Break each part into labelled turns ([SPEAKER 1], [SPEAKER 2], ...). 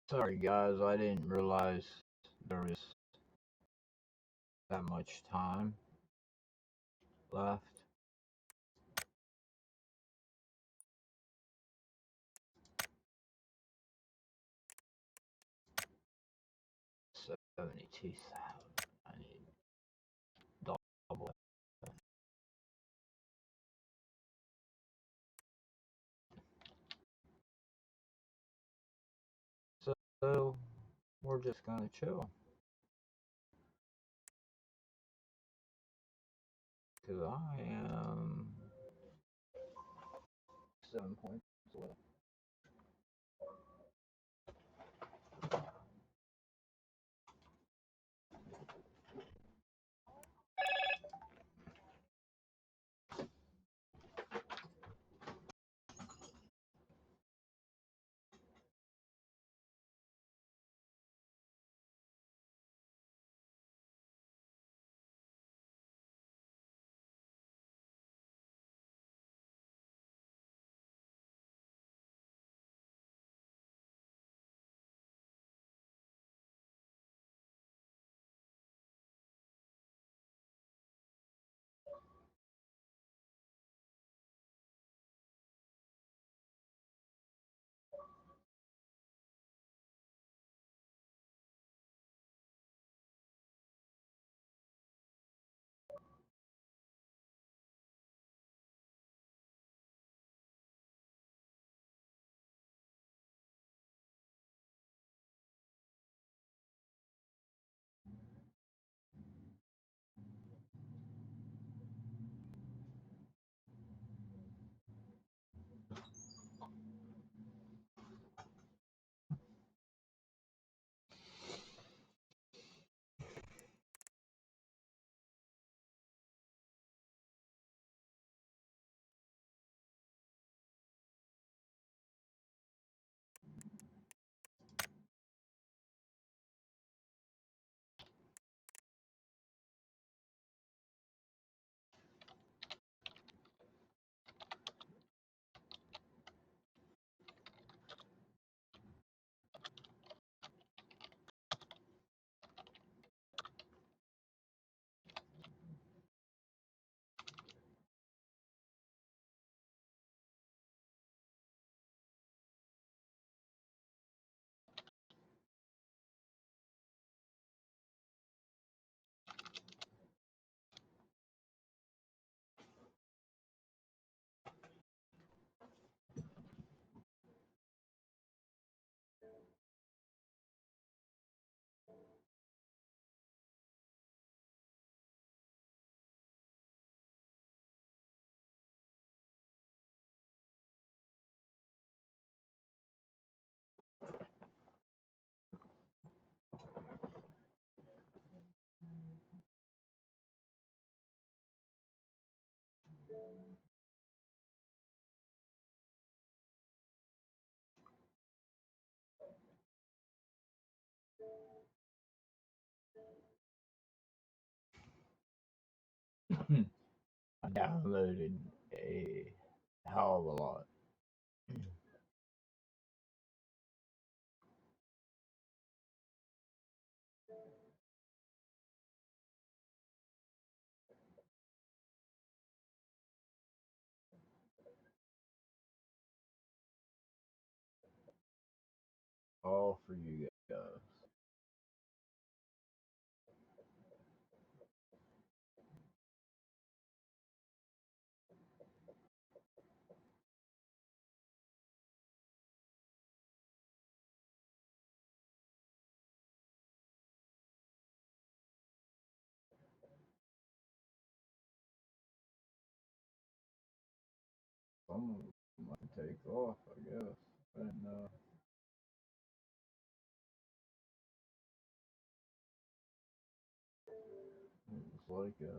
[SPEAKER 1] Sorry guys, I didn't realize there was that much time left. $72,000. I need double it. So we're just gonna chill. Cause I am 7 points away. I downloaded a hell of a lot. All for you guys. Some of them I can take off, I guess. I didn't know. It was like a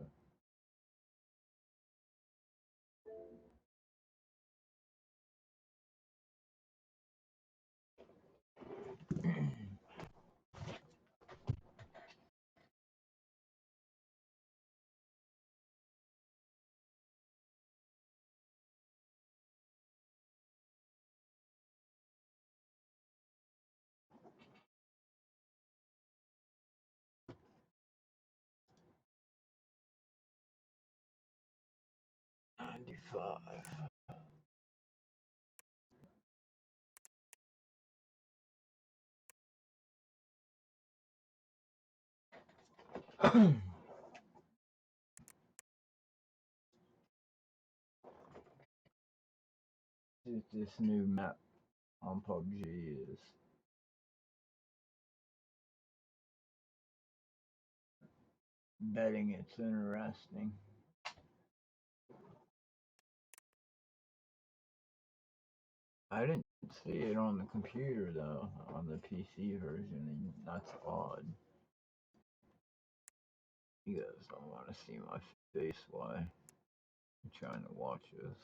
[SPEAKER 1] 95. This new map on PUBG is betting it's interesting. I didn't see it on the computer though, on the PC version, and that's odd. You guys don't want to see my face while I'm trying to watch this.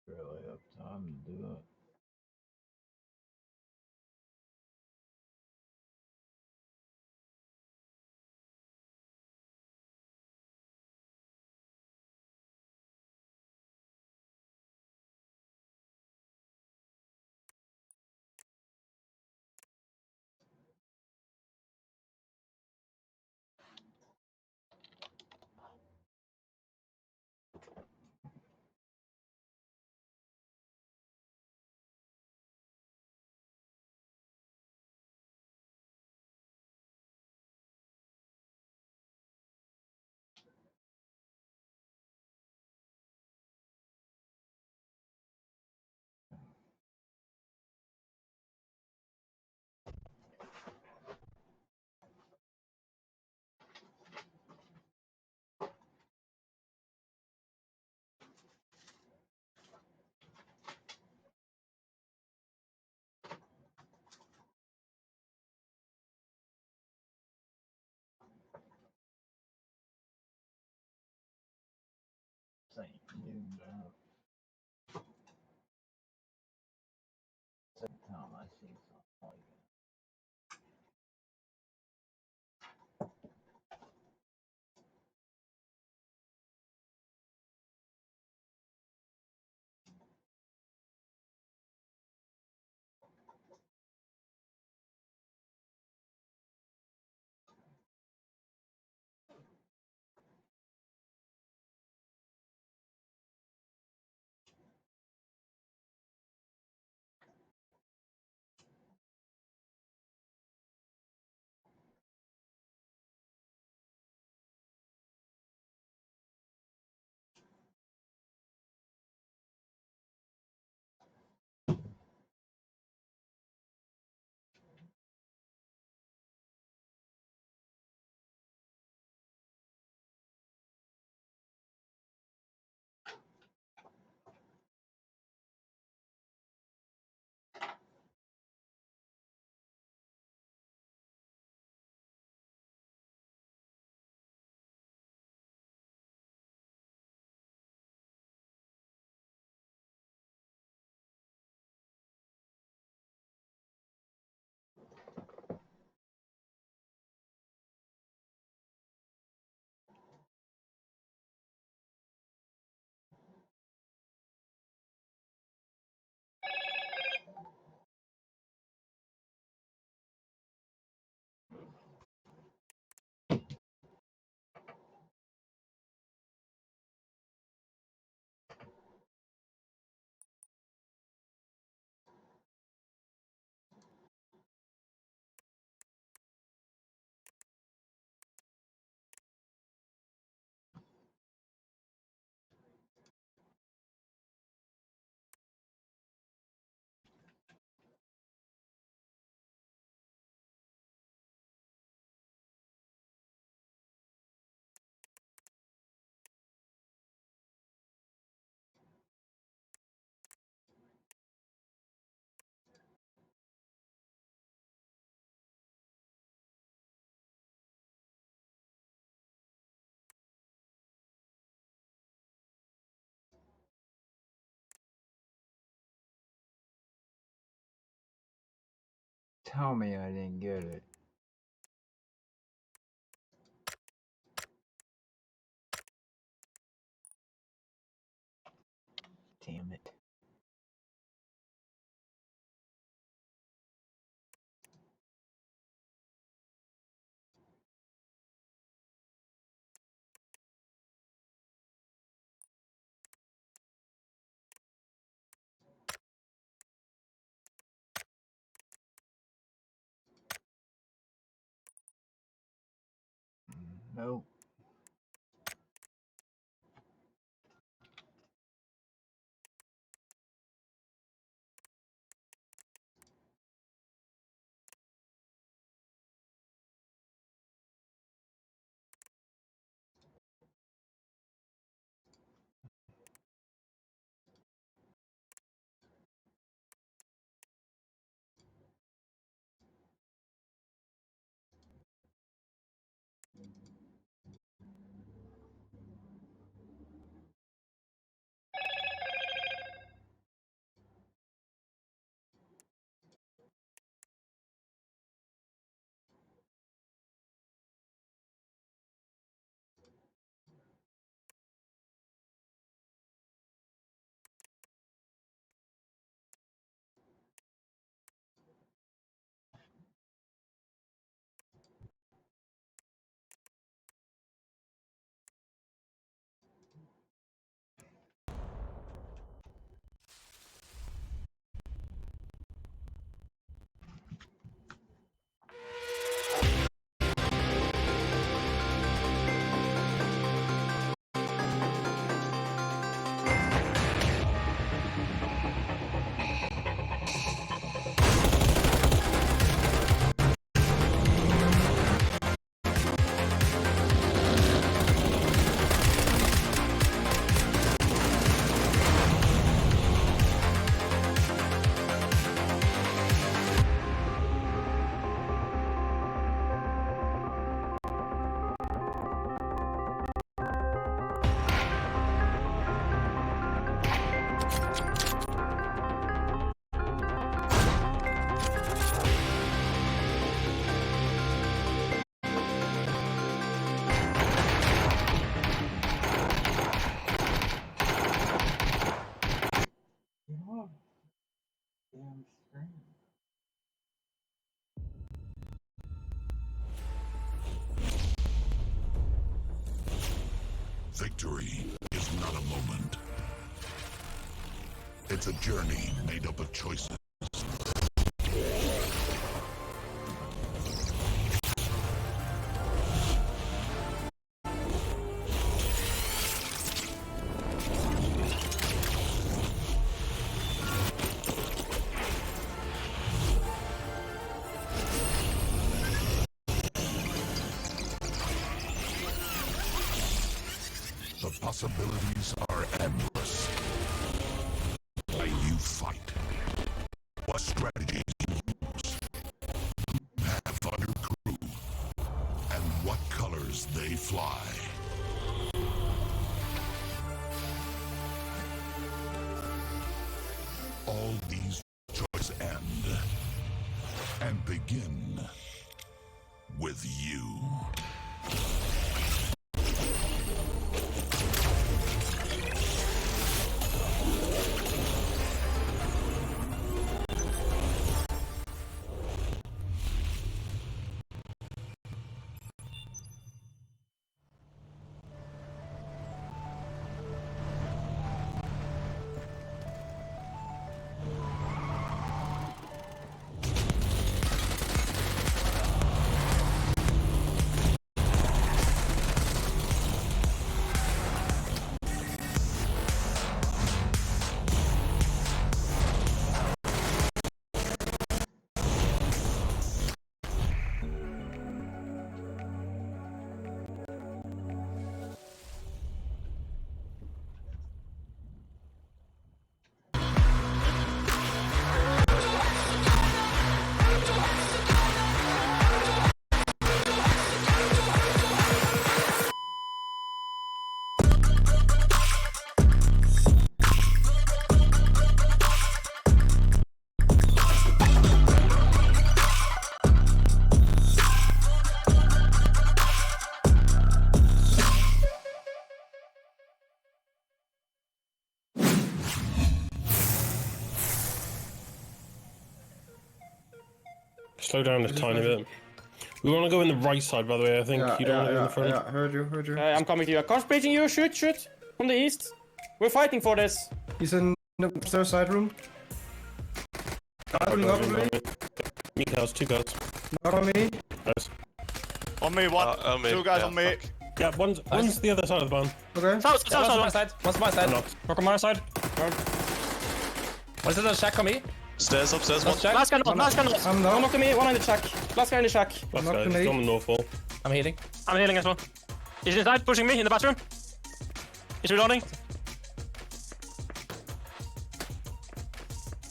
[SPEAKER 1] Really have time to do it. And, second time I seen something like that. Tell me I didn't get it. Damn it. Nope.
[SPEAKER 2] Victory is not a moment. It's a journey made up of choices. The possibilities are endless. Why you fight, what strategies you use, who have on your crew, and what colors they fly. All these choices end and begin with you.
[SPEAKER 3] Slow down a tiny bit. We want to go in the right side, by the way, I think. You don't want to go in the front.
[SPEAKER 4] Yeah, heard you.
[SPEAKER 5] I'm coming to you. Concentrating you. Shoot. From the east. We're fighting for this.
[SPEAKER 4] He's in the upstairs side room. Not on me.
[SPEAKER 3] Me cars, 2 cars.
[SPEAKER 4] Not on me.
[SPEAKER 3] Nice.
[SPEAKER 6] On me, one.
[SPEAKER 7] On me.
[SPEAKER 6] 2 guys
[SPEAKER 7] Yeah.
[SPEAKER 6] on me.
[SPEAKER 3] Yeah, one's the other side of the barn.
[SPEAKER 4] Okay.
[SPEAKER 5] South,
[SPEAKER 8] my side. One's my side.
[SPEAKER 3] Knocked.
[SPEAKER 8] Work on my side. What's it? A shack on me?
[SPEAKER 7] Upstairs, one.
[SPEAKER 8] Shack.
[SPEAKER 5] Last guy not.
[SPEAKER 4] I'm
[SPEAKER 5] One
[SPEAKER 4] down.
[SPEAKER 5] knocked me, one in the shack. Last guy in the shack.
[SPEAKER 3] Last
[SPEAKER 4] Knocked
[SPEAKER 3] guy,
[SPEAKER 4] an
[SPEAKER 3] he's
[SPEAKER 4] eight.
[SPEAKER 3] on the north wall.
[SPEAKER 8] I'm healing.
[SPEAKER 5] I'm healing as well. He's inside, pushing me in the bathroom. He's reloading.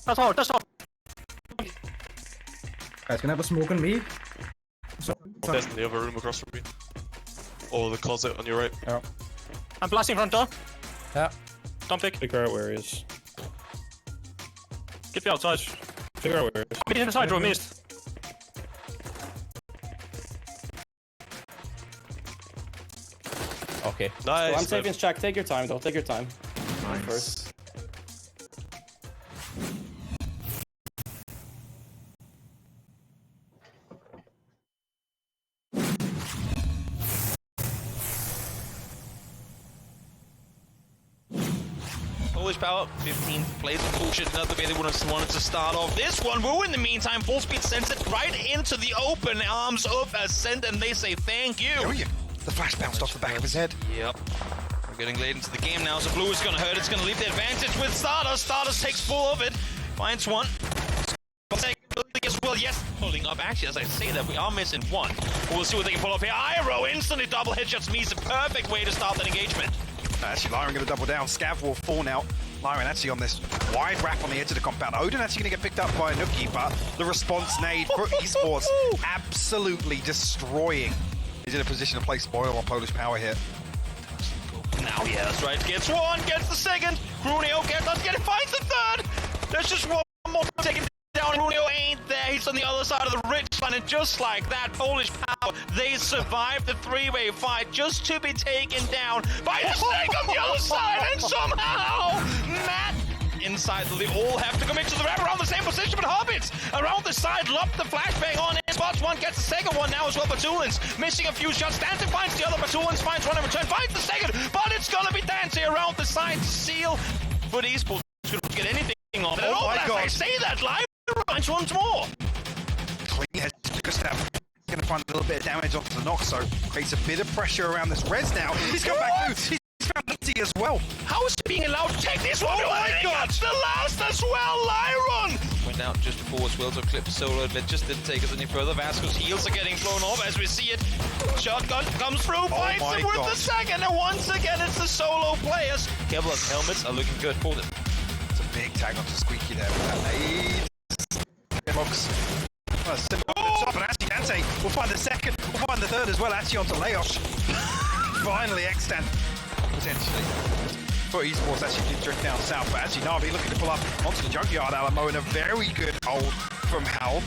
[SPEAKER 5] That's all.
[SPEAKER 4] Guys, can I have a smoke on me?
[SPEAKER 7] There's in the other room across from me. Or the closet on your right.
[SPEAKER 8] Yeah.
[SPEAKER 5] I'm blasting front door.
[SPEAKER 8] Yeah.
[SPEAKER 5] Don't pick.
[SPEAKER 3] Figure out where he is.
[SPEAKER 5] Get me outside.
[SPEAKER 3] Figure out where he is.
[SPEAKER 5] He's in the side room, east.
[SPEAKER 8] Okay.
[SPEAKER 7] Nice.
[SPEAKER 5] I'm safe in shack. Take your time, though. Take your time.
[SPEAKER 1] Nice.
[SPEAKER 5] First.
[SPEAKER 9] Polish power, 15 plays the bullshit another way they would have wanted to start off this one. Woo, in the meantime, full speed sends it right into the open arms of Ascent, and they say thank you.
[SPEAKER 10] Oh, yeah. The flash bounced off the back of his head.
[SPEAKER 9] Yep. We're getting late into the game now, so blue is gonna hurt. It's gonna leave the advantage with Stardust. Stardust takes full of it, finds one. As well, yes, pulling up. Actually, as I say that, we are missing one. We'll see what they can pull up here. Iroh instantly double headshots means a perfect way to start that engagement.
[SPEAKER 10] Actually, Lyran going to double down. Scav will fall now. Lyran actually on this wide wrap on the edge of the compound. Odin actually going to get picked up by Nuki, but the response nade for esports absolutely destroying. He's in a position to play spoil on Polish power here.
[SPEAKER 9] Now, yeah, that's right. Gets one, gets the second. Grunio doesn't get it, finds the third. There's just one more taken down. Grunio ain't there. He's on the other side of the ridge line, and just like that, Polish power, they survived the three-way fight just to be taken down by the snake on the other side, and somehow, Matt inside, they all have to commit to the wrap around the same position, but Hobbits around the side, lump the flashbang on his spots one, gets the second one now as well. Batulins missing a few shots. Dancing finds the other. Batulins finds one in return, finds the second, but it's gonna be Dancing around the side to seal. But esports couldn't get anything off it.
[SPEAKER 10] Oh my God.
[SPEAKER 9] I say that live. Finds once more.
[SPEAKER 10] Clean head to Gustav. Going to find a little bit of damage onto the knock, so creates a bit of pressure around this res now. He's come back through. He's found Lindsay as well.
[SPEAKER 9] How is he being allowed to take this one?
[SPEAKER 10] Oh my God!
[SPEAKER 9] That's the last as well, Lyron!
[SPEAKER 6] Went out just before as well to clip the solo, but just didn't take us any further. Vasco's heels are getting blown off as we see it. Shotgun comes through, finds
[SPEAKER 10] my
[SPEAKER 6] Oh
[SPEAKER 9] him with
[SPEAKER 10] God.
[SPEAKER 9] the second, and once again it's the solo players.
[SPEAKER 6] Kevlar's helmets are looking good for them.
[SPEAKER 10] It's a big tag onto Squeaky there with that nade. Box. Well, simple top, and actually Dante will find the second, will find the third as well, actually onto Leosh. Finally, Extant, potentially. For esports, actually did drift down south, but actually Navi looking to pull up onto the junkyard. Alamo in a very good hold from Hal.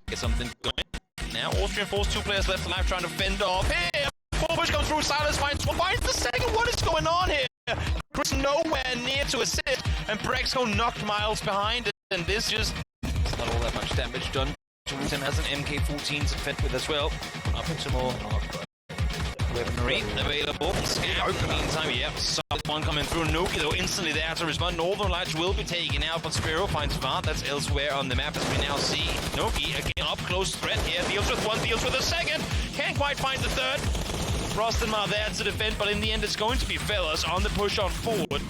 [SPEAKER 6] Get something going. Now Austrian Force, 2 players left alive trying to fend off here.
[SPEAKER 9] Full push comes through, Silas finds one, finds the second. What is going on here? Chris nowhere near to assist, and Brexco knocked Miles behind, and this just...
[SPEAKER 6] It's not all that much damage done. Tim has an MK14 to fit with as well. Up into more weaponry available. Scam in the meantime, yep. Solid one coming through. Nuki though instantly there to respond. Northern Lights will be taken out, but Spiro finds Vard. That's elsewhere on the map as we now see. Nuki again up close threat here. Deals with one, deals with a second. Can't quite find the third. Frost and Mar there to defend, but in the end it's going to be Fellas on the push on forward.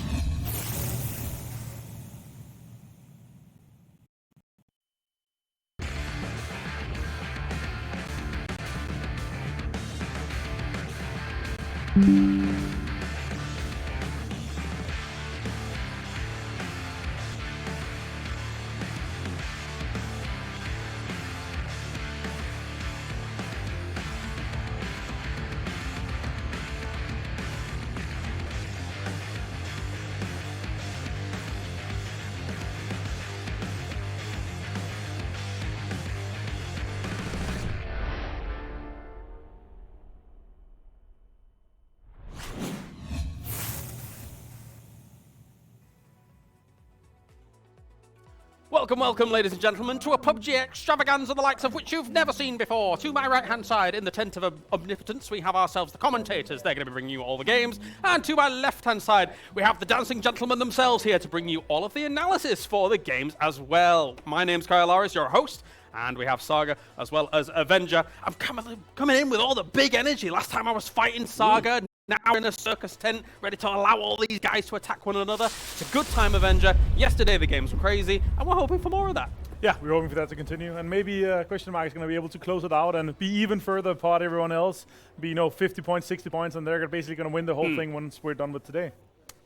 [SPEAKER 8] Welcome, ladies and gentlemen, to a PUBG extravaganza the likes of which you've never seen before. To my right-hand side, in the tent of omnipotence, we have ourselves the commentators. They're going to be bringing you all the games. And to my left-hand side, we have the dancing gentlemen themselves here to bring you all of the analysis for the games as well. My name's Kyle Lawrence, your host. And we have Saga as well as Avenger. I'm coming in with all the big energy. Last time I was fighting Saga. Now in a circus tent, ready to allow all these guys to attack one another. It's a good time, Avenger. Yesterday the games were crazy, and we're hoping for more of that.
[SPEAKER 11] Yeah, we're hoping for that to continue, and maybe Question Mark is going to be able to close it out and be even further apart everyone else. Be 50 points, 60 points, and they're basically going to win the whole thing once we're done with today.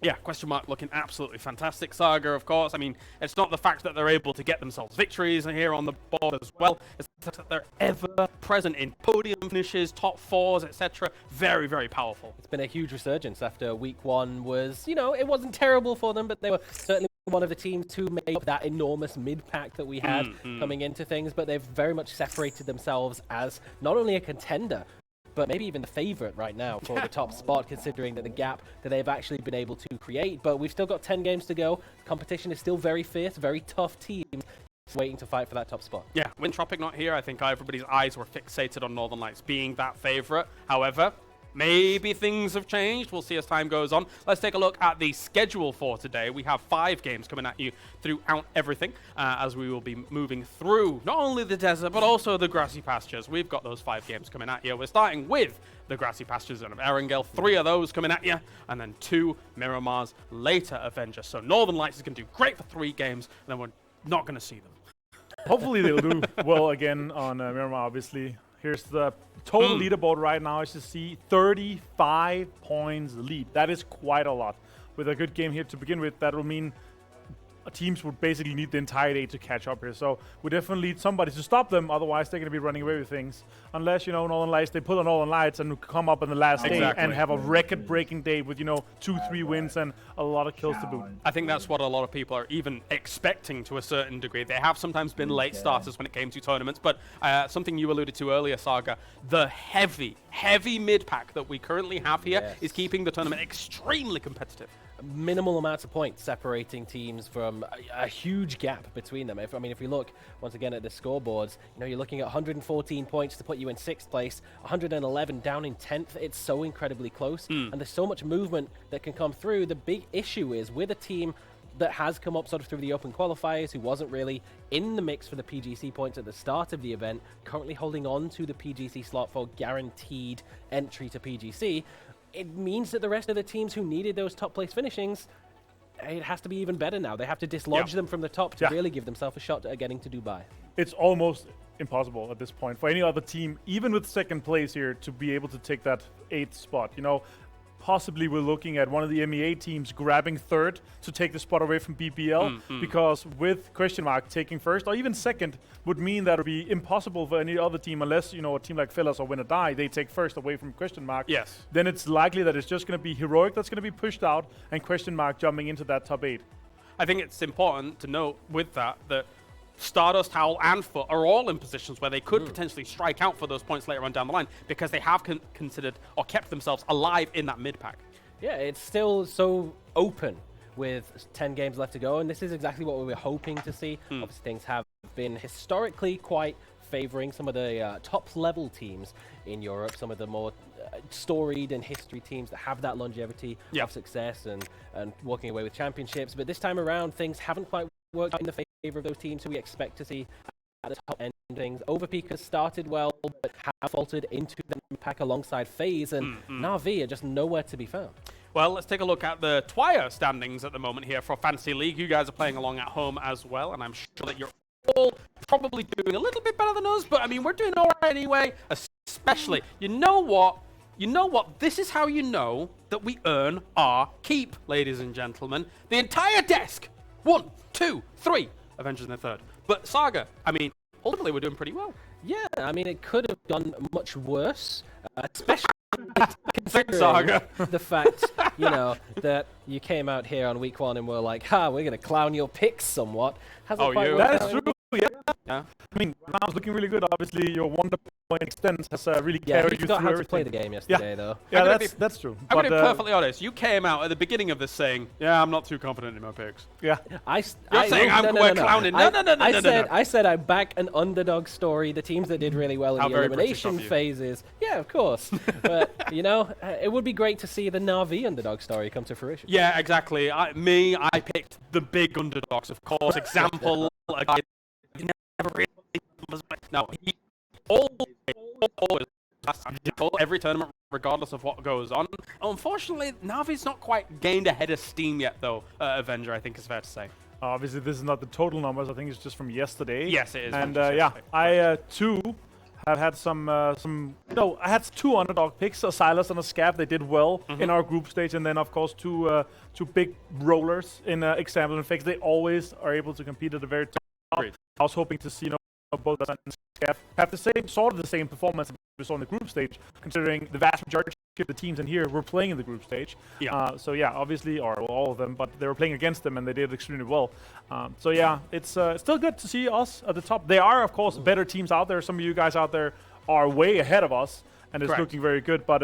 [SPEAKER 8] Yeah, Question Mark looking absolutely fantastic. Saga, of course. I mean, it's not the fact that they're able to get themselves victories here on the board as well. It's the fact that they're ever present in podium finishes, top fours, etc. Very, very powerful.
[SPEAKER 12] It's been a huge resurgence after week one was, it wasn't terrible for them, but they were certainly one of the teams to make up that enormous mid-pack that we had coming into things, but they've very much separated themselves as not only a contender, but maybe even the favorite right now for the top spot, considering that the gap that they've actually been able to create. But we've still got 10 games to go. The competition is still very fierce, very tough teams waiting to fight for that top spot.
[SPEAKER 8] Yeah, Wintropic not here. I think everybody's eyes were fixated on Northern Lights being that favorite. However, maybe things have changed. We'll see as time goes on. Let's take a look at the schedule for today. We have 5 games coming at you throughout everything as we will be moving through not only the desert, but also the grassy pastures. We've got those 5 games coming at you. We're starting with the grassy pastures of Erangel. 3 of those coming at you, and then 2 Miramars later, Avenger. So Northern Lights is going to do great for 3 games, and then we're not going to see them.
[SPEAKER 11] Hopefully they'll do well again on Miramar, obviously. Here's the total leaderboard right now. As you see, 35 points lead. That is quite a lot. With a good game here to begin with, that will mean teams would basically need the entire day to catch up here. So we definitely need somebody to stop them. Otherwise, they're going to be running away with things. Unless, Northern Lights, they pull on Northern Lights and come up in the last day and have a record-breaking day with, 2-3 wins and a lot of kills to boot.
[SPEAKER 8] I think that's what a lot of people are even expecting to a certain degree. They have sometimes been late starters when it came to tournaments, but something you alluded to earlier, Saga, the heavy mid-pack that we currently have here is keeping the tournament extremely competitive.
[SPEAKER 12] minimal amounts of points separating teams from a huge gap between them. If we look once again at the scoreboards, you're looking at 114 points to put you in 6th place, 111 down in 10th. It's so incredibly close, and there's so much movement that can come through. The big issue is with a team that has come up sort of through the open qualifiers, who wasn't really in the mix for the PGC points at the start of the event, currently holding on to the PGC slot for guaranteed entry to PGC. It means that the rest of the teams who needed those top place finishings, it has to be even better now. They have to dislodge them from the top to really give themselves a shot at getting to Dubai.
[SPEAKER 11] It's almost impossible at this point for any other team, even with 2nd place here, to be able to take that 8th spot. Possibly we're looking at one of the MEA teams grabbing 3rd to take the spot away from BBL, because with question mark taking 1st or even 2nd would mean that it would be impossible for any other team, unless a team like Fellas or Win or Die, they take 1st away from question mark.
[SPEAKER 3] Yes.
[SPEAKER 11] Then it's likely that it's just going to be Heroic that's going to be pushed out and question mark jumping into that top 8.
[SPEAKER 8] I think it's important to note with that Stardust, Howl, and Foot are all in positions where they could potentially strike out for those points later on down the line, because they have considered or kept themselves alive in that mid-pack.
[SPEAKER 12] Yeah, it's still so open with 10 games left to go, and this is exactly what we were hoping to see. Obviously, things have been historically quite favoring some of the top-level teams in Europe, some of the more storied and history teams that have that longevity of success and walking away with championships. But this time around, things haven't quite worked out in the favor of those teams who we expect to see at the top end things. Overpeak has started well, but have faltered into the pack alongside FaZe, and Na'Vi are just nowhere to be found.
[SPEAKER 8] Well, let's take a look at the Twire standings at the moment here for Fantasy League. You guys are playing along at home as well, and I'm sure that you're all probably doing a little bit better than us, but we're doing all right anyway. Especially, you know what? This is how you know that we earn our keep, ladies and gentlemen. The entire desk. 1, 2, 3. Avengers in the 3rd. But Saga, ultimately we're doing pretty well.
[SPEAKER 12] Yeah, it could have gone much worse, especially considering
[SPEAKER 8] Saga.
[SPEAKER 12] the fact, that you came out here on week 1 and were like, we're going to clown your picks somewhat. Hasn't quite worked
[SPEAKER 11] That
[SPEAKER 12] out.
[SPEAKER 11] is true, yeah. Now it's looking really good. Obviously, your Wonder Point extends has really carried you
[SPEAKER 12] you forgot
[SPEAKER 11] through
[SPEAKER 12] how
[SPEAKER 11] everything.
[SPEAKER 12] to play the game yesterday, though.
[SPEAKER 11] Yeah, that's true.
[SPEAKER 8] I'm going to be perfectly honest. You came out at the beginning of this saying, I'm not too confident in my picks.
[SPEAKER 11] Yeah.
[SPEAKER 8] You're saying we're clowning. No.
[SPEAKER 12] I said I back an underdog story, the teams that did really well in the elimination phases. Yeah, of course. But, it would be great to see the Na'Vi underdog story come to fruition.
[SPEAKER 8] Yeah, exactly. I picked the big underdogs, of course. Example, a guy never really was. No, he always every tournament, regardless of what goes on. Unfortunately, Navi's not quite gained a head of steam yet, though. Avenger, I think is fair to say.
[SPEAKER 11] Obviously, this is not the total numbers. I think it's just from yesterday.
[SPEAKER 8] Yes, it is.
[SPEAKER 11] And I too have had I had 2 underdog picks, a Silas and a Scav. They did well in our group stage, and then of course two big rollers in Example and Fakes. They always are able to compete at the very top.
[SPEAKER 8] Great.
[SPEAKER 11] I was hoping to see both us and Scav have the same performance we saw in the group stage, considering the vast majority of the teams in here were playing in the group stage. Obviously, or all of them, but they were playing against them and they did extremely well. It's still good to see us at the top. There are, of course, better teams out there. Some of you guys out there are way ahead of us, and it's looking very good. But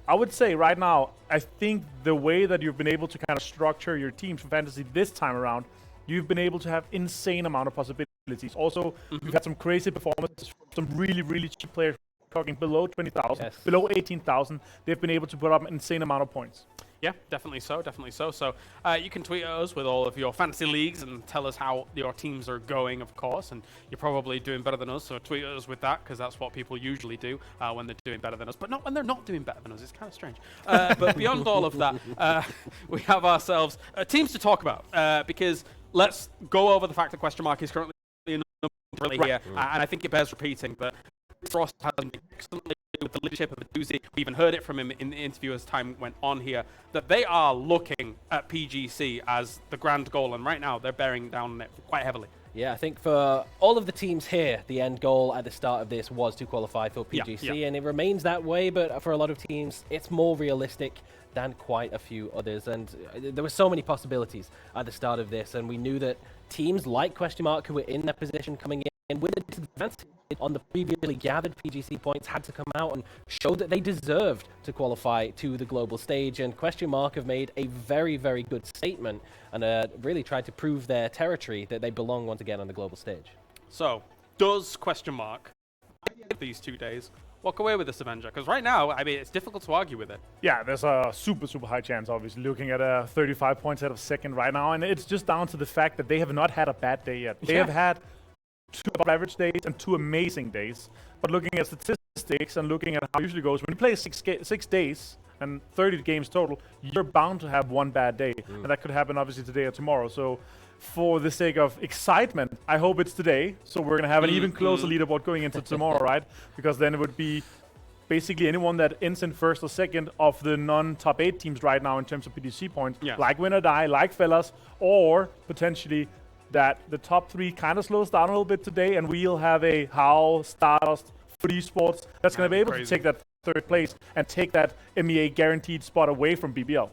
[SPEAKER 11] I would say right now, I think the way that you've been able to kind of structure your teams for Fantasy this time around, you've been able to have insane amount of possibilities. Also, we've had some crazy performances, some really, really cheap players talking below 20,000, below 18,000. They've been able to put up an insane amount of points.
[SPEAKER 8] Yeah, definitely so. So you can tweet at us with all of your fantasy leagues and tell us how your teams are going, of course. And you're probably doing better than us, so tweet at us with that, because that's what people usually do when they're doing better than us. But not when they're not doing better than us. It's kind of strange. But beyond all of that, we have ourselves teams to talk about, because let's go over the fact that question mark is currently in number here, and I think it bears repeating that Frost has done excellently with the leadership of Aduzi. We even heard it from him in the interview as time went on here, that they are looking at PGC as the grand goal, and right now they're bearing down on it quite heavily.
[SPEAKER 12] Yeah, I think for all of the teams here, the end goal at the start of this was to qualify for PGC, and it remains that way, but for a lot of teams, it's more realistic than quite a few others, and there were so many possibilities at the start of this, and we knew that teams like Question Mark, who were in their position coming in, in with a disadvantage on the previously gathered PGC points, had to come out and show that they deserved to qualify to the global stage. And Question Mark have made a very, very good statement and really tried to prove their territory that they belong once again on the global stage.
[SPEAKER 8] So, does Question Mark these 2 days walk away with this Avenger? Because right now, I mean, it's difficult to argue with it.
[SPEAKER 11] Yeah, there's a super, super high chance, obviously, looking at 35 points out of second right now. And it's just down to the fact that they have not had a bad day yet. They have had 2 above average days and 2 amazing days. But looking at statistics and looking at how it usually goes, when you play 6 days and 30 games total, you're bound to have 1 bad day. And that could happen, obviously, today or tomorrow. So for the sake of excitement, I hope it's today. So we're going to have an even closer leaderboard going into tomorrow, right? Because then it would be basically anyone that ends in first or second of the non-top 8 teams right now in terms of PDC points, like Win or Die, like Fellas, or potentially that the top 3 kind of slows down a little bit today, and we'll have a Howl, Stardust, Foot Esports that's going to be able to take that 3rd place and take that MEA guaranteed spot away from BBL.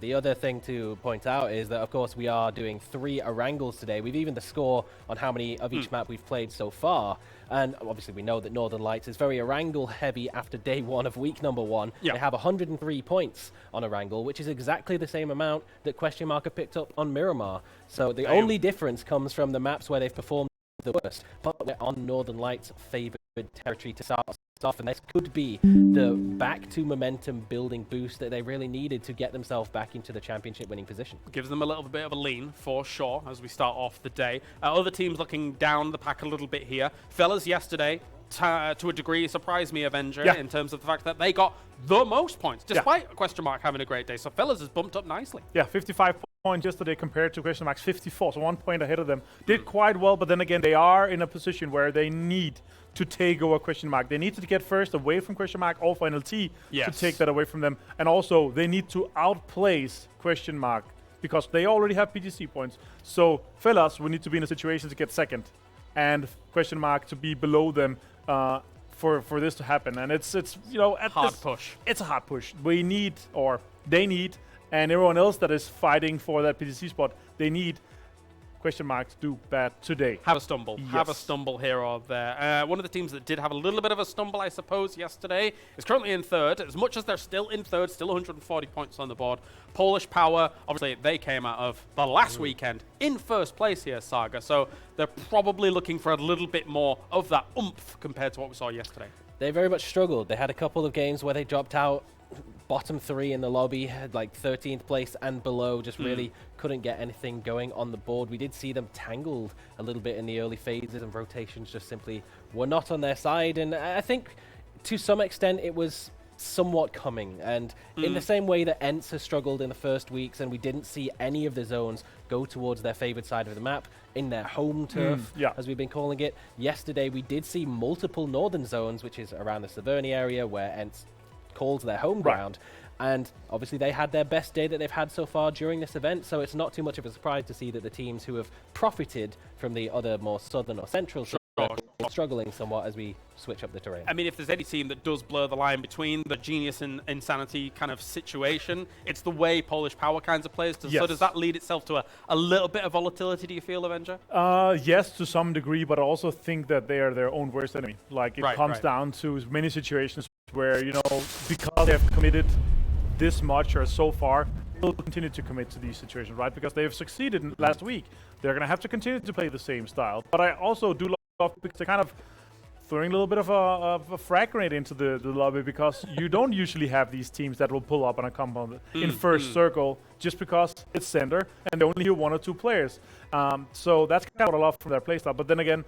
[SPEAKER 12] The other thing to point out is that, of course, we are doing 3 Orangles today. We've even the score on how many of each map we've played so far. And obviously, we know that Northern Lights is very Orangle heavy after day 1 of week number 1. They have 103 points on Orangle, which is exactly the same amount that Question Mark have picked up on Miramar. So the only difference comes from the maps where they've performed the worst. But we're on Northern Lights' favored territory to start off, and this could be the back to momentum building boost that they really needed to get themselves back into the championship winning position.
[SPEAKER 8] Gives them a little bit of a lean, for sure, as we start off the day. Other teams looking down the pack a little bit here. Fellas yesterday, to a degree, surprised me, Avenger, in terms of the fact that they got the most points, despite Question Mark having a great day. So Fellas has bumped up nicely.
[SPEAKER 11] Yeah, 55 points yesterday compared to Question Mark's 54, so 1 point ahead of them. Did quite well, but then again, they are in a position where they need to take over Question Mark. They need to get first away from Question Mark or Final T to take that away from them. And also, they need to outplace Question Mark because they already have PGC points. So, Fellas will need to be in a situation to get second and Question Mark to be below them for this to happen. And it's you know, at
[SPEAKER 8] hard push.
[SPEAKER 11] It's a hard push. We need, or they need, and everyone else that is fighting for that PGC spot, they need Question Mark to do bad today.
[SPEAKER 8] Have a stumble. Have a stumble here or there. One of the teams that did have a little bit of a stumble, I suppose, yesterday is currently in 3rd. As much as they're still in 3rd, still 140 points on the board. Polish Power, obviously, they came out of the last weekend in 1st place here, Saga. So they're probably looking for a little bit more of that oomph compared to what we saw yesterday.
[SPEAKER 12] They very much struggled. They had a couple of games where they dropped out bottom 3 in the lobby, had like 13th place and below, just really couldn't get anything going on the board. We did see them tangled a little bit in the early phases, and rotations just simply were not on their side. And I think to some extent it was somewhat coming. And in the same way that Ents has struggled in the first weeks and we didn't see any of the zones go towards their favored side of the map in their home turf, as we've been calling it, yesterday we did see multiple northern zones, which is around the Severny area where Ents calls their home ground, and obviously they had their best day that they've had so far during this event, so it's not too much of a surprise to see that the teams who have profited from the other more southern or central are struggling somewhat as we switch up the terrain.
[SPEAKER 8] I mean, if there's any team that does blur the line between the genius and insanity kind of situation, it's the way Polish Power kinds of plays. So does that lead itself to a little bit of volatility, do you feel, Avenger?
[SPEAKER 11] Yes, to some degree, but I also think that they are their own worst enemy. Like, it comes down to many situations where, you know, because they have committed this much or so far, they'll continue to commit to these situations, right? Because they have succeeded last week. They're going to have to continue to play the same style. But I also do love because they're kind of throwing a little bit of a frag grenade into the lobby, because you don't usually have these teams that will pull up on a compound in first circle just because it's center and they only hear 1 or 2 players. So that's kind of what I love from their playstyle. But then again,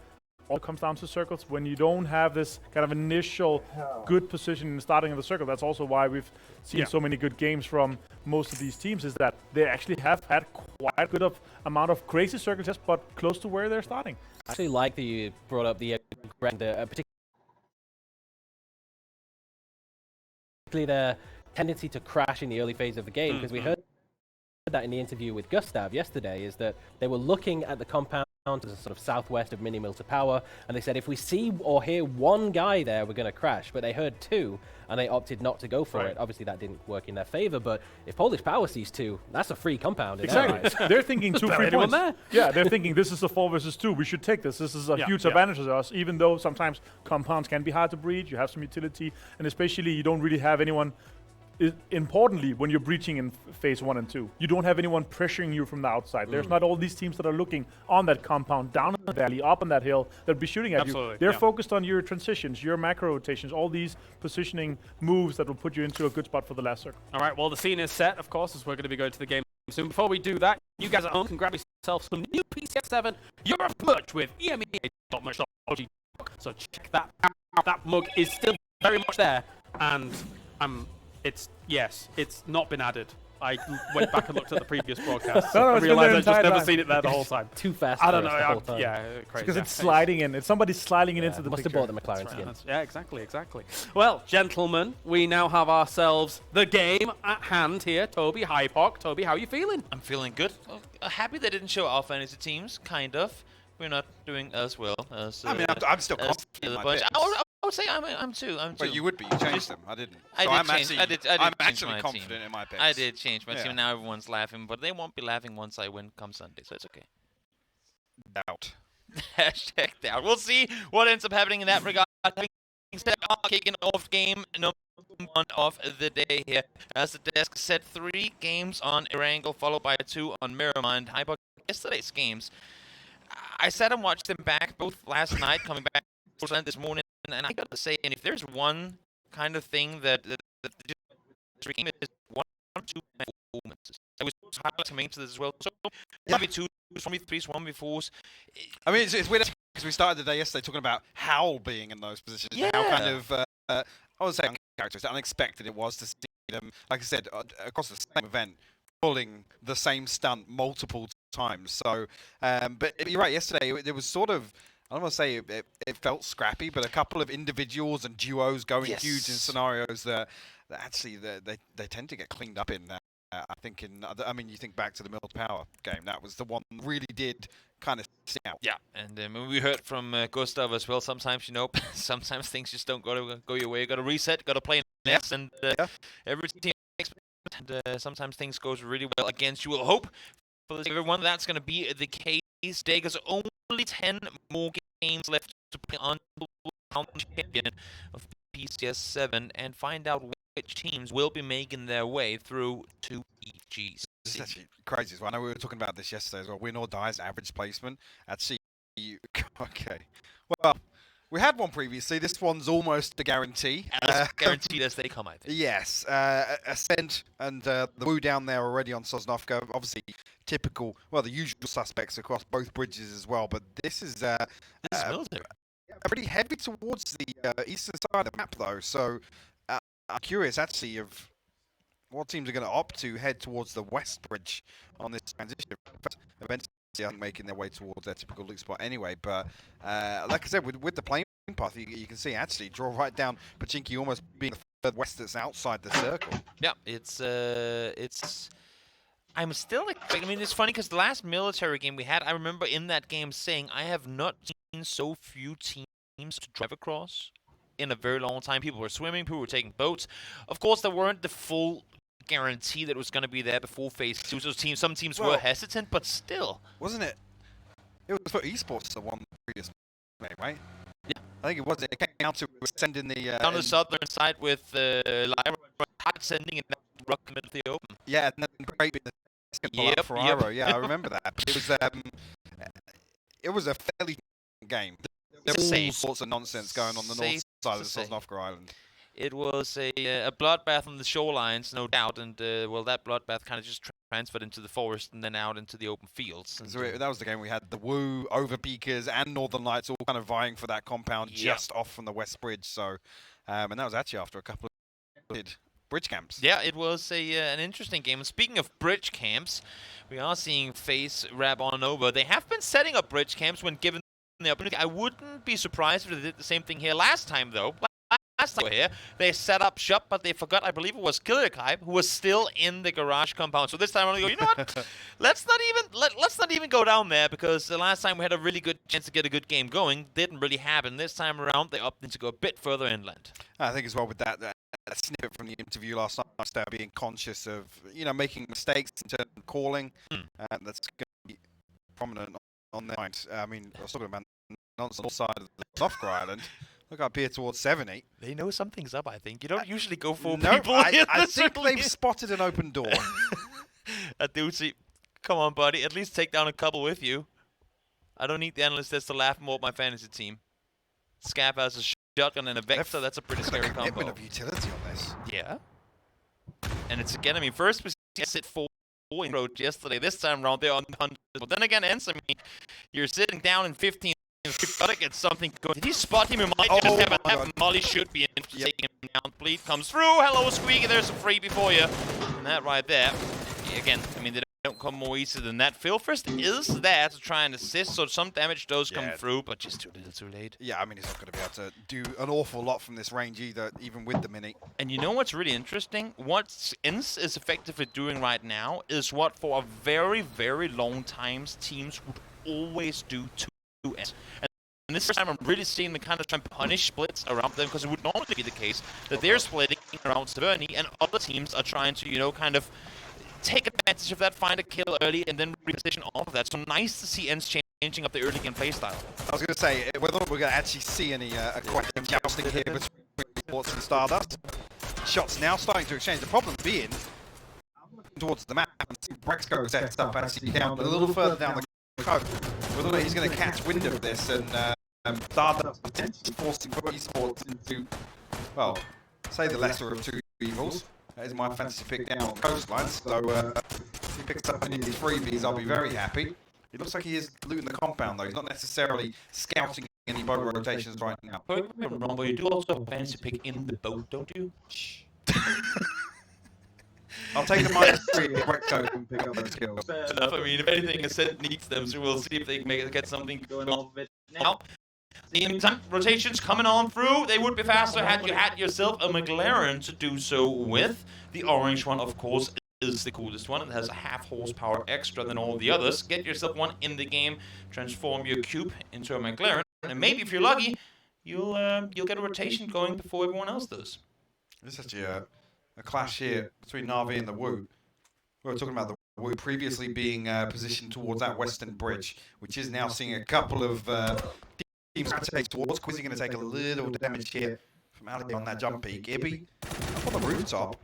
[SPEAKER 11] all comes down to circles. When you don't have this kind of initial good position in the starting of the circle, that's also why we've seen so many good games from most of these teams, is that they actually have had quite a good amount of crazy circle tests, but close to where they're starting.
[SPEAKER 12] I actually like that you brought up the particularly their tendency to crash in the early phase of the game, because we heard that in the interview with Gustav yesterday, is that they were looking at the compound to the sort of southwest of Mini Mill to Power, and they said if we see or hear one guy there, we're going to crash. But they heard two, and they opted not to go for it. Obviously, that didn't work in their favor, but if Polish Power sees two, that's a free compound.
[SPEAKER 11] Exactly. They're thinking 2 free points. There? Yeah, they're thinking this is a 4 versus 2. We should take this. This is a huge advantage to us, even though sometimes compounds can be hard to breach. You have some utility, and especially you don't really have anyone. Importantly, when you're breaching in phase 1 and 2, you don't have anyone pressuring you from the outside. There's not all these teams that are looking on that compound, down in the valley, up on that hill, that'll be shooting at you. They're focused on your transitions, your macro rotations, all these positioning moves that will put you into a good spot for the last circle.
[SPEAKER 8] All right, well, the scene is set, of course, as we're going to be going to the game soon. Before we do that, you guys at home can grab yourself some new PCS 7 Europe merch with EMEA.merch.org. So check that out. That mug is still very much there, and it's not been added. I went back and looked at the previous broadcast. I realized I'd just never seen it there the whole time.
[SPEAKER 12] Too fast.
[SPEAKER 8] I don't know. Yeah, crazy.
[SPEAKER 11] Because it's sliding in. It's somebody sliding it into the
[SPEAKER 12] must
[SPEAKER 11] picture.
[SPEAKER 12] have bought the McLaren skin.
[SPEAKER 8] Yeah, exactly. Well, gentlemen, we now have ourselves the game at hand here. Toby, Hypoc. Toby, how are you feeling?
[SPEAKER 6] I'm feeling good. Happy they didn't show our fantasy teams, kind of. We're not doing as well as.
[SPEAKER 10] I mean, I'm still confident in my picks.
[SPEAKER 6] I would say I'm too.
[SPEAKER 10] But you would be. You changed them. I didn't.
[SPEAKER 6] I'm
[SPEAKER 10] actually confident in my picks.
[SPEAKER 6] I did change my team. Now everyone's laughing, but they won't be laughing once I win come Sunday, so it's okay.
[SPEAKER 10] Doubt.
[SPEAKER 6] Hashtag doubt. We'll see what ends up happening in that regard. Kicking off game number 1 of the day here. As the desk set 3 games on Erangel, followed by 2 on Mirrormind. Hypoc yesterday's games. I sat and watched them back both last night, coming back this morning, and I got to say, and if there's one kind of thing that the game is 1 or 2 performances. I was highlighting coming into this as well. So 1v2s, 1v3s, 1v4s.
[SPEAKER 10] I mean, it's weird because we started the day yesterday talking about Howl being in those positions. Yeah. How kind of, I would say, uncharacteristic, unexpected it was to see them, like I said, across the same event, pulling the same stunt multiple times. So, but you're right. Yesterday, there was sort of, I don't want to say it felt scrappy, but a couple of individuals and duos going huge in scenarios that actually they tend to get cleaned up in. I think I mean, you think back to the Mill Power game. That was the one that really did kind of stick out.
[SPEAKER 6] Yeah, and we heard from Gustav as well. Sometimes, sometimes things just don't go your way. You got to reset, got to play next, and every team. And sometimes things goes really well against you. We'll hope for everyone that's going to be the case. There's only 10 more games left to play on the champion of PCS 7 and find out which teams will be making their way through to EGC.
[SPEAKER 10] This is actually crazy as well. I know we were talking about this yesterday as well. Win or die's average placement at CU. Okay. Well, we had one previously. This one's almost a guarantee.
[SPEAKER 6] As guaranteed as they come, I think.
[SPEAKER 10] Yes. Ascent and the Woo down there already on Sosnovka. Obviously, typical, well, the usual suspects across both bridges as well. But this is
[SPEAKER 6] military.
[SPEAKER 10] Pretty heavy towards the eastern side of the map, though. So I'm curious, actually, of what teams are going to opt to head towards the west bridge on this transition. Eventually, making their way towards their typical loot spot anyway, but like I said, with the plane path, you can see actually draw right down Pachinki almost being the third west that's outside the circle.
[SPEAKER 6] Yeah, it's I'm still expecting. I mean, it's funny because the last military game we had, I remember in that game saying I have not seen so few teams to drive across in a very long time. People were swimming, people were taking boats. Of course, there weren't the full guarantee that it was going to be there before phase 2. So some teams were hesitant, but still.
[SPEAKER 10] Wasn't it? It was for esports that won the previous game, right?
[SPEAKER 6] Yeah.
[SPEAKER 10] I think it was. It came down to sending the...
[SPEAKER 6] on the southern side with Lyra sending it rock in the middle of the open.
[SPEAKER 10] Yeah, and then great for Iro. Yeah, I remember that. It was a fairly game. There was all sorts of nonsense going on the north side of the Sosnovka Island.
[SPEAKER 6] It was a bloodbath on the shorelines, no doubt, and that bloodbath kind of just transferred into the forest and then out into the open fields.
[SPEAKER 10] So that was the game we had the Woo, Overpeakers, and Northern Lights all kind of vying for that compound just off from the West Bridge. So, and that was actually after a couple of bridge camps.
[SPEAKER 6] Yeah, it was an interesting game. And speaking of bridge camps, we are seeing FaZe wrap on over. They have been setting up bridge camps when given the opportunity. I wouldn't be surprised if they did the same thing here last time, though. Last last time we were here, they set up shop, but they forgot, I believe it was Killer Kai, who was still in the garage compound. So this time I'm gonna go, you know what? let's not even go down there, because the last time we had a really good chance to get a good game going. Didn't really happen. This time around, they opted to go a bit further inland.
[SPEAKER 10] I think as well with that snippet from the interview last night, about being conscious of, you know, making mistakes in terms of calling. That's going to be prominent on their mind. I mean, I was talking about on the side of the soft island. Look up here towards 70.
[SPEAKER 6] They know something's up, I think. You don't usually go for
[SPEAKER 10] no,
[SPEAKER 6] people.
[SPEAKER 10] I think they've spotted an open door.
[SPEAKER 6] Dude, see, come on, buddy. At least take down a couple with you. I don't need the analyst to laugh more at my fantasy team. Scav has a shotgun and a Vector. That's a pretty scary combo.
[SPEAKER 10] Of utility on this.
[SPEAKER 6] Yeah. And it's again, I mean, first we sit 4 in road yesterday. This time around, they're on 100. But then again, Ends, I mean, you're sitting down in 15. You've got to get something going. Did he spot him? He might just have a tap. Molly should be in to take him down. Bleed comes through. Hello, Squeaky. There's a freebie for you. And that right there. Again, I mean, they don't come more easy than that. Philfirst is there to try and assist, so some damage does come through, but just too little too late.
[SPEAKER 10] Yeah, I mean, he's not going to be able to do an awful lot from this range either, even with the Mini.
[SPEAKER 6] And you know what's really interesting? What Ins is effectively doing right now is what for a very, very long time teams would always do to Ins. And this time I'm really seeing them kind of try and punish splits around them, because it would normally be the case that they're splitting around Severny and other teams are trying to, you know, kind of take advantage of that, find a kill early, and then reposition off of that. So nice to see Ends changing up the early game playstyle.
[SPEAKER 10] I was going to say, whether we're going to actually see any question jousting here between Sports and Stardust. Shots now starting to exchange. The problem being, towards the map, and see Brexco sets up actually down a little further down the coast. Whether he's going to catch wind of this and Stardust potentially forcing esports into, well, say the lesser of two evils. That is my fantasy pick down on coastline, so if he picks up any of these freebies, I'll be very happy. It looks like he is looting the compound, though. He's not necessarily scouting any boat rotations right now.
[SPEAKER 6] Wrong, but you do also have a fantasy pick in the boat, don't you? Shh.
[SPEAKER 10] I'll take the -3 if Recto can pick up those kills.
[SPEAKER 6] Enough. I mean, if anything, Ascent needs them, so we'll see if they can get something going on with it now. In the meantime, rotations coming on through. They would be faster had you had yourself a McLaren to do so with. The orange one, of course, is the coolest one. It has a half horsepower extra than all the others. Get yourself one in the game. Transform your cube into a McLaren, and maybe if you're lucky, you'll get a rotation going before everyone else does.
[SPEAKER 10] This is actually a clash here between Na'Vi and the Wu. We were talking about the Wu previously being positioned towards that western bridge, which is now seeing a couple of teams rotate towards. Quizzy going to take a little damage here from Ali on that jump peak. Ibby up on the rooftop.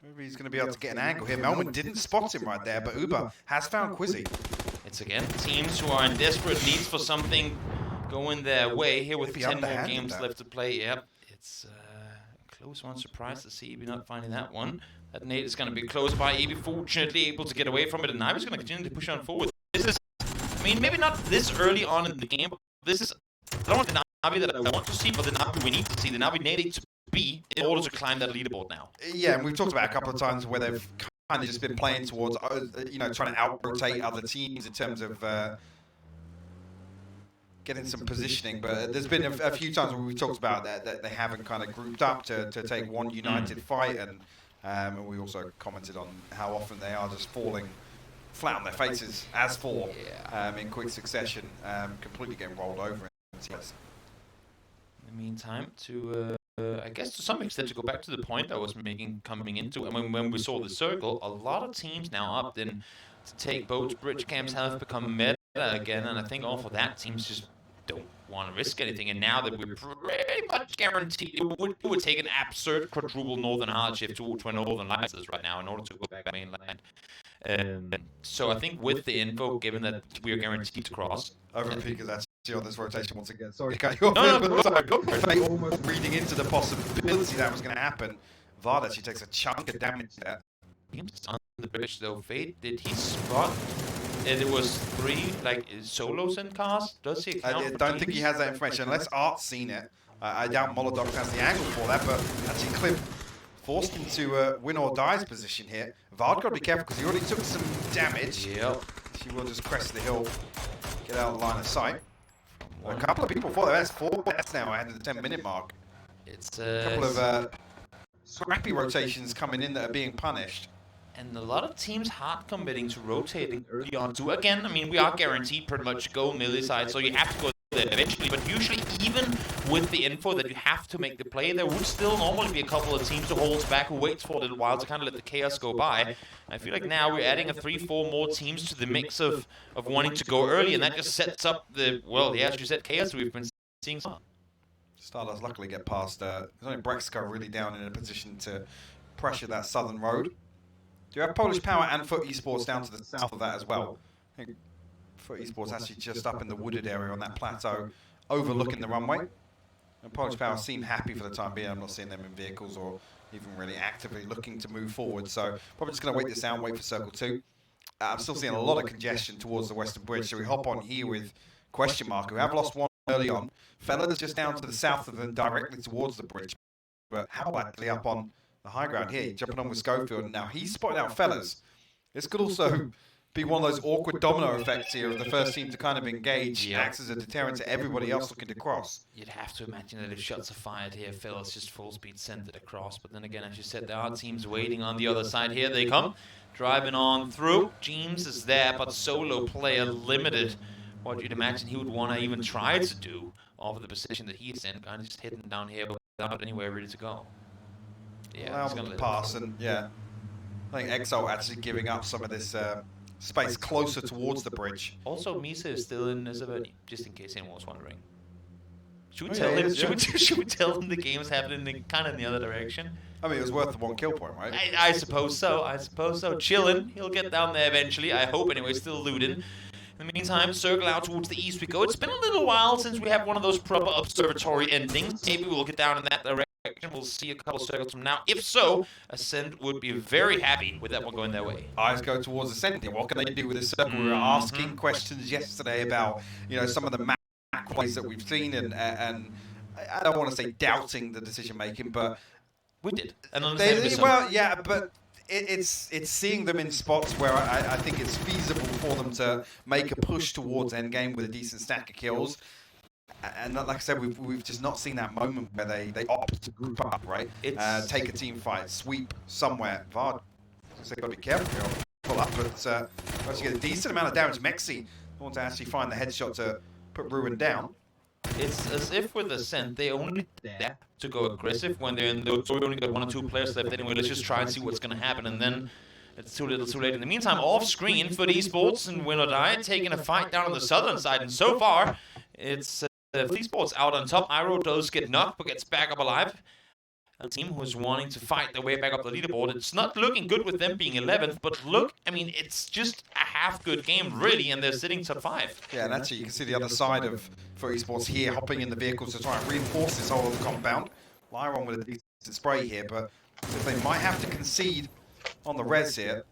[SPEAKER 10] Maybe he's going to be able to get an angle here. Melman didn't spot him right there, but Uber has found Quizzy.
[SPEAKER 6] It's again teams who are in desperate needs for something going their way here with 10 more games left to play. Yep, it's a close one. Surprised to see Ibby not finding that one. That nade is going to be close by. Ibby fortunately able to get away from it, and Navi's going to continue to push on forward. This is, I mean, maybe not this early on in the game, but this is, I don't want the Navi that I want to see, but the Navi we need to see. The Navi needed to be in order to climb that leaderboard now.
[SPEAKER 10] Yeah, and we've talked about a couple of times where they've kind of just been playing towards, you know, trying to out-rotate other teams in terms of getting some positioning. But there's been a few times where we've talked about that they haven't kind of grouped up to take one united fight, and we also commented on how often they are just falling flat on their faces as four in quick succession, completely getting rolled over. In
[SPEAKER 6] the meantime, to I guess to some extent, to go back to the point I was making coming into, I mean, when we saw the circle, a lot of teams now opted in to take boats. Bridge camps have become meta again, and I think all for that, teams just don't want to risk anything. And now that we're pretty much guaranteed, it would take an absurd quadruple northern hardship to northern lights right now in order to go back mainland. So I think with the info, given that we are guaranteed to cross,
[SPEAKER 10] over because that's on this rotation once again. Sorry to cut you off. Almost reading into the possibility that was going to happen. Vard actually takes a chunk of damage there.
[SPEAKER 6] On the bridge though, Fate, did he spot? And it was 3 like solos in cars. Does he?
[SPEAKER 10] I don't think he has that information unless Art's seen it. I doubt Molodok has the angle for that, but actually Clip forced him to win or die's position here. Vard got to be careful because he already took some damage.
[SPEAKER 6] Yep.
[SPEAKER 10] She will just crest the hill, get out of line of sight. A couple of people thought that's 4 deaths now ahead of the 10-minute mark.
[SPEAKER 6] It's
[SPEAKER 10] a couple of scrappy rotations coming in that are being punished.
[SPEAKER 6] and a lot of teams hard committing to rotating early on too. Again, I mean, we are guaranteed pretty much to go melee side, so you have to go there eventually. But usually, even with the info that you have to make the play, there would still normally be a couple of teams who holds back, who waits for a little while to kind of let the chaos go by. I feel like now we're adding a 3-4 more teams to the mix of wanting to go early, and that just sets up the, well, yeah, as you said, chaos we've been seeing.
[SPEAKER 10] Stardust luckily get past. There's only Brexco really down in a position to pressure that southern road. Do you have Polish Power and Foot Esports down to the south of that as well? I think Foot Esports actually just up in the wooded area on that plateau, overlooking the runway. And Polish Power seem happy for the time being. I'm not seeing them in vehicles or even really actively looking to move forward. So probably just going to wait this out and wait for Circle 2. I'm still seeing a lot of congestion towards the Western Bridge. So we hop on here with Question Mark, who have lost one early on. Fella's just down to the south of them, directly towards the bridge. But how likely up on the high ground here, jumping on with Schofield, and now he's spotted out Fellas. This could also be one of those awkward domino effects here of the first team to kind of engage, acts as a deterrent to everybody else looking to cross.
[SPEAKER 6] You'd have to imagine that if shots are fired here, Fellas just full speed sent it across. But then again, as you said, there are teams waiting on the other side. Here they come, driving on through. James is there, but solo player limited. What you'd imagine he would want to even try to do off of the position that he's in, kind of just hitting down here without anywhere ready to go. Yeah,
[SPEAKER 10] he's going to pass, and yeah, I think Exalt actually giving up some of this space closer towards the bridge.
[SPEAKER 6] Also, Misa is still in Zaverni, just in case anyone was wondering. Should we tell him? Should we tell him the game's happening kind of in the other direction?
[SPEAKER 10] I mean, it was worth the 1 kill point, right?
[SPEAKER 6] I suppose so. I suppose so. Chillin', he'll get down there eventually. I hope anyway. Still looting. In the meantime, circle out towards the east we go. It's been a little while since we have one of those proper observatory endings. Maybe we'll get down in that direction. We'll see a couple circles from now. If so, Ascend would be very happy with that one going their way.
[SPEAKER 10] Eyes go towards Ascend. What can they do with this circle? We were asking questions yesterday about, you know, some of the map plays that we've seen, and I don't want to say doubting the decision making, but
[SPEAKER 6] we did.
[SPEAKER 10] Well, yeah, but it's seeing them in spots where I think it's feasible for them to make a push towards endgame with a decent stack of kills. And like I said, we've just not seen that moment where they opt to group up, right? Take a team fight, sweep somewhere. Vard, so got to be careful here. Pull up, but actually get a decent amount of damage. Mexi wants to actually find the headshot to put Ruin down.
[SPEAKER 6] It's as if with Ascent, they only dare to go aggressive when they're in those. So we only got 1 or 2 players left anyway. Let's just try and see what's going to happen, and then it's too little, too late. In the meantime, off screen for Esports and Win or Die, taking a fight down on the southern side, and so far, it's Esports out on top. Iroh does get knocked, but gets back up alive. A team who is wanting to fight their way back up the leaderboard. It's not looking good with them being 11th, but look, I mean, it's just a half-good game, really, and they're sitting top 5.
[SPEAKER 10] Yeah, and actually, you can see the other side of for Esports here, hopping in the vehicles to try and reinforce this whole of the compound. Lyron with a decent spray here, but if they might have to concede on the res here.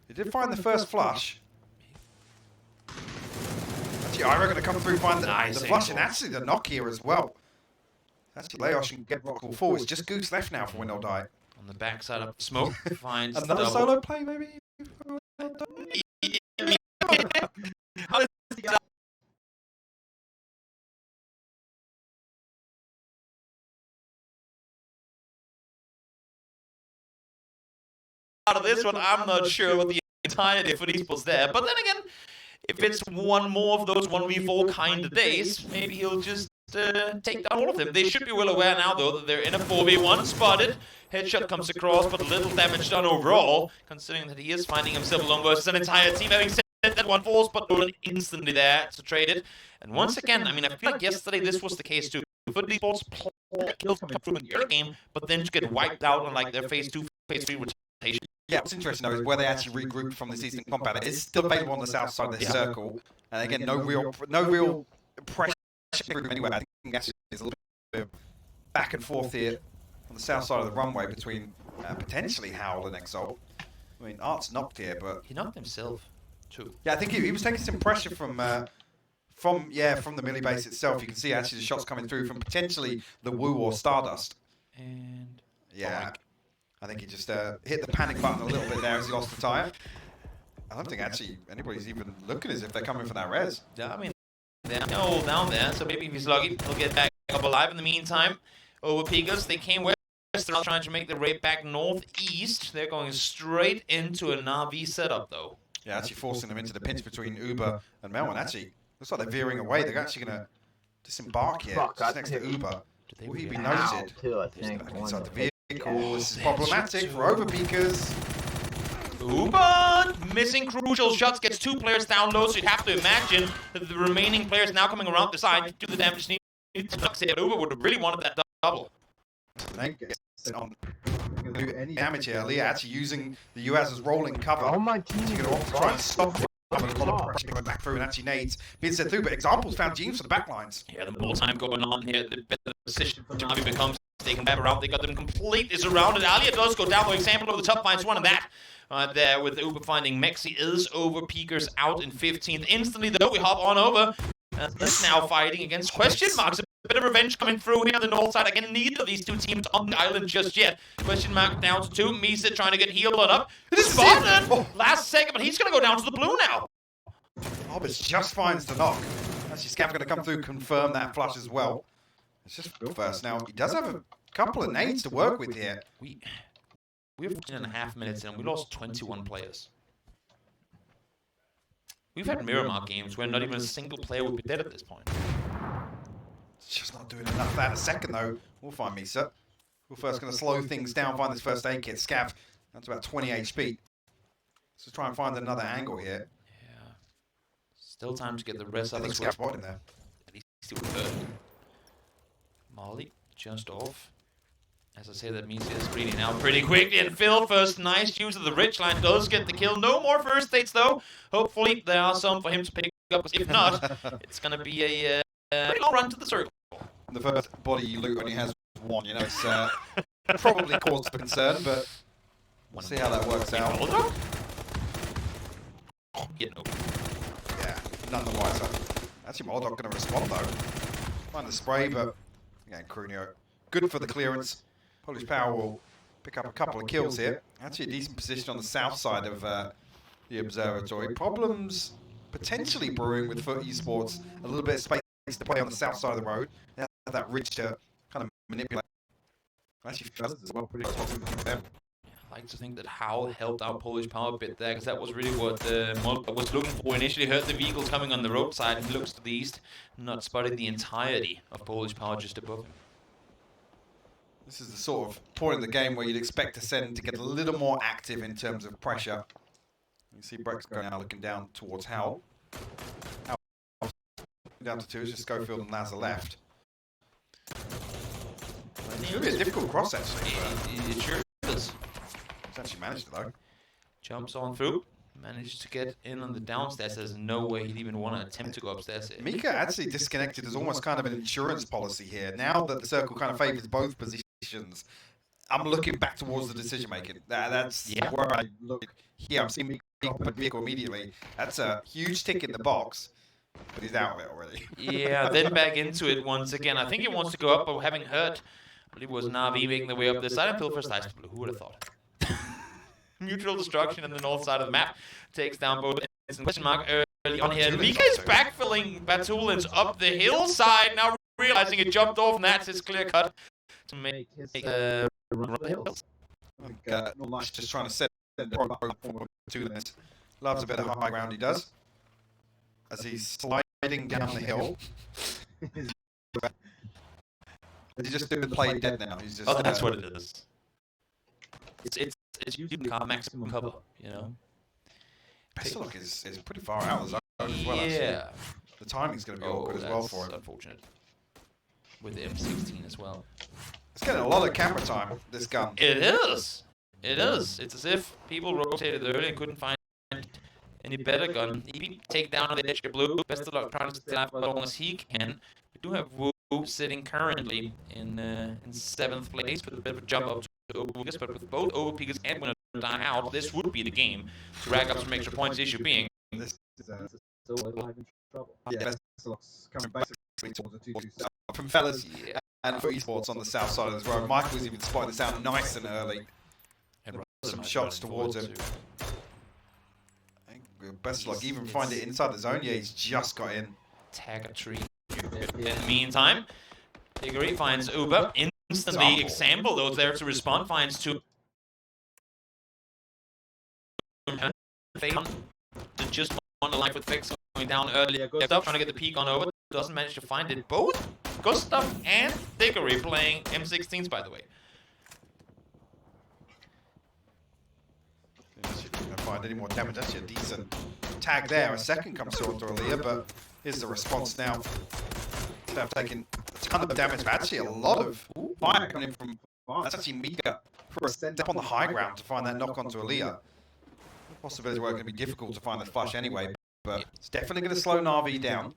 [SPEAKER 10] They did find the first flush. Actually, Iroh going to come through, find the flush, and actually the knock here as well. Actually, Leosh can get rockable forward. It's just Goose left now for Win or Die.
[SPEAKER 6] On the backside of smoke, finds
[SPEAKER 10] another
[SPEAKER 6] double.
[SPEAKER 10] solo play, maybe?
[SPEAKER 6] Out of this one, I'm not sure what the entirety for Esports there. But then again, if it's one more of those 1v4 kind of days, maybe he'll just take down all of them. They should be well aware now, though, that they're in a 4v1, spotted. Headshot comes across, but little damage done overall, considering that he is finding himself alone versus an entire team. Having said that, one falls, but Nolan instantly there to trade it. And once again, I mean, I feel like yesterday this was the case too. Foot Esports kills come through in the early game, but then to get wiped out on like their phase 2, phase 3 rotation.
[SPEAKER 10] Yeah, what's interesting though is where they actually regrouped from this eastern compound. It is still available on the south side of this circle, and again, no real pressure anywhere. I think actually there's a little bit of back and forth here on the south side of the runway between potentially Howl and Exalt. I mean, Art's knocked here, but
[SPEAKER 6] he knocked himself too.
[SPEAKER 10] Yeah, I think he was taking some pressure from the melee base itself. You can see actually the shots coming through from potentially the Woo or Stardust.
[SPEAKER 6] And
[SPEAKER 10] yeah. I think he just hit the panic button a little bit there as he lost the tire. I don't think actually anybody's even looking as if they're coming for that res.
[SPEAKER 6] Yeah, I mean, they're all down there, so maybe if he's lucky, he'll get back up alive in the meantime. over Pegas. They came west. They're not trying to make the raid back northeast. They're going straight into a Na'Vi setup, though.
[SPEAKER 10] Yeah, actually forcing them into the pinch between Uber and Melman. Actually, looks like they're veering away. They're actually going to disembark here, just next to Uber. Will he be noted? Inside the vehicle. This is problematic for overpeakers.
[SPEAKER 6] Uber missing crucial shots, gets 2 players down low, so you'd have to imagine that the remaining players now coming around the side to do the damage needed to knock it. Uber would have really wanted that double.
[SPEAKER 10] Do any damage here. Leah actually using the US as rolling cover.
[SPEAKER 1] Oh my team!
[SPEAKER 10] She's going to try and stop it. A lot of pressure going back through and actually nades being set through, but examples found Jeans for the backlines.
[SPEAKER 6] Yeah, the more time going on here, the better the position Javi becomes. They can grab around, they got them completely surrounded. Alia does go down, though. Example of the top finds one of that. There with Uber finding Mexi is over Peakers out in 15th. Instantly, though, we hop on over. That's now fighting against question marks. A bit of revenge coming through here on the north side. Again, neither of these two teams on the island just yet. Question mark down to 2. Misa trying to get healed on up. It is spotted! Last second, but he's going to go down to the blue now.
[SPEAKER 10] Hobbits just finds the knock. Actually, Scav's going to come through, confirm that flush as well. It's just first now. He does have a couple of nades to work with here.
[SPEAKER 6] We have 14.5 minutes in and we lost 21 players. We've had Miramar games where not even a single player would be dead at this point.
[SPEAKER 10] It's just not doing enough of that. A second, though. We'll find Misa. We're first going to slow things down, find this first aid kit. Scav, that's about 20 HP. So try and find another angle here.
[SPEAKER 6] Yeah. Still time to get the rest of the
[SPEAKER 10] Scav spot in there.
[SPEAKER 6] At least he would hurt. Molly just off. As I say, that means he's bleeding out pretty quickly. And Phil, first nice use of the Ridgeline, does get the kill. No more first aids, though. Hopefully, there are some for him to pick up. If not, it's going to be a pretty long run to the circle.
[SPEAKER 10] The first body you loot only has one, you know, it's probably cause for concern, but we'll see how that works out.
[SPEAKER 6] Yeah,
[SPEAKER 10] none the wiser. Actually, Moldog going to respond, though. Find the spray, but again, Crunio, good for the clearance. Polish Power will pick up a couple of kills here. Actually, a decent position on the south side of the observatory. Problems potentially brewing with Foot Esports. A little bit of space to play on the south side of the road. They have that ridge to kind of manipulate. Actually, fellas as well, pretty close to them.
[SPEAKER 6] I like to think that Howl helped out Polish Power a bit there, because that was really what Molka was looking for. Initially heard the vehicles coming on the roadside and looks to the east, not spotting the entirety of Polish Power just above him.
[SPEAKER 10] This is the sort of point in the game where you'd expect Ascend to get a little more active in terms of pressure. You see Brex going now looking down towards Howl. Howl down to 2, it's just Schofield and Lazar left. It's going to be a difficult cross, actually.
[SPEAKER 6] It sure is.
[SPEAKER 10] He's actually managed it, though.
[SPEAKER 6] Jumps on through. Managed to get in on the downstairs. There's no way he'd even want to attempt to go upstairs here.
[SPEAKER 10] Mika actually disconnected as almost kind of an insurance policy here. Now that the circle kind of favors both positions, I'm looking back towards the decision making. That's where I look here. I'm seeing Mika open vehicle immediately. That's a huge tick in the box, but he's out of it already.
[SPEAKER 6] Yeah, then back into it once again. I think he wants to go up, but having heard, I believe it was Na'Vi making the way up this side until first ice blue. Who would have thought? Mutual destruction on the north side of the map takes down both ends. Question mark early on here. Mika is backfilling Batulins up the hillside, now realizing it jumped off, and that's his clear cut to make his run up the hills.
[SPEAKER 10] Just trying to set the program to this. Loves a bit of high ground, he does. As he's sliding down the hill. He's just doing play dead now. He's just,
[SPEAKER 6] that's what it is. It's using maximum cover, you know.
[SPEAKER 10] Pestilok is pretty far out of the zone as well.
[SPEAKER 6] Yeah.
[SPEAKER 10] The timing's going to be awkward as well for him.
[SPEAKER 6] Unfortunate. With the M16 as well.
[SPEAKER 10] It's getting a lot of camera time, this gun.
[SPEAKER 6] It is. It is. It's as if people rotated early and couldn't find any better gun. EP take down on the edge of blue. Best of luck trying to stay alive as long as he can. We do have Wu sitting currently in 7th place with a bit of a jump up to Overpeakers, but with both Overpeakers and Winner die out, this would be the game to rack up some extra points, issue being.
[SPEAKER 10] This is still alive in trouble. Yeah, coming basically towards the 2-2 from fellas and for esports on the south side of this road. Michael's even spotted this out nice and early. And some shots towards him. Best of luck, even find it inside the zone. Yeah, he's just got in.
[SPEAKER 6] Tag a tree. In the meantime, Tiggery finds Uber in instantly example those there to respond finds to just on the life with Fix going down earlier. Gustav trying to get the peak on over, doesn't manage to find it. Both Gustav and Diggory playing M16s, by the way.
[SPEAKER 10] Don't find any more damage. Actually, a decent tag there. A second comes through onto Aaliyah, but here's the response now. They've taken a ton of damage, but actually a lot of fire coming in from. That's actually Mika for a step on the high ground to find that knock onto Aaliyah. Possibilities were going to be difficult to find the flush anyway, but it's definitely going to slow Na'Vi down.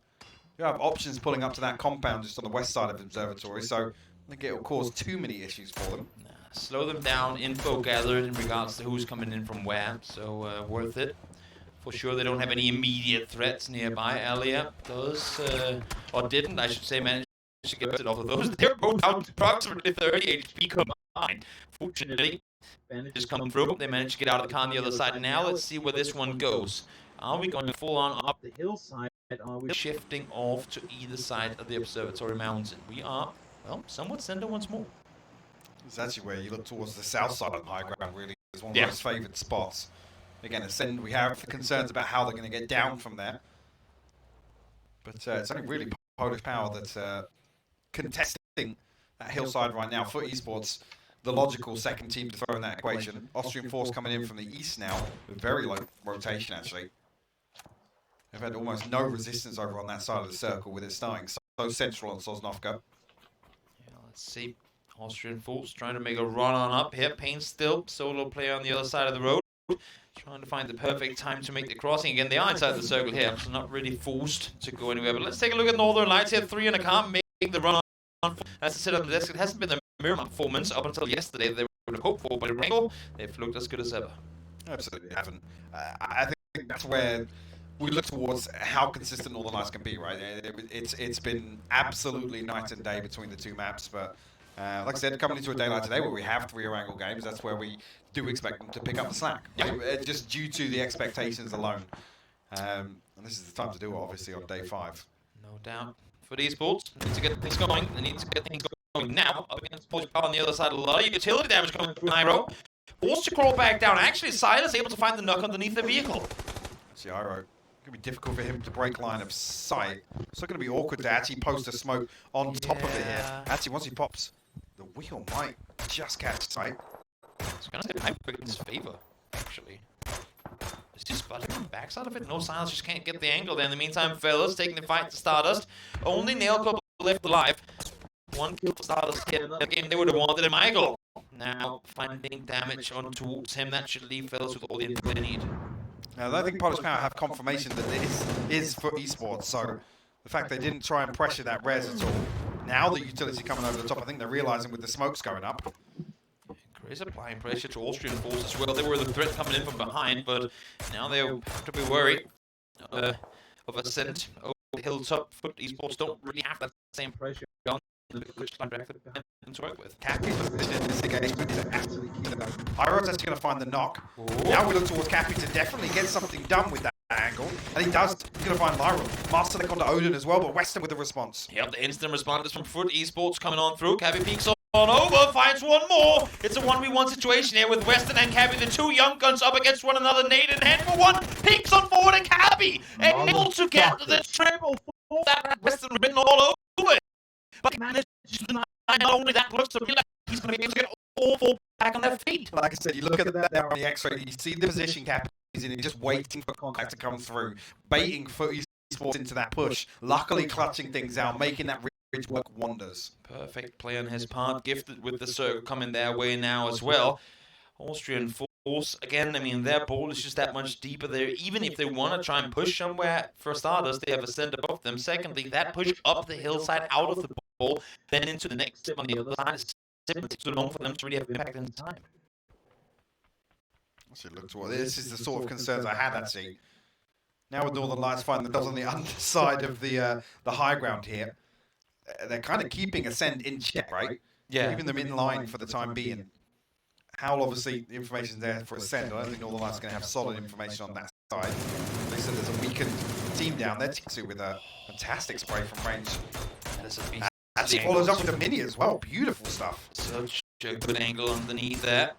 [SPEAKER 10] You have options pulling up to that compound just on the west side of the observatory, so I think it will cause too many issues for them.
[SPEAKER 6] Slow them down, info gathered in regards to who's coming in from where, so worth it. For sure, they don't have any immediate threats nearby. Elia does, or didn't, I should say, manage to get it off of those. They're both down to approximately 30 HP combined. Fortunately, just come through. They managed to get out of the car on the other side. Now let's see where this one goes. Are we going full on up the hillside? Are we shifting off to either side of the observatory mountain? We are, well, somewhat center once more.
[SPEAKER 10] It's actually where you look towards the south side of the high ground, really. It's one of those favoured spots. Again, Ascend, we have concerns about how they're going to get down from there. But it's only really Polish Power that's contesting that hillside right now. For esports, the logical second team to throw in that equation. Austrian Force coming in from the east now, with very low rotation, actually. They've had almost no resistance over on that side of the circle, with it starting so central on Sosnovka.
[SPEAKER 6] Yeah, let's see. Austrian Force trying to make a run on up here. Payne still, solo player on the other side of the road. Trying to find the perfect time to make the crossing. Again, they are inside the circle here, so not really forced to go anywhere. But let's take a look at Northern Lights here. 3 in a car, making the run on. As I said on the desk, it hasn't been the Miramar performance up until yesterday they would have hoped for, but in Wrangle, they've looked as good as ever.
[SPEAKER 10] Absolutely haven't. I think that's where we look towards how consistent Northern Lights can be, right? It's been absolutely night and day between the two maps, but like I said, coming into a day like today where we have 3 Wrangle games, that's where we do expect them to pick up the slack, right? Just due to the expectations alone. And this is the time to do it, obviously, on day 5.
[SPEAKER 6] No doubt. For the esports, they need to get things going. They need to get things going now. Up against Polish Power on the other side, a lot of utility damage coming through Iroh. Forced to crawl back down. Actually, Silas able to find the knock underneath the vehicle.
[SPEAKER 10] See, Iroh, going to be difficult for him to break line of sight. It's not going to be awkward to actually post a smoke on top of it here. Actually, once he pops, the wheel might just catch sight.
[SPEAKER 6] It's going to get hyper in his favor, actually. Is he spotting the backside of it? No, Silas just can't get the angle there. In the meantime, fellas taking the fight to Stardust. Only Nail Club left alive. 1 kill for Stardust here. Again, they would have wanted a Michael. Now, finding damage on towards him, that should leave fellas with all the info they need.
[SPEAKER 10] Now, I think Polish Power have confirmation that this is for esports, so the fact they didn't try and pressure that res at all. Now the utility coming over the top, I think they're realising with the smokes going up.
[SPEAKER 6] Chris applying pressure to Austrian Force as well. They were the threat coming in from behind, but now they have to be worried of Ascent over the hilltop. Foot esports don't really have that same pressure on the to work with.
[SPEAKER 10] Cappy's position in this engagement is absolutely key. Iroh's actually going to find the knock. Now we look towards Cappy to definitely get something done with that angle, and he does. He's going to find Lyra. Master onto Odin as well, but Western with the response.
[SPEAKER 6] Yep, the instant responders from Foot esports coming on through. Cappy peeks on over, finds one more. It's a 1v1 situation here with Western and Cappy, the 2 young guns up against one another. Nade in hand for one. Peeks on forward and Cappy able to get the triple for that Western written all over it. But he managed to deny not only that, looks to be like he's going to be able to get all 4 back on their feet.
[SPEAKER 10] Like I said, you look at that there on the X-ray, you see the position Cappy is in, just waiting for contact to come through, baiting Foot esports into that push, luckily clutching things out, making that bridge work wonders.
[SPEAKER 6] Perfect play on his part, gifted with the circle coming their way now as well. Austrian Force, again, I mean, their ball is just that much deeper there. Even if they want to try and push somewhere, for starters, they have Ascend above them. Secondly, that push up the hillside out of the ball, then into the next step on the other side is simply too long for them to really have impact in time.
[SPEAKER 10] Should look toward this is the sort of concerns I had actually. Now with Northern Lights finding themselves on the underside of the high ground here, they're kind of keeping Ascend in check, right?
[SPEAKER 6] Yeah.
[SPEAKER 10] Keeping them in line for the time being. Howl, obviously, the information's there for Ascend. I don't think Northern Lights are going to have solid information on that side. They said there's a weakened team down there, Tixu with a fantastic spray from range.
[SPEAKER 6] That is a beast.
[SPEAKER 10] Actually follows up with a mini as well. Beautiful stuff.
[SPEAKER 6] Such a good angle underneath there.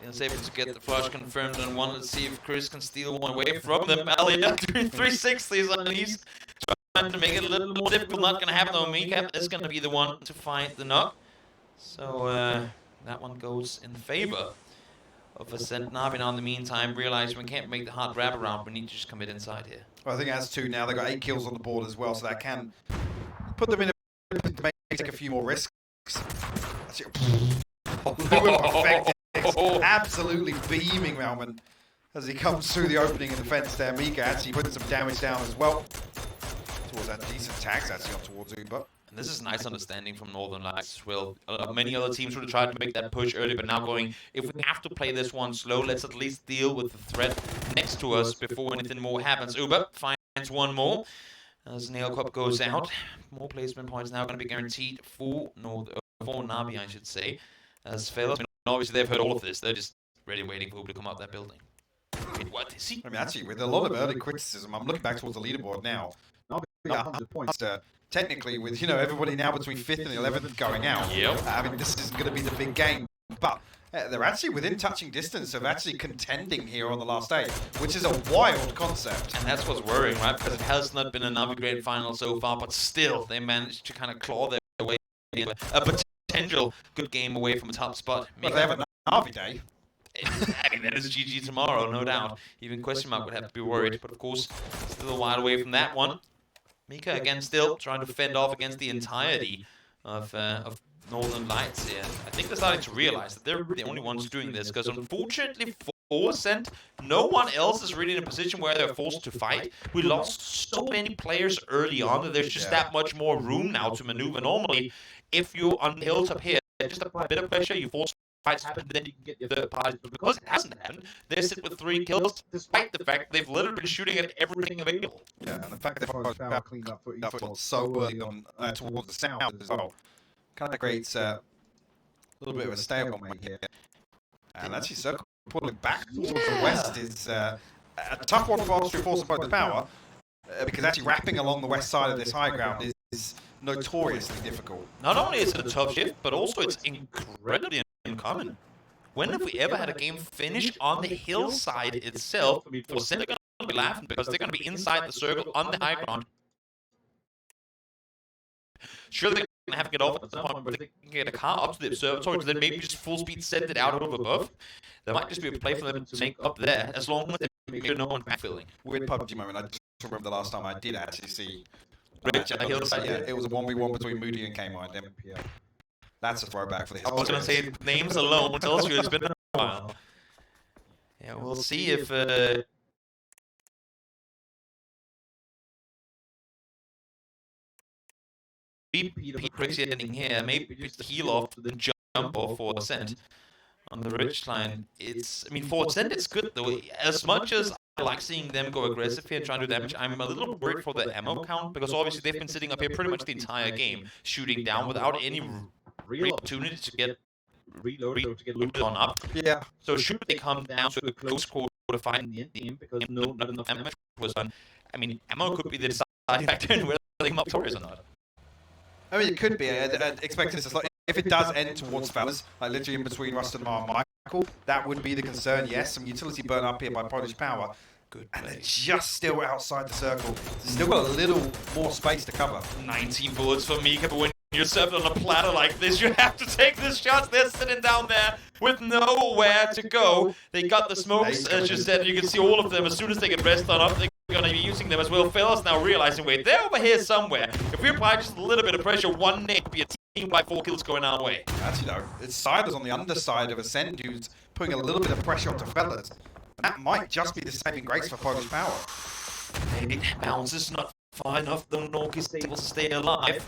[SPEAKER 6] He's able to get the flush confirmed on one. Let's see if Chris can steal one away from them. Elliot doing 360s on these. Trying to make it a little more difficult. Not going to happen though. Mika is going to be the one to find the knock. So that one goes in favor of Ascent. Navi now in the meantime realize we can't make the hard wrap around. We need to just commit inside here.
[SPEAKER 10] Well, I think that's 2 now. They've got 8 kills on the board as well, so that can put them in a to take a few more risks. Absolutely beaming Malman as he comes through the opening in the fence there. Mika actually putting some damage down as well. Towards that decent tags actually on towards Uber.
[SPEAKER 6] And this is nice understanding from Northern Lights as well. Many other teams would have tried to make that push early, but now going, if we have to play this one slow, let's at least deal with the threat next to us before anything more happens. Uber finds one more. As Nail Cup goes out, more placement points now going to be guaranteed for Navi, I should say. As failed, obviously they've heard all of this. They're just ready, waiting for Uber to come out that building. Wait, what is he?
[SPEAKER 10] I mean, actually, with a lot of early criticism, I'm looking back towards the leaderboard now. Not 100 points. Technically, with everybody now between 5th and 11th going out.
[SPEAKER 6] Yep.
[SPEAKER 10] I mean, this is going to be the big game, but. They're actually within touching distance of actually contending here on the last day, which is a wild concept.
[SPEAKER 6] And that's what's worrying, right? Because it has not been a Navi Grand Final so far, but still, they managed to kind of claw their way a potential good game away from a top spot.
[SPEAKER 10] But they have a Navi day.
[SPEAKER 6] I mean, that is GG tomorrow, no doubt. Even question mark would have to be worried, but of course, still a while away from that one. Mika again still trying to fend off against the entirety of Northern Lights here. I think they're starting to realize that they're the only ones doing this, because unfortunately for Ascent, no one else is really in a position where they're forced to fight. We lost so many players early on that there's just that much more room now to maneuver. Normally, if you're on the hilltop here, just a bit of pressure, you force fights happen, then you can get the third party. But because it hasn't happened, they sit with 3 kills, despite the fact they've literally been shooting at everything available.
[SPEAKER 10] Yeah, and the fact that they've cleaned up foot so early on towards the south as well. Kind of creates a little bit of a stalemate here. And actually, Circle pulling back towards the west is a tough one for us to force opponent's power, because actually wrapping along the west side of this high ground is notoriously difficult.
[SPEAKER 6] Not only is it a tough shift, but also it's incredibly uncommon. When have we ever had a game finish on the hillside itself? For Ascent, they're going to be laughing because they're going to be inside the circle on the high ground. Sure, they're going to have to get off at some point, but they can get a car up to the observatory, then maybe just full speed send it out over above. There might just be a play for them to make up there, as long as they make sure no one's backfilling.
[SPEAKER 10] Weird PUBG moment. I just remember the last time I did actually see.
[SPEAKER 6] Rich at the hillside.
[SPEAKER 10] Yeah, it was a 1v1 between Moody and K-Mind. That's a throwback for the history.
[SPEAKER 6] I was going to say, names alone tells you it's been a while. Yeah, we'll see if... Crazy ending here, maybe it's the heal off the jump off for Ascent on the ridge line. I mean, for Ascent it's good though. As much as I like seeing them go aggressive here and try to do damage, I'm a little worried for the ammo count, because obviously they've been sitting up here pretty much the entire game, shooting down without any real opportunity to get reloaded or to get looted on up.
[SPEAKER 10] Yeah.
[SPEAKER 6] So should they come down to a close quarter fight in the end, because not enough damage was done, I mean, ammo could be the deciding factor in whether they come up victorious or not.
[SPEAKER 10] I mean, it could be. I'd expect this to if it does end towards Fellas, like literally in between Rust and Michael, that would be the concern. Yes, some utility burn up here by Polish Power. Good. And they're just still outside the circle. They've still got a little more space to cover.
[SPEAKER 6] 19 bullets for Mika, but when you're served on a platter like this, you have to take this shot. They're sitting down there with nowhere to go. They got the smokes, as you said, you can see all of them. As soon as they get rest on up, they're going to be using them as well. Fellas now realizing, wait, they're over here somewhere. If we apply just a little bit of pressure, one nade, be a team by 4 kills going our way.
[SPEAKER 10] Actually, though, it's Siders on the underside of Ascend who's putting a little bit of pressure onto Fellas. And that might just be the saving grace for Polish Power.
[SPEAKER 6] Maybe bounces not far enough, though Norki's able to stay alive.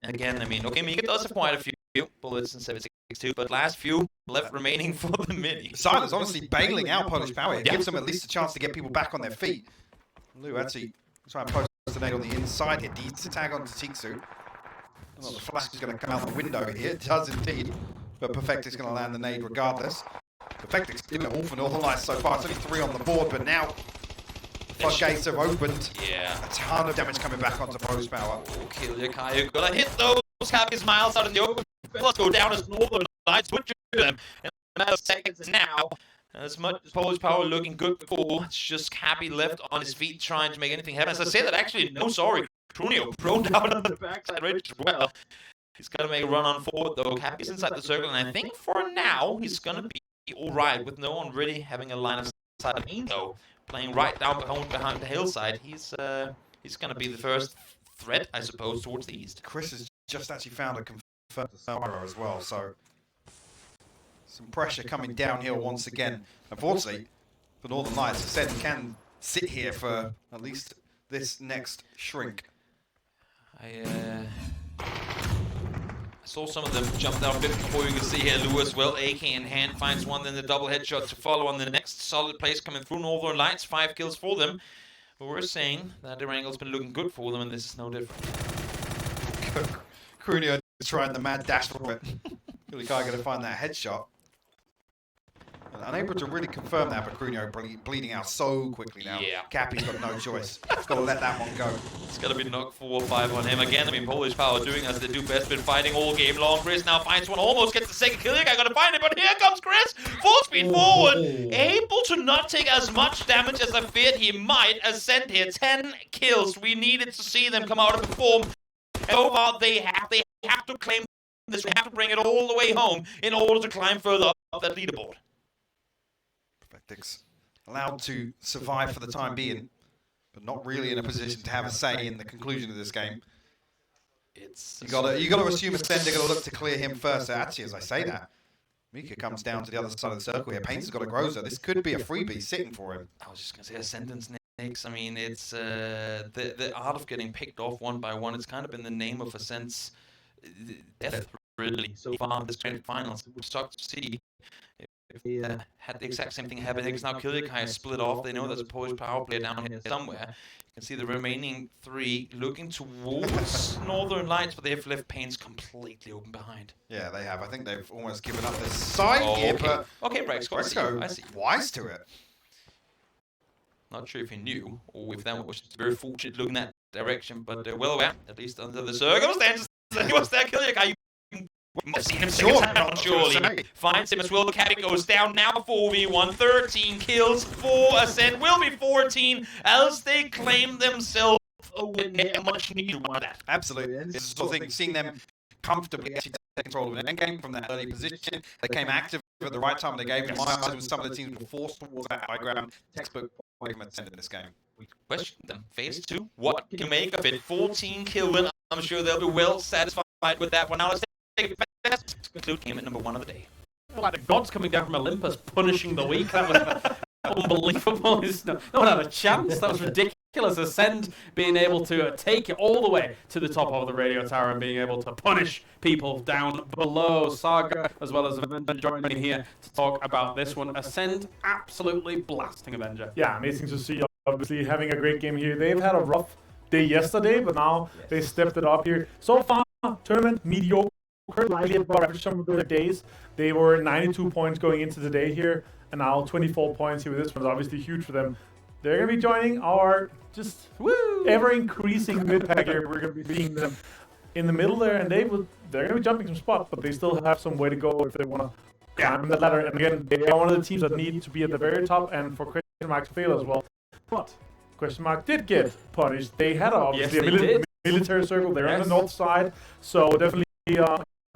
[SPEAKER 6] And again, I mean, okay, Mika does have quite a few bullets in 7.62, but last few left remaining for the mini.
[SPEAKER 10] Siders honestly bailing out Polish Power. It gives them at least a chance to get people back on their feet. Lou actually trying to post the nade on the inside here. Needs to tag onto Tiksu. Well, the flash is going to come out the window here. It does indeed. But Perfect is going to land the nade regardless. Perfect is doing it all for Northern Lights so far. It's only 3 on the board, but now the floodgates have opened.
[SPEAKER 6] Yeah.
[SPEAKER 10] A ton of damage coming back onto Polish Power.
[SPEAKER 6] Oh, kill your Kai. You gotta hit those
[SPEAKER 9] Happy smiles out in the open. Let's go down as Northern Lights, switch to them in a matter of seconds now. As much as Polish Power looking good before, it's just Cappy left on his feet trying to make anything happen. As I say that, actually, no, sorry. Crunio prone down on the backside ridge as well. He's got to make a run on forward, though. Cappy's inside the circle, and I think for now, he's going to be alright with no one really having a line of sight. Though, playing right down behind the hillside, he's going to be the first threat, I suppose, towards the east.
[SPEAKER 10] Chris has just actually found a confirmed arrow as well, so some pressure coming downhill once again. Unfortunately, for Northern Lights, Ascend can sit here for at least this next shrink.
[SPEAKER 9] I saw some of them jump down a bit before. You can see here Lewis, well, AK in hand, finds one, then the double headshot to follow on the next solid place coming through. Northern Lights, 5 kills for them. But we're saying that the Wrangle's been looking good for them, and this is no different.
[SPEAKER 10] Crunio trying the mad dash for it. Really can't get to find that headshot. Unable to really confirm that, but Crunio bleeding out so quickly now.
[SPEAKER 9] Yeah.
[SPEAKER 10] Cappy's got no choice. He's got to let that one go.
[SPEAKER 9] It's got to be knocked 4 or 5 on him again. I mean, Polish Power doing as they do best, been fighting all game long. Chris now finds one, almost gets the second kill. I gotta find it, but here comes Chris. Full speed forward. Able to not take as much damage as I feared he might. Ascend here, 10 kills. We needed to see them come out of the form. And so far, they have to claim this. They have to bring it all the way home in order to climb further up that leaderboard.
[SPEAKER 10] Perfectix allowed to survive for the time being, but not really in a position to have a say in the conclusion of this game. You gotta assume Ascend are gonna look to clear him first. So actually, as I say that, Mika comes down to the other side of the circle here. Painter's got a Groza. This could be a freebie sitting for him.
[SPEAKER 9] I was just gonna say Ascendant Snakes. I mean, it's the art of getting picked off one by one. It's kind of been the name of Ascent's death, really, so far in this grand finals. It was tough to see. If they had the exact same thing happen, I think it's now Kilikai is split off. They know there's a Polish power player down here somewhere. You can see the remaining 3 looking towards Northern Lights, but they've left Pains completely open behind.
[SPEAKER 10] Yeah, they have. I think they've almost given up this side here, but
[SPEAKER 9] okay, Rexco, I see.
[SPEAKER 10] Wise to it.
[SPEAKER 9] Not sure if he knew or if that was very fortunate looking that direction, but they're well aware, at least under the circumstances. He was there, Kilikai. Must have seen him surely. Finds him as well. Cappy goes down now. 4v1. 13 kills for Ascend. Will be 14 as they claim themselves a win. A much needed one.
[SPEAKER 10] Absolutely. It's the sort of thing, seeing them comfortably actually take control of an endgame from that early position. They came active at the right time of the game. In my eyes, it was some of the teams were forced towards that high ground. Textbook play from Ascend in this game.
[SPEAKER 9] We question them. Phase 2. What can you make of it? 14 kill win. I'm sure they'll be well satisfied with that one. Now let's take it back. Conclude game at number 1 of the day.
[SPEAKER 8] Like the gods coming down from Olympus, punishing the weak. That was unbelievable. No one had a chance. That was ridiculous. Ascend being able to take it all the way to the top of the radio tower and being able to punish people down below. Saga, as well as Avenger, joining here to talk about this one. Ascend absolutely blasting Avenger.
[SPEAKER 11] Yeah, amazing to see. Obviously, having a great game here. They've had a rough day yesterday, but now they stepped it up here. So far, tournament mediocre. Slightly above average some of their days. They were 92 points going into the day here, and now 24 points here with this one's obviously huge for them. They're going to be joining our just ever-increasing mid-pack here. We're going to be seeing them in the middle there, and they're going to be jumping some spots, but they still have some way to go if they want to climb that ladder. And again, they are one of the teams that need to be at the very top, and for Question Mark to fail as well. But Question Mark did get punished. They had obviously a military circle. They're on the north side, so definitely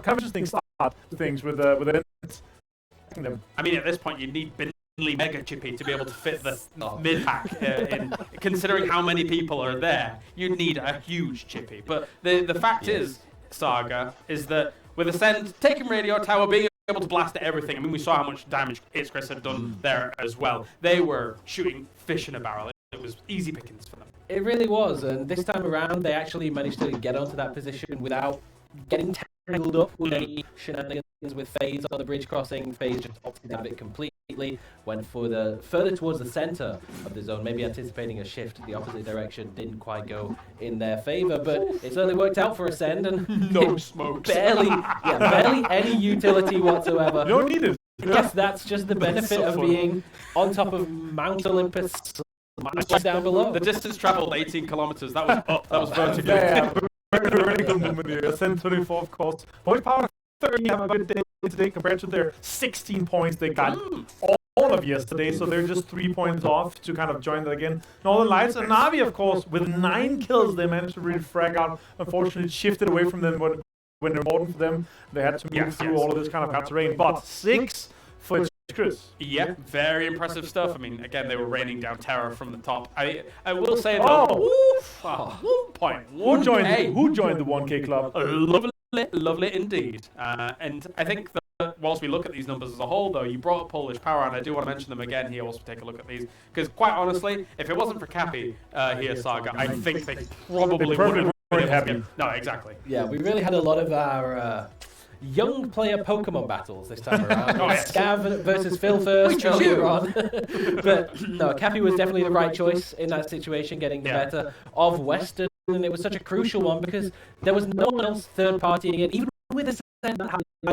[SPEAKER 11] kind of interesting start to things with them.
[SPEAKER 8] I mean, at this point, you need Binley Mega Chippy to be able to fit the mid-pack in. Considering how many people are there, you need a huge Chippy. But the fact is, Saga, is that with Ascend taking Radio Tower, being able to blast at everything, I mean, we saw how much damage Chris had done there as well. They were shooting fish in a barrel. It was easy pickings for them.
[SPEAKER 12] It really was, and this time around, they actually managed to get onto that position without getting tangled up with any shenanigans with FaZe on the bridge crossing. FaZe just opted out of it completely, went further towards the center of the zone, maybe anticipating a shift the opposite direction. Didn't quite go in their favor, but it certainly worked out for Ascend, and
[SPEAKER 8] no smokes.
[SPEAKER 12] barely any utility whatsoever.
[SPEAKER 11] You don't need it.
[SPEAKER 12] I guess that's just the benefit of being on top of Mount Olympus, down below.
[SPEAKER 8] The distance traveled 18 kilometers. That was up. That was vertical.
[SPEAKER 11] Yeah, very good movement here. Ascend 24, of course. Polish Power 30 have a good day today compared to their 16 points they got all of yesterday, so they're just 3 points off to kind of join that again. Northern Lights and Na'Vi, of course, with 9 kills, they managed to really frag out. Unfortunately, it shifted away from them when important for them. They had to move through all of this kind of hard terrain, but 6 for Chris.
[SPEAKER 8] Yeah, very impressive stuff. I mean, again, they were raining down terror from the top. I will say though, 1 point.
[SPEAKER 11] Who joined the 1K club?
[SPEAKER 8] Lovely indeed. And I think that whilst we look at these numbers as a whole, though, you brought up Polish Power, and I do want to mention them again here. Also, take a look at these because, quite honestly, if it wasn't for Cappy here, Saga, I think they probably wouldn't be happy. No, exactly.
[SPEAKER 12] Yeah, we really had a lot of our young player Pokemon battles this time around. Scav versus Phil first earlier on. But no, Cappy was definitely the right choice in that situation, getting the better of Western. And it was such a crucial one because there was no one else third partying it. Even with the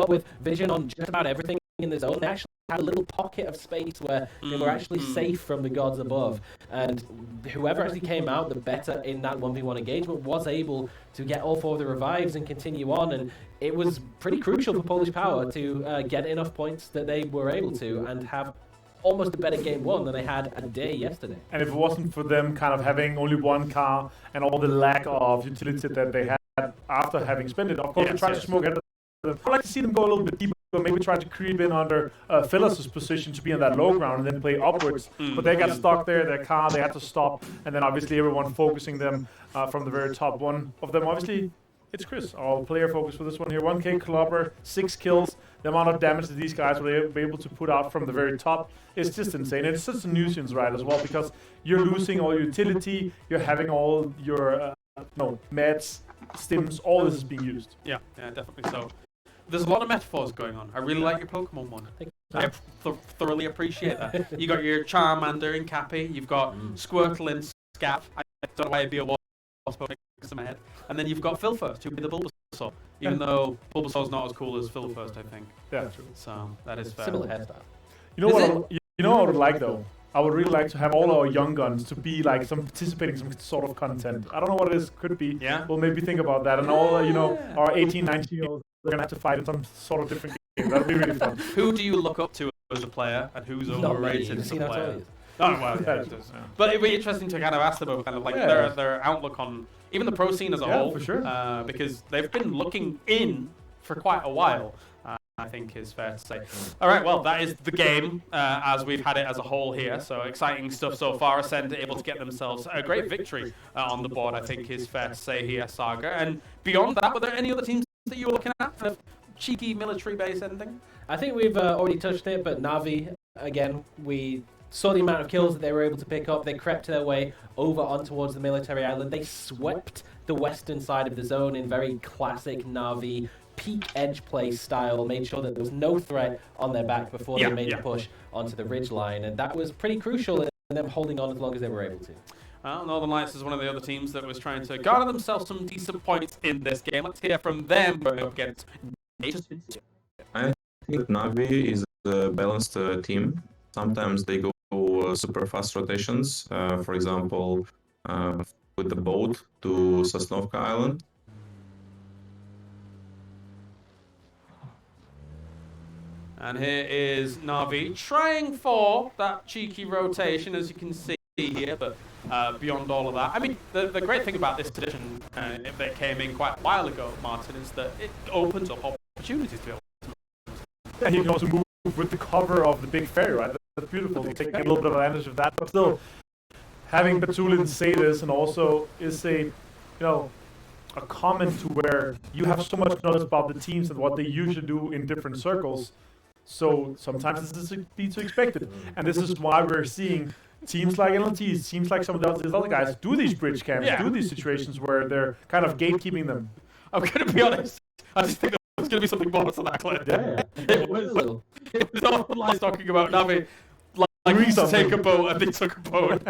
[SPEAKER 12] with vision on just about everything in the zone, they actually had a little pocket of space where they were actually safe from the gods above. And whoever actually came out the better in that 1v1 engagement was able to get all 4 of the revives and continue on. And it was pretty crucial for Polish Power to get enough points that they were able to and have almost a better game 1 than they had a day yesterday.
[SPEAKER 11] And if it wasn't for them kind of having only 1 car and all the lack of utility that they had after having spent it, of course, they tried to smoke at them. I'd like to see them go a little bit deeper, maybe try to creep in under Phyllis' position to be in that low ground and then play upwards. But they got stuck there, their car, they had to stop, and then obviously everyone focusing them from the very top. One of them, obviously, it's Chris, our player focus for this one here. 1K clubber, 6 kills. The amount of damage that these guys were able to put out from the very top is just insane. And it's just a nuisance, right, as well, because you're losing all your utility, you're having all your meds, stims, all this is being used.
[SPEAKER 8] Yeah, definitely so. There's a lot of metaphors going on. I really like your Pokemon one. I thoroughly appreciate that. You got your Charmander in Cappy, you've got Squirtle in Scav. I don't know why it'd be a Wasp in my head. And then you've got Phil First, who'd be the Bulbasaur. Even though Bulbasaur's not as cool as Phil First, I think.
[SPEAKER 11] Yeah, true.
[SPEAKER 8] So that is fair.
[SPEAKER 12] Similar hairstyle.
[SPEAKER 11] You know what I would like though? I would really like to have all our young guns to be like participating in some sort of content. I don't know what it is, could be.
[SPEAKER 8] Yeah.
[SPEAKER 11] We'll maybe think about that. And all our 18, 19-year-olds are gonna have to fight in some sort of different game. That'd be really fun.
[SPEAKER 8] Who do you look up to as a player, and who's overrated as a player? Oh, well, yeah, it does. But it'd be interesting to kind of ask them about kind of like their outlook on even the pro scene as a whole,
[SPEAKER 11] for sure.
[SPEAKER 8] Because they've been looking in for quite a while. I think is fair to say. All right, well, that is the game as we've had it as a whole here. So exciting stuff so far. Ascend able to get themselves a great victory on the board, I think is fair to say here, Saga. And beyond that, were there any other teams that you were looking at for cheeky military base anything?
[SPEAKER 12] I think we've already touched it, but Na'Vi, again, we saw the amount of kills that they were able to pick up. They crept their way over on towards the military island. They swept the western side of the zone in very classic Na'Vi peak edge play style, made sure that there was no threat on their back before they made the push onto the ridge line, and that was pretty crucial in them holding on as long as they were able to.
[SPEAKER 8] Well, Northern Lights is one of the other teams that was trying to garner themselves some decent points in this game. Let's hear from them going up against
[SPEAKER 13] I think Na'Vi is a balanced team. Sometimes they go super fast rotations, for example, with the boat to Sosnovka Island.
[SPEAKER 8] And here is Na'Vi trying for that cheeky rotation, as you can see here, but beyond all of that. I mean, the great thing about this edition that came in quite a while ago, Martin, is that it opens up opportunities to be able to.
[SPEAKER 11] And you can also move with the cover of the big ferry, right? That's beautiful. They take a little bit of advantage of that, but still, having Batulin say this and also is a comment to where you have so much knowledge about the teams and what they usually do in different circles. So sometimes this is to be expected. And this is why we're seeing teams like LNT, teams like some of these other guys do these bridge camps, do these situations where they're kind of gatekeeping them.
[SPEAKER 8] I'm going to be honest, I just think there's going to be something more to that clip.
[SPEAKER 11] Yeah.
[SPEAKER 8] It was online talking about Na'Vi like to take a boat and they took a boat.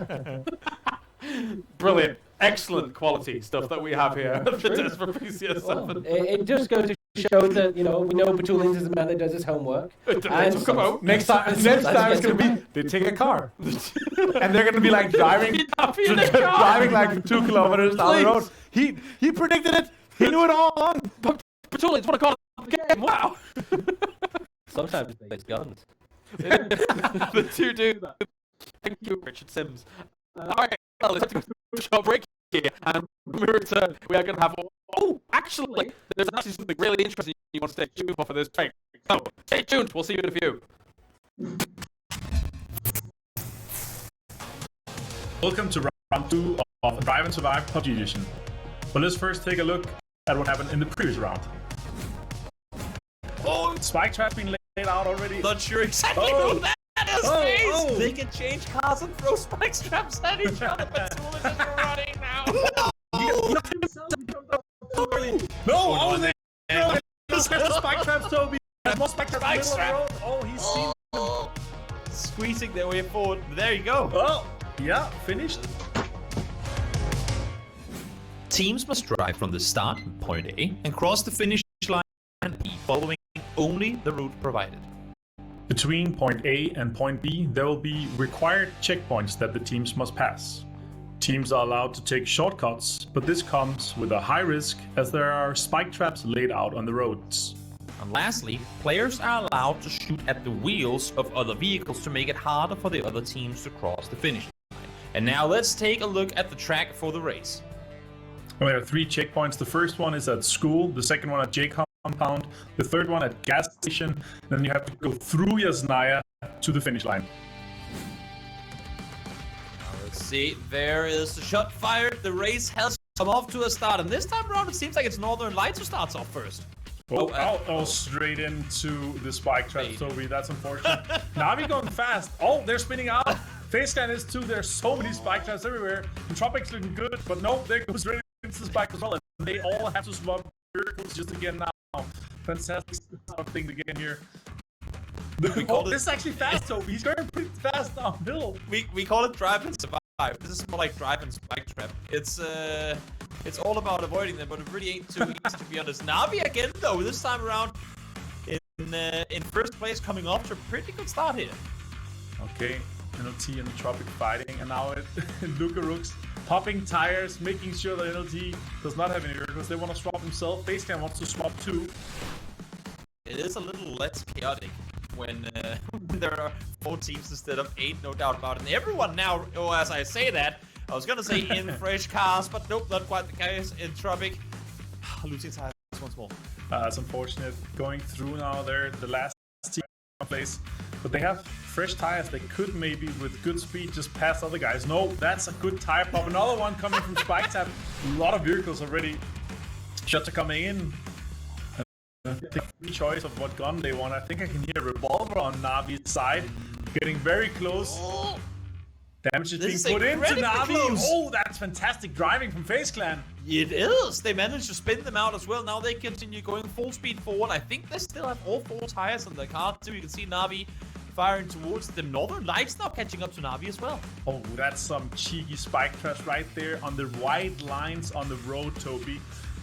[SPEAKER 8] Brilliant. Excellent quality stuff that we have here for PCS 7.
[SPEAKER 12] It just goes to show that, we know Batulins is a man that does his homework.
[SPEAKER 11] Next time it's going to be, they take a car. And they're going to be like driving like 2 kilometers down the road. He predicted it He knew it all along.
[SPEAKER 8] Patchouli, it's what I call the game. Wow.
[SPEAKER 12] Sometimes it's guns.
[SPEAKER 8] The two do that. Thank you, Richard Sims. Alright, well, let's have to go to a short break here. And when we return, we are going to have. Oh, actually, there's actually something really interesting you want to stay tuned for this break. So, stay tuned. We'll see you in a few.
[SPEAKER 11] Welcome to round 2 of Drive and Survive PUBG Edition. But let's first take a look at what happened in the previous round. Oh, spike trap been laid out already.
[SPEAKER 9] Not sure exactly who that is. They can change cars and throw spike traps at each other, but Tool is just running now.
[SPEAKER 11] No! There's spike traps, Toby. There's more spike traps in the middle of the road. Oh, he's seen them.
[SPEAKER 9] Squeezing their way forward. There you go.
[SPEAKER 11] Oh, yeah, finished.
[SPEAKER 14] Teams must drive from the start, point A, and cross the finish line and B, following only the route provided.
[SPEAKER 11] Between point A and point B, there will be required checkpoints that the teams must pass. Teams are allowed to take shortcuts, but this comes with a high risk as there are spike traps laid out on the roads.
[SPEAKER 14] And lastly, players are allowed to shoot at the wheels of other vehicles to make it harder for the other teams to cross the finish line. And now let's take a look at the track for the race.
[SPEAKER 11] There are 3 checkpoints. The first one is at school, the second one at J Compound, the third one at gas station, then you have to go through Yasnaya to the finish line.
[SPEAKER 14] Let's see, there is the shot fired. The race has come off to a start, and this time around it seems like it's Northern Lights who starts off first.
[SPEAKER 11] Oh, straight into the spike trap, Toby. That's unfortunate. Navi going fast. Oh, they're spinning out. Facescan is too. There's so many spike traps everywhere. Tropic's looking good, but no, they go straight into the spike as well. And they all have to swap vehicles just again now. Fantastic thing to get here. This is actually fast, Toby. He's going pretty fast downhill.
[SPEAKER 14] We call it drive and survive. This is more like drive and spike trap. It's all about avoiding them, but it really ain't too easy to be honest. Navi again though, this time around in first place, coming off to a pretty good start here.
[SPEAKER 11] Okay, NLT and Tropic fighting, and now Luca Rooks popping tires, making sure that NLT does not have any vehicles. They want to swap himself. Facecam wants to swap too.
[SPEAKER 14] It is a little less chaotic when there are 4 teams instead of 8, no doubt about it. And everyone now, as I say that, I was gonna say in fresh cars, but nope, not quite the case in Tropic. Losing tires once more.
[SPEAKER 11] That's unfortunate. Going through now, they're the last team in place, but they have fresh tires. They could maybe, with good speed, just pass other guys. No, that's a good tire pop. Another one coming from Spike Tap. A lot of vehicles already. Shots are coming in. Take the choice of what gun they want. I think I can hear a revolver on Navi's side. Getting very close. Damage is being put into Navi.
[SPEAKER 14] Close.
[SPEAKER 11] Oh, that's fantastic driving from FaZe Clan.
[SPEAKER 14] It is. They managed to spin them out as well. Now they continue going full speed forward. I think they still have all 4 tires on their car too. You can see Navi firing towards them. Northern Lights now catching up to Navi as well.
[SPEAKER 11] Oh, that's some cheeky spike traps right there on the white lines on the road, Toby.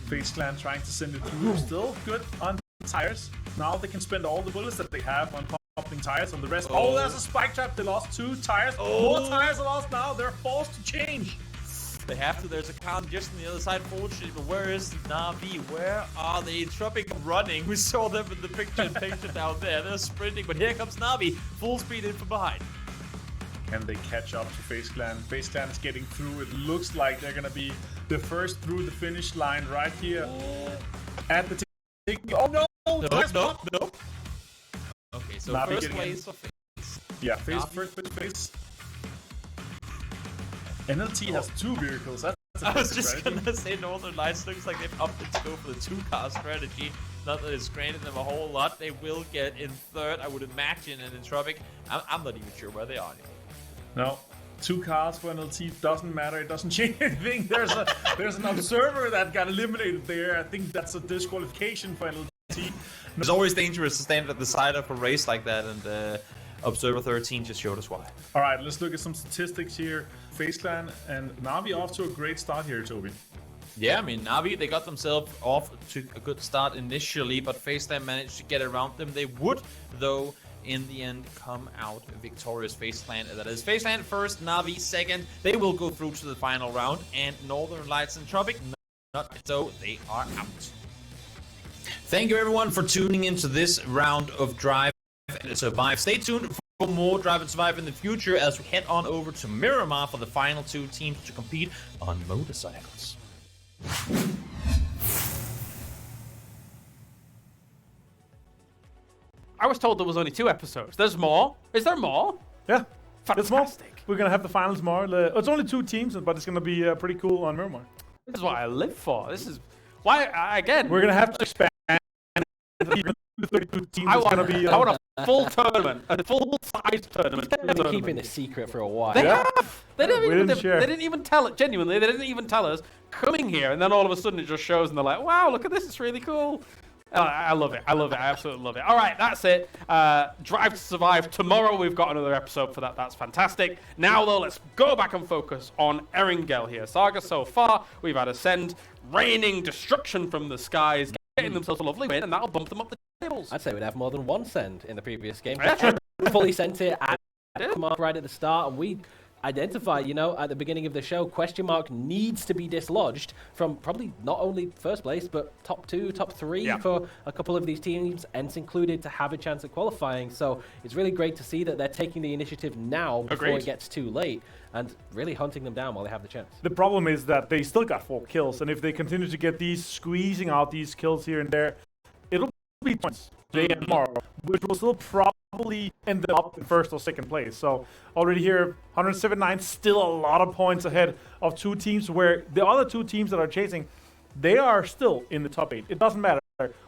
[SPEAKER 11] FaZe Clan trying to send it through. Still good on tires. Now they can spend all the bullets that they have on popping tires on the rest. Oh, there's a spike trap. They lost 2 tires. More tires are lost now. They're forced to change.
[SPEAKER 14] They have to. There's a count just on the other side, fortunately. But where is Navi? Where are they? Tropic running. We saw them in the picture down there. They're sprinting, but here comes Navi. Full speed in from behind.
[SPEAKER 11] Can they catch up to FaZe Clan? FaZe Clan is getting through. It looks like they're gonna be the first through the finish line right here at the oh no!
[SPEAKER 14] No. Okay, so
[SPEAKER 11] Navi
[SPEAKER 14] first place for FaZe.
[SPEAKER 11] Yeah, FaZe first place. NLT has 2 vehicles. That's
[SPEAKER 14] I was just gonna say Northern Lights looks like they've opted to go for the 2-car strategy. Not that it's granted them a whole lot. They will get in 3rd, I would imagine, and in Tropic. I'm not even sure where they are anymore.
[SPEAKER 11] No, 2 cars for NLT doesn't matter. It doesn't change anything. There's an observer that got eliminated there. I think that's a disqualification for NLT.
[SPEAKER 14] It's always dangerous to stand at the side of a race like that, and Observer 13 just showed us why.
[SPEAKER 11] All right, let's look at some statistics here. FaZe Clan and Navi off to a great start here, Toby.
[SPEAKER 14] Yeah, I mean, Navi, they got themselves off to a good start initially, but FaZe Clan managed to get around them. They would, though, in the end, come out victorious. FaZe Clan, that is FaZe Clan first, Navi second. They will go through to the final round, and Northern Lights and Tropic not so, they are out. Thank you everyone for tuning into this round of Drive and Survive. Stay tuned for more Drive and Survive in the future as we head on over to Miramar for the final 2 teams to compete on motorcycles.
[SPEAKER 8] I was told there was only 2 episodes. There's more? Is there more?
[SPEAKER 11] Yeah. There's more.
[SPEAKER 8] Fantastic.
[SPEAKER 11] We're going to have the finals more. It's only 2 teams, but it's going to be pretty cool on Miramar.
[SPEAKER 8] This is what I live for. This is why, again.
[SPEAKER 11] We're going to have to expand. 32 teams
[SPEAKER 8] I
[SPEAKER 11] is
[SPEAKER 8] want,
[SPEAKER 11] going to be...
[SPEAKER 8] I want a full tournament. A full-size tournament.
[SPEAKER 12] They've been keeping it secret for a while.
[SPEAKER 8] They have. They
[SPEAKER 12] share.
[SPEAKER 8] didn't even tell it. Genuinely, they didn't even tell us coming here, and then all of a sudden it just shows, and they're like, "Wow, look at this! It's really cool." I love it. I love it. I absolutely love it. All right, that's it. Drive to Survive. Tomorrow we've got another episode for that. That's fantastic. Now, though, let's go back and focus on Erangel here. Saga, so far, we've had Ascend raining destruction from the skies, getting themselves a lovely win, and that'll bump them up the tables.
[SPEAKER 12] I'd say we'd have more than 1 send in the previous game.
[SPEAKER 8] Yeah.
[SPEAKER 12] Fully sent it at mark right at the start, and we identify, at the beginning of the show, question mark needs to be dislodged from probably not only first place, but top 2, top 3 for a couple of these teams, Ents included, to have a chance at qualifying. So it's really great to see that they're taking the initiative now before it gets too late and really hunting them down while they have the chance.
[SPEAKER 11] The problem is that they still got 4 kills, and if they continue to get these, squeezing out these kills here and there, it'll be points today and tomorrow, which will still probably end them up in first or second place. So already here, 179, still a lot of points ahead of 2 teams, where the other 2 teams that are chasing, they are still in the top 8. It doesn't matter.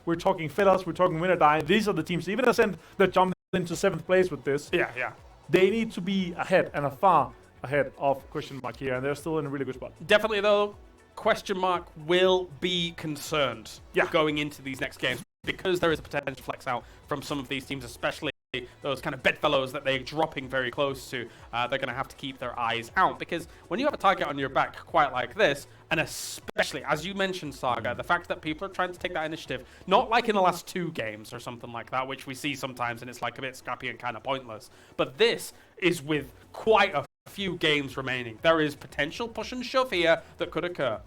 [SPEAKER 11] We're talking Fedas, we're talking Win or Die. These are the teams, even Ascend, that jumped into 7th place with this.
[SPEAKER 8] Yeah.
[SPEAKER 11] They need to be ahead, and far ahead of question mark here, and they're still in a really good spot.
[SPEAKER 8] Definitely, though, question mark will be concerned going into these next games, because there is a potential flex out from some of these teams, especially those kind of bedfellows that they're dropping very close to. They're going to have to keep their eyes out, because when you have a target on your back quite like this, and especially, as you mentioned, Saga, the fact that people are trying to take that initiative, not like in the last 2 games or something like that, which we see sometimes, and it's like a bit scrappy and kind of pointless, but this is with quite a few games remaining. There is potential push and shove here that could occur.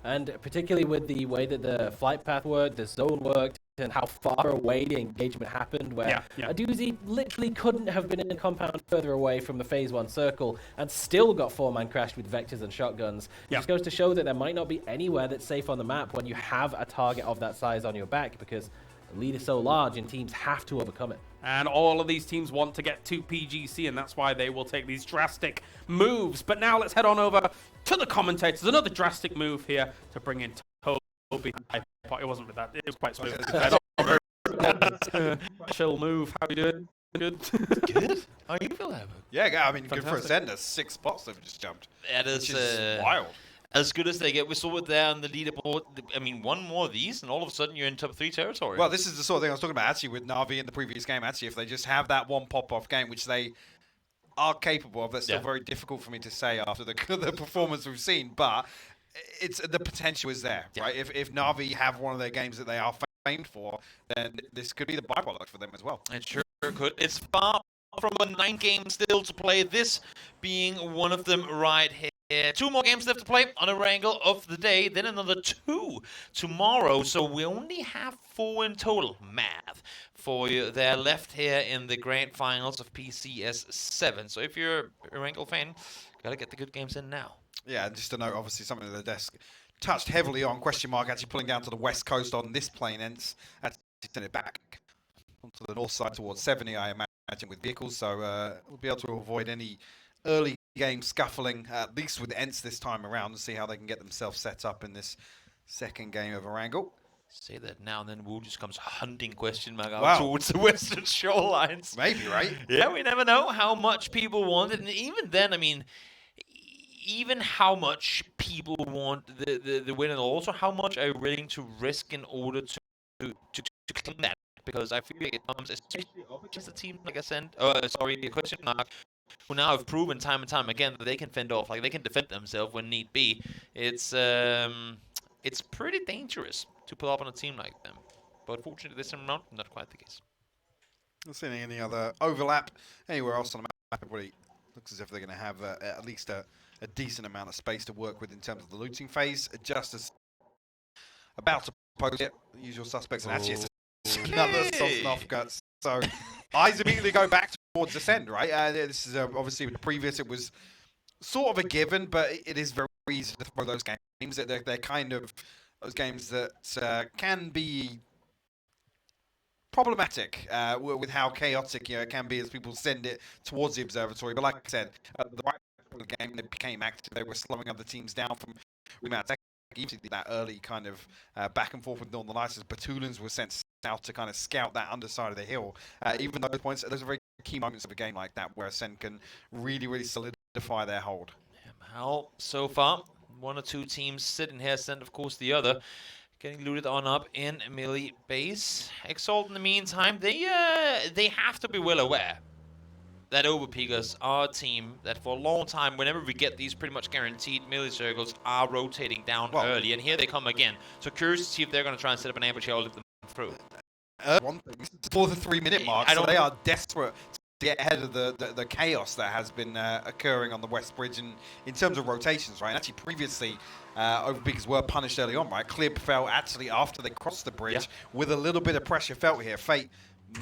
[SPEAKER 12] And particularly with the way that the flight path worked, the zone worked, and how far away the engagement happened, where a doozy literally couldn't have been in a compound further away from the phase 1 circle and still got 4-man crashed with vectors and shotguns. It just goes to show that there might not be anywhere that's safe on the map when you have a target of that size on your back, because the lead is so large and teams have to overcome it.
[SPEAKER 8] And all of these teams want to get to PGC, and that's why they will take these drastic moves. But now let's head on over to the commentators. Another drastic move here to bring in Toby. It wasn't with that. It was quite smooth. Chill move. How you doing? Good.
[SPEAKER 6] Good. How you feel, Albert?
[SPEAKER 10] Yeah, I mean, good for Ascender. 6 spots they've just jumped.
[SPEAKER 6] That is
[SPEAKER 10] wild.
[SPEAKER 6] As good as they get. We saw it there on the leaderboard. I mean, 1 more of these, and all of a sudden you're in top 3 territory.
[SPEAKER 10] Well, this is the sort of thing I was talking about actually with Na'Vi in the previous game. Actually, if they just have that one pop-off game, which they are capable of, that's still very difficult for me to say after the performance we've seen, but it's the potential is there, right? If Na'Vi have one of their games that they are famed for, then this could be the byproduct for them as well.
[SPEAKER 6] It sure could. It's far from a 9 games still to play, this being one of them right here. 2 more games left to play on a wrangle of the day, then another 2 tomorrow. So we only have 4 in total, math, for you there left here in the grand finals of PCS 7. So if you're a wrangle fan, gotta get the good games in now.
[SPEAKER 10] Yeah, and just to note, obviously, something that the desk touched heavily on, question mark actually pulling down to the west coast on this plane, Ents actually send it back onto the north side towards 70, I imagine, with vehicles. So we'll be able to avoid any early game scuffling, at least with Ents this time around, and see how they can get themselves set up in this second game of a wrangle.
[SPEAKER 6] Say that now, and then Wu just comes hunting question mark out towards the western shorelines.
[SPEAKER 10] Maybe, right?
[SPEAKER 6] Yeah, we never know how much people want it, and even then, I mean, even how much people want the win, and also how much are you willing to risk in order to claim that, because I feel like it comes especially up against a team like Ascend, question mark, who now have proven time and time again that they can fend off, like they can defend themselves when need be. It's pretty dangerous to pull up on a team like them, but fortunately this time around, not quite the case.
[SPEAKER 10] Not seeing any other overlap anywhere else on the map. Everybody looks as if they're going to have at least a decent amount of space to work with in terms of the looting phase. Just as about to post it. Usual suspects, and actually it's another Sosnov guts. So eyes immediately go back towards Ascend, right? This is obviously with the previous, it was sort of a given, but it is very easy to throw those games. They're kind of those games that can be problematic with how chaotic it can be as people send it towards the observatory. But like I said, the right point of the game, they became active. They were slowing other teams down from even that early kind of back and forth with Northern Lights as Batulans were sent south to kind of scout that underside of the hill. Even those points, those are very key moments of a game like that where Ascend can really, really solidify their hold.
[SPEAKER 6] Well, so far, one or two teams sitting here, Ascend, of course, the other. Getting looted on up in Millie base. Exalt, in the meantime, they have to be well aware that Overpeakers are a team that for a long time, whenever we get these pretty much guaranteed melee circles, are rotating down early. And here they come again. So curious to see if they're going to try and set up an ambush here or let them through.
[SPEAKER 10] One thing, for the 3-minute mark, so they are desperate to get ahead of the chaos that has been occurring on the West Bridge in terms of rotations, right? And actually, previously, Overpeakers were punished early on, right? Clib fell actually after they crossed the bridge with a little bit of pressure felt here. Fate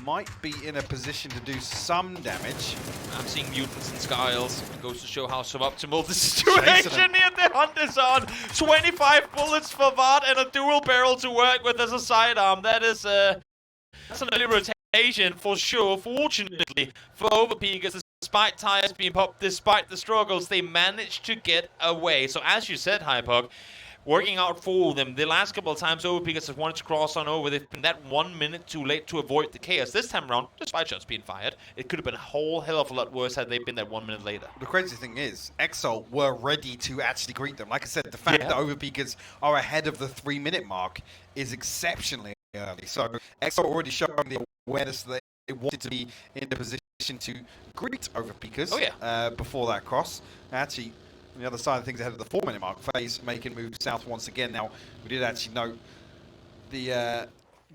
[SPEAKER 10] might be in a position to do some damage.
[SPEAKER 6] I'm seeing mutants and Skiles. It goes to show how suboptimal the situation here. The hunt is on. 25 bullets for Vard and a dual barrel to work with as a sidearm. That is that's an early rotation for sure. Fortunately for Overpeakers, despite tires being popped, despite the struggles, they managed to get away. So as you said, Hypok, working out for them. The last couple of times Overpeakers have wanted to cross on over, they've been that 1 minute too late to avoid the chaos. This time around, despite shots being fired, it could have been a whole hell of a lot worse had they been that 1 minute later.
[SPEAKER 10] The crazy thing is, Exalt were ready to actually greet them. Like I said, the fact that Overpeakers are ahead of the 3-minute mark is exceptionally early. So Exalt already showing the awareness that they wanted to be in the position to greet Overpeakers before that cross. Actually, on the other side of things, ahead of the 4-minute mark, FaZe making moves south once again. Now, we did actually note the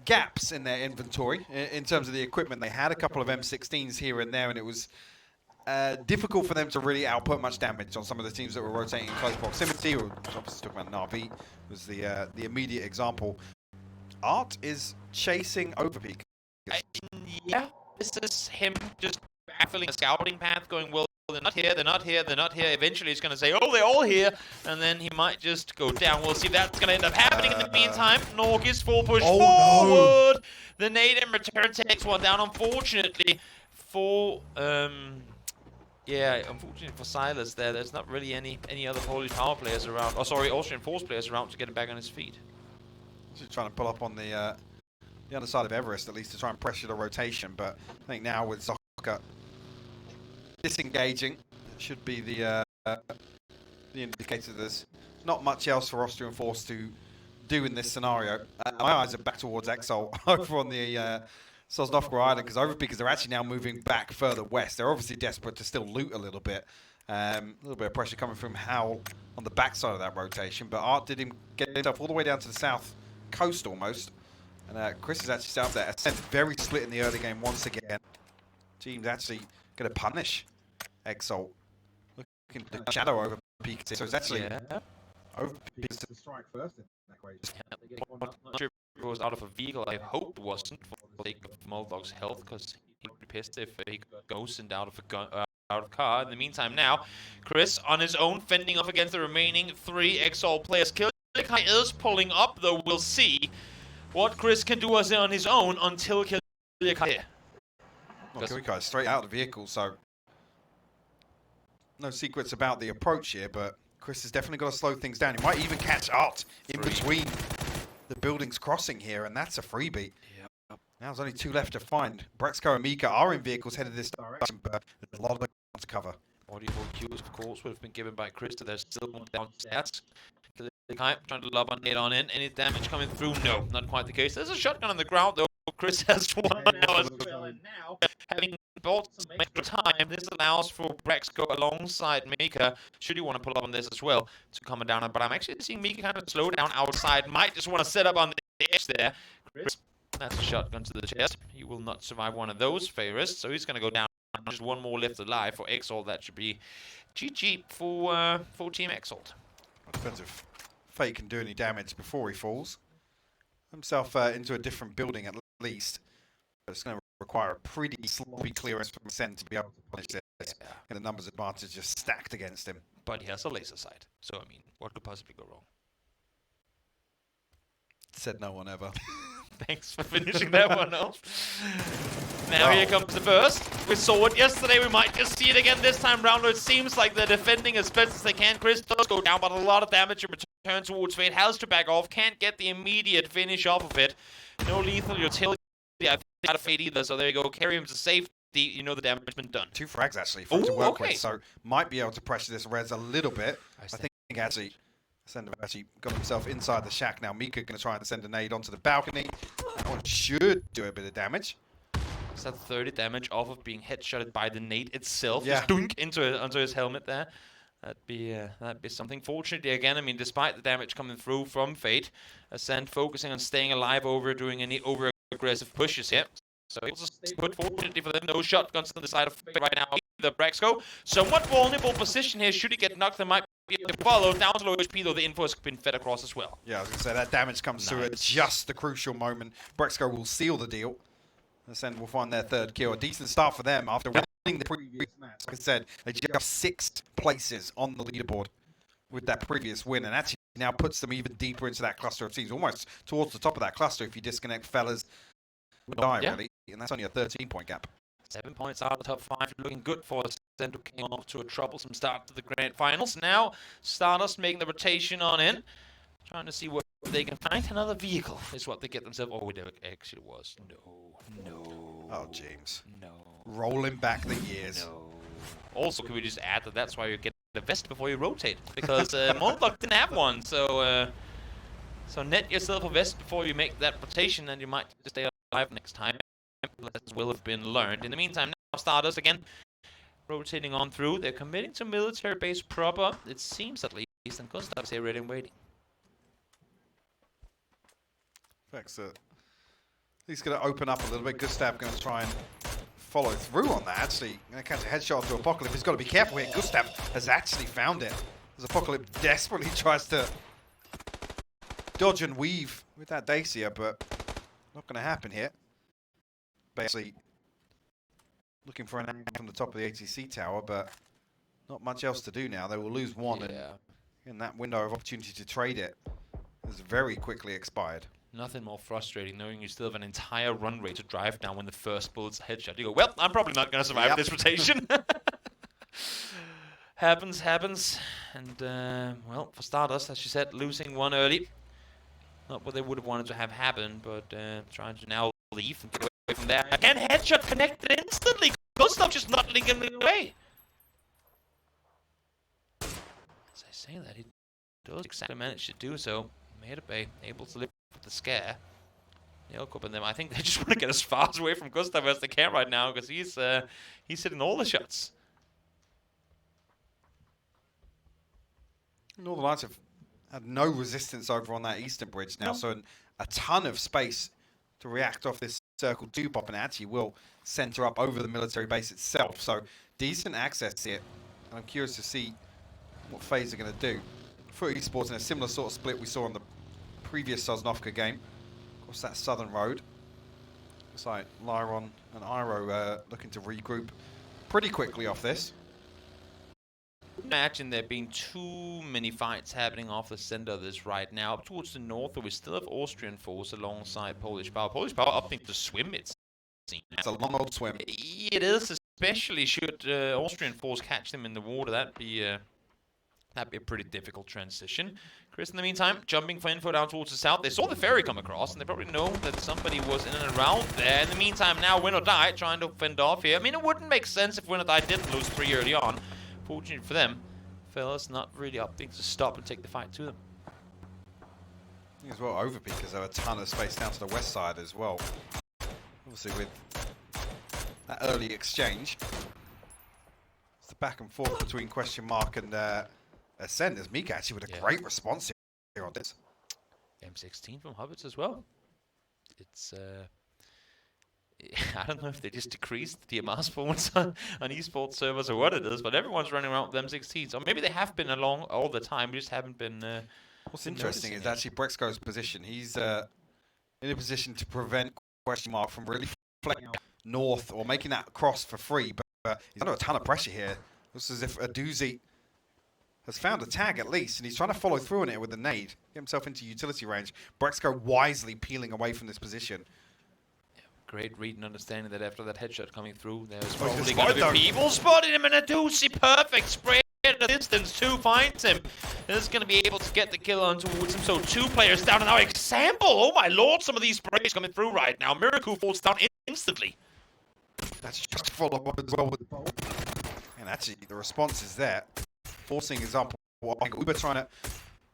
[SPEAKER 10] gaps in their inventory in terms of the equipment. They had a couple of M16s here and there, and it was difficult for them to really output much damage on some of the teams that were rotating in close proximity. Or obviously talking about Na'Vi was the immediate example. Art is chasing Overpeakers.
[SPEAKER 6] Yeah, this is him just backfilling a scouting path, going, well, they're not here, they're not here, they're not here. Eventually he's going to say, oh, they're all here, and then he might just go down. We'll see if that's going to end up happening. In the meantime, Norg is full push forward. No. The nade in return takes one down, unfortunately for unfortunately for Silas there. There's not really any other Polish power players around, Austrian Force players around to get him back on his feet.
[SPEAKER 10] Just trying to pull up on the other side of Everest, at least, to try and pressure the rotation, but I think now with Zoka disengaging, it should be the indicator there's not much else for Austrian Force to do in this scenario. My eyes are back towards Exalt over on the Sosnovka Island, because Overpeakers are actually now moving back further west. They're obviously desperate to still loot a little bit. A little bit of pressure coming from Howl on the backside of that rotation, but Art did him get himself all the way down to the south coast almost. And Chris is actually set up there. Ascent very split in the early game once again. Team's actually going to punish Exalt. Looking to Shado over Peak. So it's actually over Peak to strike first in that equation.
[SPEAKER 6] I'm not sure if it was out of a vehicle. I hope it wasn't for the sake of Moldog's health, because he would be pissed if he goes and out of a gun. Out of car. In the meantime now, Chris on his own fending off against the remaining 3 Exalt players. Killikai is pulling up, though we'll see what Chris can do on his own until Killikai here.
[SPEAKER 10] Well, Killikai is straight out of the vehicle, so no secrets about the approach here, but Chris has definitely got to slow things down. He might even catch Art in between the buildings crossing here, and that's a freebie. Now there's only 2 left to find. Brexco and Mika are in vehicles headed this direction, but there's a lot of ground to cover.
[SPEAKER 6] Audible cues, of course, would have been given by Chris, so there's still one downstairs. Trying to lob on nade on in. Any damage coming through? No, not quite the case. There's a shotgun on the ground, though. Chris has one now as well, and now, having bought some extra time, this allows for Brexco alongside Mika, should you want to pull up on this as well, to come down. But I'm actually seeing Mika kind of slow down outside. Might just want to set up on the edge there. Chris, that's a shotgun to the chest. He will not survive one of those favors, so he's going to go down. Just one more left alive for Exalt. That should be GG for Team Exalt.
[SPEAKER 10] Depends if Fate can do any damage before he falls. himself into a different building at least. But it's going to require a pretty sloppy clearance from Sen to be able to punish this. And the numbers advantage just stacked against him.
[SPEAKER 6] But he has a laser sight. So, I mean, what could possibly go wrong?
[SPEAKER 10] Said no one ever.
[SPEAKER 6] Thanks for finishing that one off. Now here comes the burst. We saw it yesterday. We might just see it again this time round. It seems like they're defending as best as they can. Chris does go down, but a lot of damage in return towards Fate. Has to back off. Can't get the immediate finish off of it. No lethal utility, I think, out of Fate either. So there you go. Carry him to safety. You know the damage has been done.
[SPEAKER 10] 2 frags actually for him to work with. So might be able to pressure this Rez a little bit. I think actually... Sender actually got himself inside the shack now. Mika going to try and send a nade onto the balcony. That one should do a bit of damage.
[SPEAKER 6] Is that 30 damage off of being headshotted by the nade itself?
[SPEAKER 10] Yeah.
[SPEAKER 6] Just dunk onto his helmet there. That'd be something. Fortunately, again, I mean, despite the damage coming through from Fate, Ascent focusing on staying alive over doing any over-aggressive pushes here. So able to stay put. Fortunately for them, no shotguns on the side of Fate right now. The Brexco, somewhat vulnerable position here. Should he get knocked, there might be able to follow. Down to low HP, though, the info has been fed across as well.
[SPEAKER 10] Yeah, I was going to say, that damage comes through at just the crucial moment. Brexco will seal the deal. Ascend will find their 3rd kill. A decent start for them after winning the previous match. Like I said, they just 6th places on the leaderboard with that previous win, and actually now puts them even deeper into that cluster of teams, almost towards the top of that cluster if you disconnect fellas. Die, really, and that's only a 13-point gap.
[SPEAKER 6] 7 points out of the top 5, looking good for the Ascent, who came off to a troublesome start to the grand finals. Now, Stardust making the rotation on in, trying to see what they can find. Another vehicle is what they get themselves. Oh, there actually was. No.
[SPEAKER 10] Oh, James.
[SPEAKER 6] No.
[SPEAKER 10] Rolling back the years.
[SPEAKER 6] No. Also, can we just add that that's why you get the vest before you rotate? Because Moldblock didn't have one, so net yourself a vest before you make that rotation, and you might just stay alive next time. Lessons will have been learned. In the meantime, now Stardust again rotating on through. They're committing to military base proper, it seems at least, and Gustav's here ready and waiting.
[SPEAKER 10] Thanks. He's going to open up a little bit. Gustav going to try and follow through on that. Actually, going to catch a headshot to Apocalypse. He's got to be careful here. Gustav has actually found it. As Apocalypse desperately tries to dodge and weave with that Dacia, but not going to happen here. Basically looking for an angle from the top of the ATC tower, but not much else to do now. They will lose one, and that window of opportunity to trade it has very quickly expired.
[SPEAKER 6] Nothing more frustrating knowing you still have an entire run rate to drive down when the first bullet's a headshot. You go, well, I'm probably not going to survive this rotation. happens. And, well, for Stardust, as you said, losing one early. Not what they would have wanted to have happen, but trying to now leave and get away from there. Again, headshot connected instantly. Gustav just not linking it away. As I say that, he does exactly manage to do so. Made Bay able to live with the scare. Jakob and them, I think they just want to get as far away from Gustav as they can right now, because he's hitting all the shots.
[SPEAKER 10] Northern Lights have had no resistance over on that eastern bridge now, so a ton of space to react off this circle 2 pop, and actually will center up over the military base itself. So decent access here. I'm curious to see what FaZe are going to do. For esports in a similar sort of split we saw on the previous Sosnovka game. Across that southern road. Looks like Lyron and Iro looking to regroup pretty quickly off this.
[SPEAKER 6] Imagine there being too many fights happening off the center of this right now. Up towards the north, we still have Austrian force alongside Polish power. Polish power opting to swim, it seems.
[SPEAKER 10] It's a long old swim.
[SPEAKER 6] It is, especially should Austrian force catch them in the water. That'd be a pretty difficult transition. Chris, in the meantime, jumping for info down towards the south. They saw the ferry come across, and they probably know that somebody was in and around there. In the meantime, now Win or Die trying to fend off here. I mean, it wouldn't make sense if Win or Die didn't lose 3 early on. Fortunately for them, fellas not really opting to stop and take the fight to them.
[SPEAKER 10] I think as well, Overpeak, because there are a ton of space down to the west side as well. Obviously with that early exchange. It's the back and forth between Question Mark and Ascend. There's Mika actually with a great response here on this.
[SPEAKER 6] M16 from Hobbits as well. It's I don't know if they just decreased the DMR spawns on esports servers or what it is, but everyone's running around with M16s. Or maybe they have been along all the time, we just haven't been
[SPEAKER 10] What's interesting is actually Brexco's position. He's in a position to prevent question mark from really flicking north or making that cross for free, but he's under a ton of pressure here. Looks as if a doozy has found a tag at least, and he's trying to follow through on it with a nade. Get himself into utility range. Brexco wisely peeling away from this position.
[SPEAKER 6] Great read and understanding that after that headshot coming through, there's
[SPEAKER 10] Oh,
[SPEAKER 6] probably
[SPEAKER 10] he's
[SPEAKER 6] going to
[SPEAKER 10] spotted
[SPEAKER 6] be
[SPEAKER 10] though.
[SPEAKER 6] people spotting him in a doozy. Perfect spray at a distance. Two finds him. And is going to be able to get the kill on towards him. So 2 players down. And now example. Oh my lord, some of these sprays coming through right now. Miracle falls down instantly.
[SPEAKER 10] That's just follow up as well. And actually, the response is there. Forcing example. Uber trying to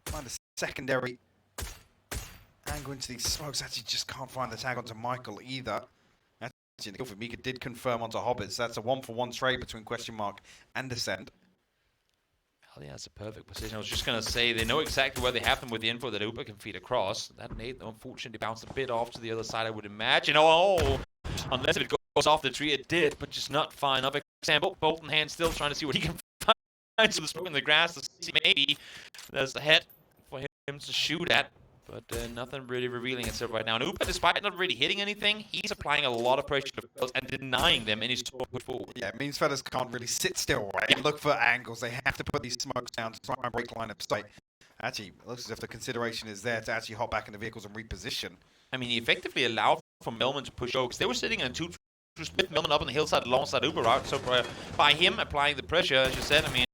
[SPEAKER 10] find a secondary angle into these smokes. Actually, just can't find the tag onto Michael either. Actually, the kill for Mika did confirm onto Hobbits. That's a 1-for-1 trade between question mark and Descent.
[SPEAKER 6] Well, yeah, that's a perfect position. I was just going to say, they know exactly where they have them with the info that Uber can feed across. That nade, though, unfortunately bounced a bit off to the other side, I would imagine. Oh, unless it goes off the tree, it did, but just not far enough. Example, Bolton Hand still trying to see what he can find. So the smoke in the grass to see maybe there's a head for him to shoot at. But nothing really revealing itself right now. And Upa, despite not really hitting anything, he's applying a lot of pressure to fellas and denying them any sort of push forward.
[SPEAKER 10] Yeah, it means fellas can't really sit still, right? And look for angles. They have to put these smokes down to try and break line of sight. Actually, it looks as if the consideration is there to actually hop back in the vehicles and reposition.
[SPEAKER 6] I mean, he effectively allowed for Melman to push over, because they were sitting in a 2 split Melman up on the hillside alongside Uber route. So by him applying the pressure, as you said, I mean,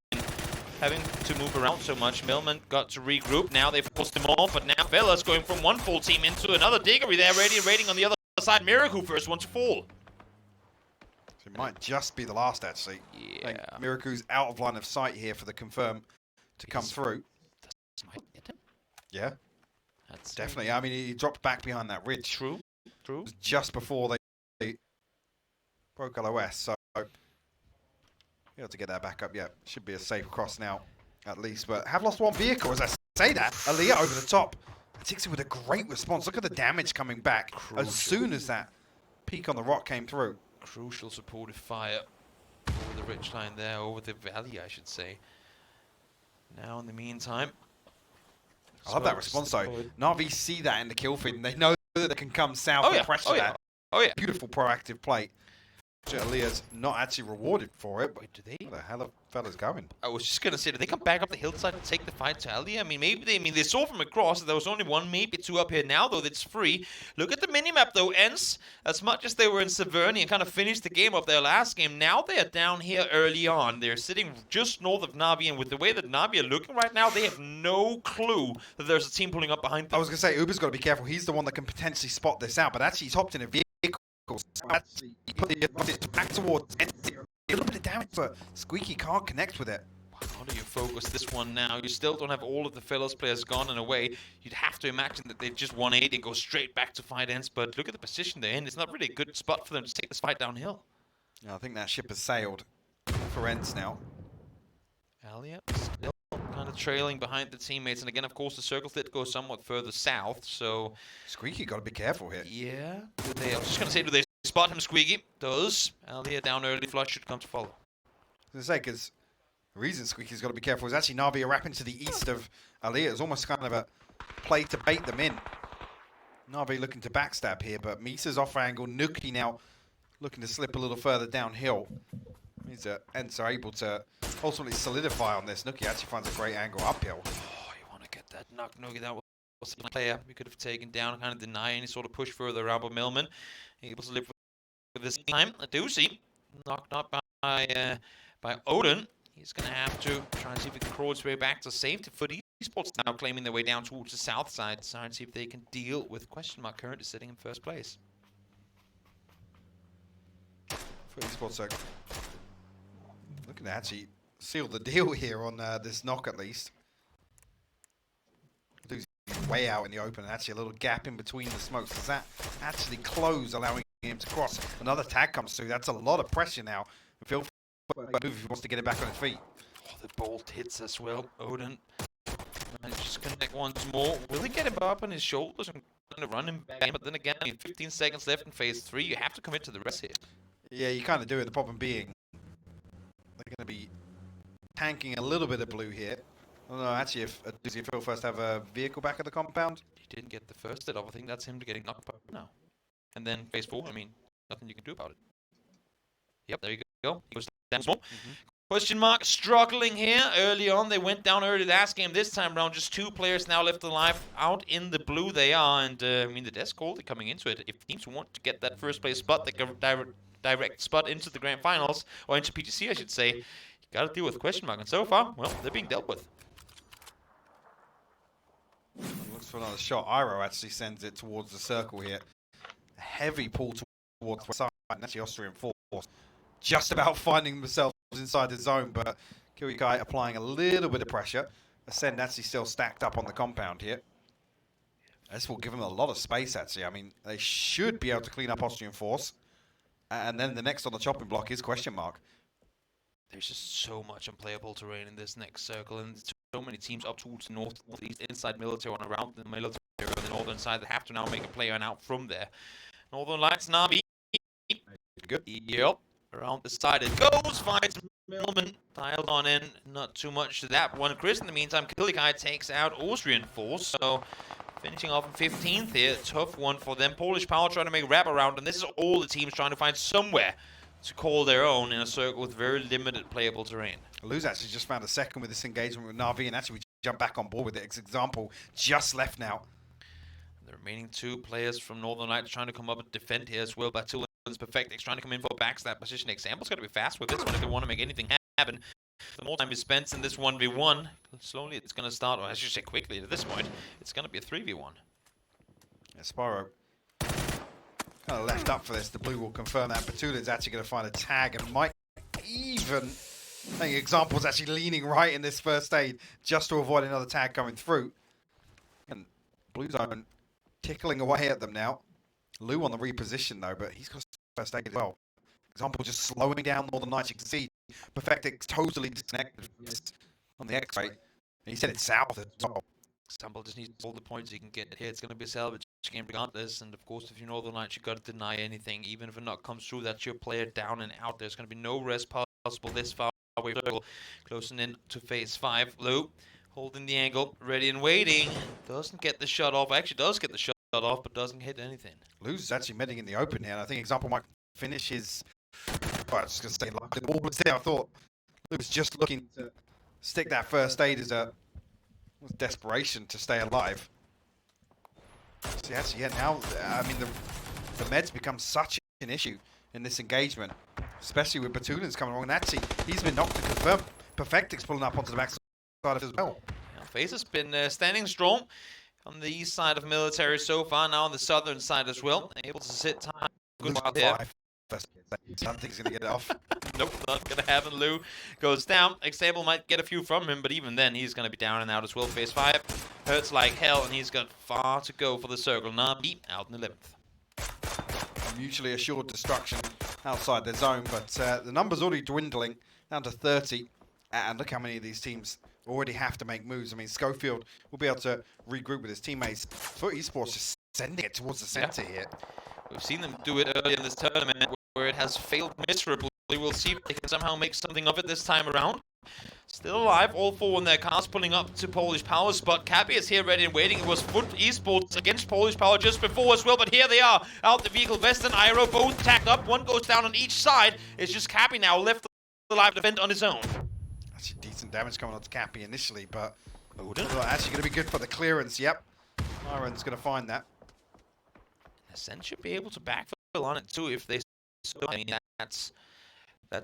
[SPEAKER 6] having to move around so much, Millman got to regroup. Now they've forced him off, but now Fellas going from one full team into another. Diggory there, raiding on the other side. Miracle first one to fall.
[SPEAKER 10] So it might just be the last, actually.
[SPEAKER 6] Yeah.
[SPEAKER 10] Miracu's out of line of sight here for the confirm to come through. Yeah.
[SPEAKER 6] That's
[SPEAKER 10] definitely. I mean, he dropped back behind that ridge.
[SPEAKER 6] True.
[SPEAKER 10] It was just before they broke LOS, so be able to get that back up. Yeah, should be a safe cross now, at least. But have lost one vehicle, as I say that. Aaliyah over the top. Tixie with a great response. Look at the damage coming back as soon as that peak on the rock came through.
[SPEAKER 6] Crucial supportive fire over the ridge line there, over the valley, I should say. Now, in the meantime,
[SPEAKER 10] I love that response, though. Na'Vi see that in the kill feed, and they know that they can come south and pressure that.
[SPEAKER 6] Oh, yeah.
[SPEAKER 10] Beautiful proactive play. Aaliyah's not actually rewarded for it.
[SPEAKER 6] Wait, do they?
[SPEAKER 10] Where the hell are fellas going?
[SPEAKER 6] I was just going to say, did they come back up the hillside and take the fight to Aliyah? I mean, maybe they saw from across that there was only 1, maybe 2 up here now, though, that's free. Look at the minimap, though, Ents. As much as they were in Severny and kind of finished the game of their last game, now they are down here early on. They're sitting just north of Na'Vi, and with the way that Na'Vi are looking right now, they have no clue that there's a team pulling up behind them.
[SPEAKER 10] I was going to say, Uber's got to be careful. He's the one that can potentially spot this out, but actually he's hopped in a vehicle. Actually put the advantage back towards a little bit of damage, but Squeaky can't connect with it.
[SPEAKER 6] How do you focus this one now? You still don't have all of the fellows players gone and away. You'd have to imagine that they just 180 and go straight back to fight Ents, but look at the position they're in. It's not really a good spot for them to take this fight downhill.
[SPEAKER 10] Yeah, I think that ship has sailed for Ents now.
[SPEAKER 6] Alia still kind of trailing behind the teammates, and again, of course, the circle did go somewhat further south, so...
[SPEAKER 10] Squeaky got to be careful here.
[SPEAKER 6] Yeah. I was just going to say, do they spot him, Squeaky? Does. Alia down early, flush should come to follow.
[SPEAKER 10] I was going to say, because the reason Squeaky's got to be careful is actually Na'Vi are wrapping to the east of Aliyah. It's almost kind of a play to bait them in. Na'Vi looking to backstab here, but Misa's off angle. Nuki now looking to slip a little further downhill. Means that Ents are able to ultimately solidify on this. Nuki actually finds a great angle uphill.
[SPEAKER 6] Oh, you want to get that knock, Nuki. That was a player we could have taken down, kind of deny any sort of push further around, but Millman able to live with this time. A doozy knocked up by Odin. He's going to have to try and see if he can crawl his way back to safety. For esports now claiming their way down towards the south side, trying to see if they can deal with question mark currently sitting in first place.
[SPEAKER 10] For esports, looking to actually seal the deal here on this knock at least. Way out in the open, and actually a little gap in between the smokes. Does that actually close, allowing him to cross? Another tag comes through. That's a lot of pressure now. Phil if he wants to get it back on his feet.
[SPEAKER 6] Oh, the bolt hits as well. Odin manages to connect once more. Will he get him up on his shoulders and run him back? But then again, I mean, 15 seconds left in phase 3. You have to commit to the rest here.
[SPEAKER 10] Yeah, you kind of do it. The problem being they're going to be tanking a little bit of blue here. I don't know, actually, does he feel first have a vehicle back at the compound?
[SPEAKER 6] He didn't get the first hit off. I think that's him getting knocked out now. And then phase 4, I mean, nothing you can do about it. Yep, there you go. He goes down small. Question mark, struggling here early on. They went down early last game. This time around, just 2 players now left alive. Out in the blue they are. And, I mean, the death call, they're coming into it. If teams want to get that first place spot, they can direct spot into the grand finals, or into PTC, I should say. You gotta deal with question mark. And so far, well, they're being dealt with.
[SPEAKER 10] Looks for another shot. Iro actually sends it towards the circle here. A heavy pull towards the side. And actually Austrian force just about finding themselves inside the zone, but Kirikai applying a little bit of pressure. Ascend actually still stacked up on the compound here. This will give them a lot of space, actually. I mean, they should be able to clean up Austrian force. And then the next on the chopping block is question mark.
[SPEAKER 6] There's just so much unplayable terrain in this next circle, and so many teams up towards the north, northeast, inside military, and around the military on the northern side that have to now make a play and out from there. Northern Lights, Navi.
[SPEAKER 10] Good.
[SPEAKER 6] Yep. Around the side it goes. Finds Millman dialed on in. Not too much to that one. Chris, in the meantime, Kilikai takes out Austrian force. So finishing off in 15th here. Tough one for them. Polish Power trying to make wrap around, and this is all the teams trying to find somewhere to call their own in a circle with very limited playable terrain.
[SPEAKER 10] Luz actually just found a second with this engagement with Navi, and actually we jump back on board with it. Example just left now.
[SPEAKER 6] The remaining 2 players from Northern Lights trying to come up and defend here as well. Batulin's Perfectix trying to come in for backstab position. Example's got to be fast with this one if they want to make anything happen. The more time is spent in this 1v1, slowly it's going to start, or I should say quickly at this point, it's going to be a 3v1.
[SPEAKER 10] Yeah, Spyro kind of left up for this. The blue will confirm that. Batulin's actually going to find a tag and might even... I think Example's actually leaning right in this first aid just to avoid another tag coming through. And Blue Zone tickling away at them now. Lou on the reposition though, but he's got first aid as well. Example just slowing down Northern Lights. You can see Perfectix totally disconnected on the X-ray. And he said it's south as well.
[SPEAKER 6] Example just needs all the points he can get here. It's going to be a salvage game regardless. And of course, if you're Northern Lights, you got to deny anything. Even if it not comes through, that's your player down and out. There's going to be no rest possible this far away. Closing in to phase 5. Lou holding the angle, ready and waiting. Doesn't get the shot off. Actually does get the shot off, but doesn't hit anything.
[SPEAKER 10] Lou's actually medding in the open here, and I think Example might finish his... Well, I was just going to say, like, the ball was there. I thought Lou was just looking to stick that first aid as a desperation to stay alive. See, actually, yeah, now, I mean, the meds become such an issue in this engagement, especially with Batulin's coming along. And actually, he's been knocked to confirm. Perfectix pulling up onto the back side of it as well.
[SPEAKER 6] Yeah, FaZe has been standing strong on the east side of military so far, now on the southern side as well. Able to sit time. Good spot there.
[SPEAKER 10] Something's going to get it off.
[SPEAKER 6] Nope, not going to happen. Lou goes down. Example might get a few from him, but even then, he's going to be down and out as well. Phase 5 hurts like hell, and he's got far to go for the circle. Nabi out in 11th.
[SPEAKER 10] Mutually assured destruction outside their zone, but the numbers already dwindling down to 30. And look how many of these teams already have to make moves. I mean, Schofield will be able to regroup with his teammates. Foot Esports just sending it towards the center here.
[SPEAKER 6] We've seen them do it earlier in this tournament where it has failed miserably. We'll see if they can somehow make something of it this time around. Still alive, all 4 in their cars pulling up to Polish Power spot. Cappy is here ready and waiting. It was Foot Esports against Polish Power just before as well, but here they are. Out the vehicle, West and Iro both tacked up. One goes down on each side. It's just Cappy now left alive to defend on his own.
[SPEAKER 10] Actually, decent damage coming on to Cappy initially, but actually going to be good for the clearance. Yep, Iron's going to find that.
[SPEAKER 6] Ascent should be able to backfill on it too if they so. I mean, that's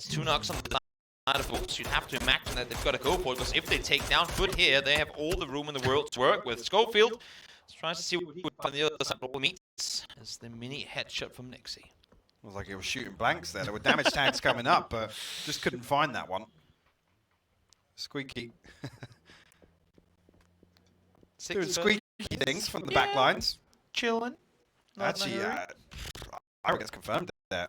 [SPEAKER 6] 2 knocks on the side of Wolves. You'd have to imagine that they've got to go for it, because if they take down Foot here, they have all the room in the world to work with. Schofield tries to see what on the other side meets as the mini headshot from Nixie.
[SPEAKER 10] Looks like he was shooting blanks there. There were damage tags coming up, but just couldn't find that one. Squeaky. Doing squeaky things from the back lines.
[SPEAKER 6] Chilling.
[SPEAKER 10] Actually, I reckon it's confirmed there.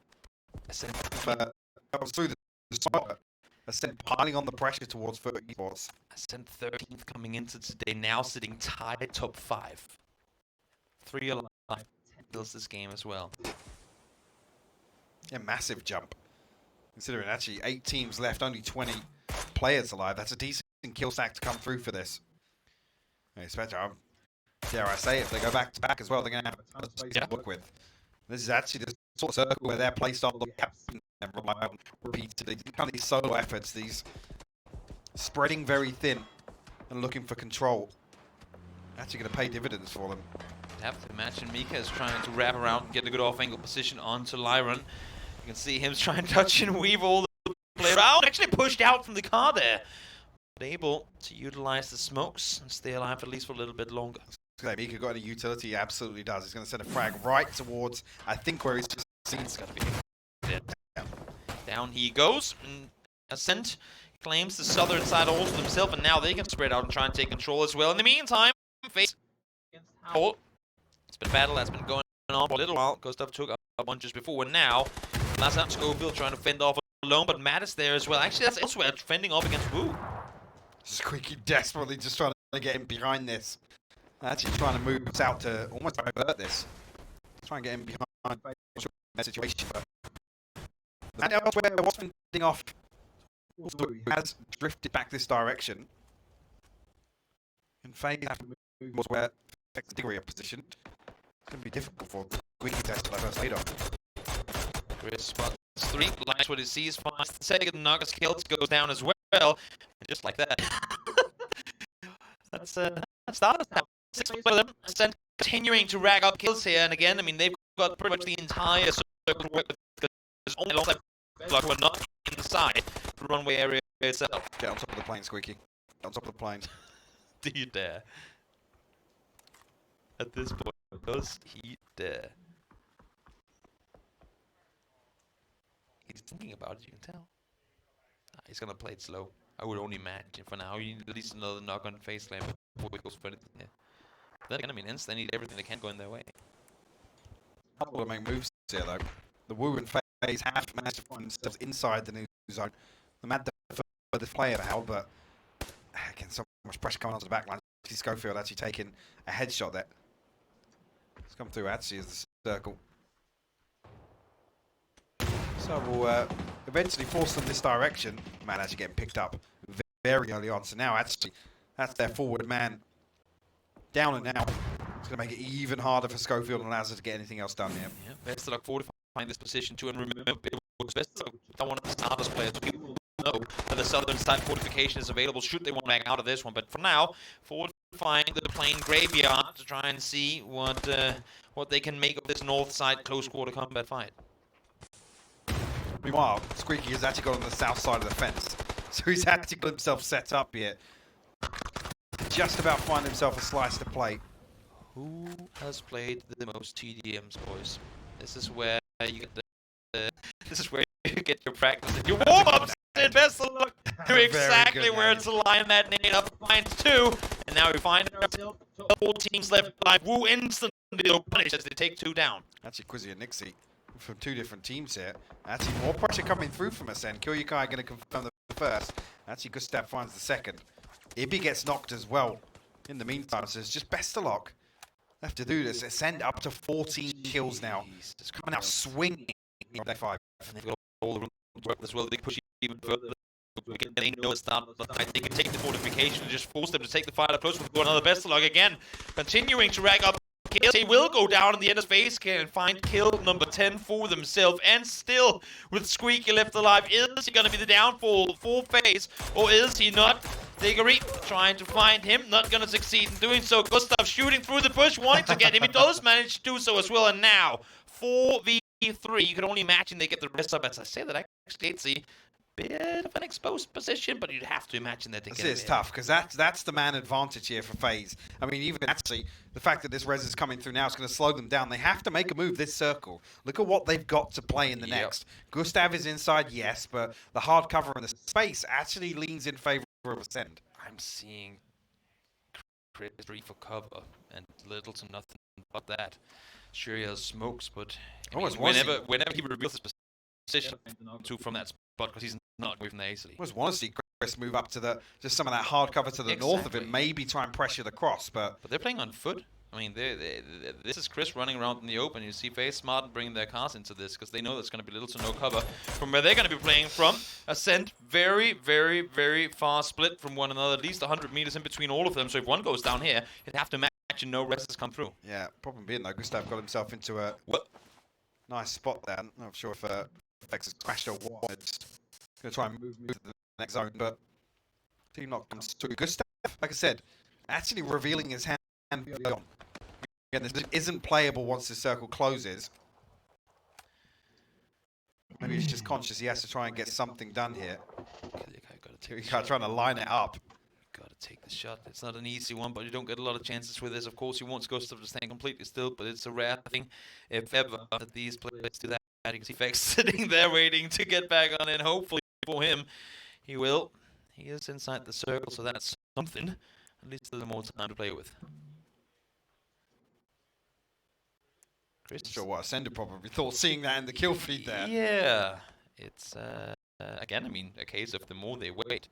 [SPEAKER 10] That was through the spot. Ascent piling on the pressure towards Foot Esports.
[SPEAKER 6] Ascent 13th coming into today, now sitting tied top 5. 3 alive. 10 kills this game as well.
[SPEAKER 10] Yeah, massive jump. Considering actually 8 teams left, only 20 players alive. That's a decent kill stack to come through for this. Especially, dare I say, if they go back to back as well, they're going to have a ton of space to work with. This is actually the sort of circle where they're placed on the gaps and rely on repeatedly. Kind of these solo efforts, these spreading very thin and looking for control. Actually going to pay dividends for them.
[SPEAKER 6] You have to imagine Mika is trying to wrap around and get a good off-angle position onto Lyron. You can see him trying to touch and weave all the play around. Actually pushed out from the car there. But able to utilize the smokes and stay alive at least for a little bit longer.
[SPEAKER 10] Mika got any utility? He absolutely does. He's going to send a frag right towards, I think, where he's just seen.
[SPEAKER 6] It's got to be down he goes. And Ascent claims the southern side also himself, and now they can spread out and try and take control as well. In the meantime, face against Howell. It's been a battle that's been going on for a little while. Gustav took a bunch just before, and now last time Schofield trying to fend off alone, but Matt is there as well. Actually, that's elsewhere fending off against Wu.
[SPEAKER 10] Squeaky desperately just trying to get him behind this. Actually trying to move out to almost divert this. Try and get him behind that situation. But and elsewhere, what's fending off has drifted back this direction. And Faye have to move where affects the degree of position. It's going to be difficult for Squeaky test to first aid on.
[SPEAKER 6] Chris spots 3, likes what he sees, finds the second, Nagas kills, goes down as well. And just like that. That's started now. 6 for them. Ascent continuing to rag up kills here, and again, I mean, they've got pretty much the entire circle to work with, because there's only a lot of block who are not inside the runway area itself.
[SPEAKER 10] Get on top of the plane, Squeaky. Get on top of the plane.
[SPEAKER 6] Do you dare? At this point, does he dare? He's thinking about it, you can tell. He's gonna play it slow. I would only imagine for now. You need at least another knock on face slam before it goes for anything. Yeah. Then again, I mean, they need everything they can go in their way.
[SPEAKER 10] Couple of make moves here though. The Wu and FaZe have managed to find themselves inside the new zone. The Mad for the player now, but again, so much pressure coming onto the back line. Schofield actually taking a headshot there. It's come through actually as the circle. So we'll eventually force them this direction. Man actually getting picked up very early on. So now actually, that's their forward man down and out. It's going to make it even harder for Schofield and Lazar to get anything else done here.
[SPEAKER 6] Yeah, best of luck fortifying this position too, and remember, it works best of luck one of the starters players. People know that the southern side fortification is available should they want to back out of this one. But for now, fortifying the plane graveyard to try and see what they can make of this north side close quarter combat fight.
[SPEAKER 10] Meanwhile, Squeaky has actually got on the south side of the fence. So he's actually got himself set up here. Just about find himself a slice to play.
[SPEAKER 6] Who has played the most TDMs, boys? This is where you get this is where you get your practice and your warm-ups. And best of luck. Knew exactly where to line that nade up. Finds 2, and now we find ourselves 4 teams left. By Wu instantly punished as they take 2 down.
[SPEAKER 10] Actually, Quizzy and Nixie from 2 different teams here. Actually, more pressure coming through from Ascend. Kyoyukai going to confirm the first. Actually, Gustav finds the second. Ibby gets knocked as well. In the meantime, so it's just best of luck. Have to do this. Ascend up to 14 kills now. It's coming out swinging on day 5.
[SPEAKER 6] And they've got all the room to work as well. They can push even further. They know it's not like they can take the fortification and just force them to take the fight up close. We'll go another best of luck again. Continuing to rack up kills. They will go down in the end of phase and find kill number 10 for themselves. And still, with Squeaky left alive, is he going to be the downfall for FaZe, or is he not? Diggory trying to find him, not going to succeed in doing so. Gustav shooting through the bush, wanting to get him. He does manage to do so as well. And now, 4v3. You can only imagine they get the rest up. As I say that, actually, it's a bit of an exposed position, but you'd have to imagine that they get it.
[SPEAKER 10] It's tough, because that's the man advantage here for FaZe. I mean, even actually, the fact that this res is coming through now is going to slow them down. They have to make a move this circle. Look at what they've got to play in the next. Gustav is inside, yes, but the hard cover and the space actually leans in favor of Ascend.
[SPEAKER 6] I'm seeing Chris 3 for cover, and little to nothing but that. Sure, he has smokes, but I mean, whenever he reveals his position from that spot, because he's not moving there easily.
[SPEAKER 10] I just want to see Chris move up to just some of that hard cover to the north of it, maybe try and pressure the cross, but
[SPEAKER 6] they're playing on foot. I mean, this is Chris running around in the open. You see FaZe smart bringing their cars into this, because they know there's going to be little to no cover from where they're going to be playing from. Ascent, very, very, very far split from one another. At least 100 meters in between all of them. So if one goes down here, you'd have to imagine no rest has come through.
[SPEAKER 10] Yeah, problem being though, Gustav got himself into a nice spot there. I'm not sure if Vex has crashed or what. It's going to try and move to the next zone, but team not comes through. Gustav, like I said, actually revealing his hand early on. Again, this isn't playable once the circle closes. Maybe he's just conscious he has to try and get something done here. He's trying to line it up.
[SPEAKER 6] Gotta take the shot. It's not an easy one, but you don't get a lot of chances with this. Of course, you want Gustav to stand completely still, but it's a rare thing, if ever, that these players do that. You can see Vex sitting there waiting to get back on in. Hopefully for him, he will. He is inside the circle, so that's something. At least a little more time to play with. Chris?
[SPEAKER 10] Not sure what Ascender probably thought seeing that in the kill feed there.
[SPEAKER 6] Yeah. It's, again, I mean, a case of the more they wait,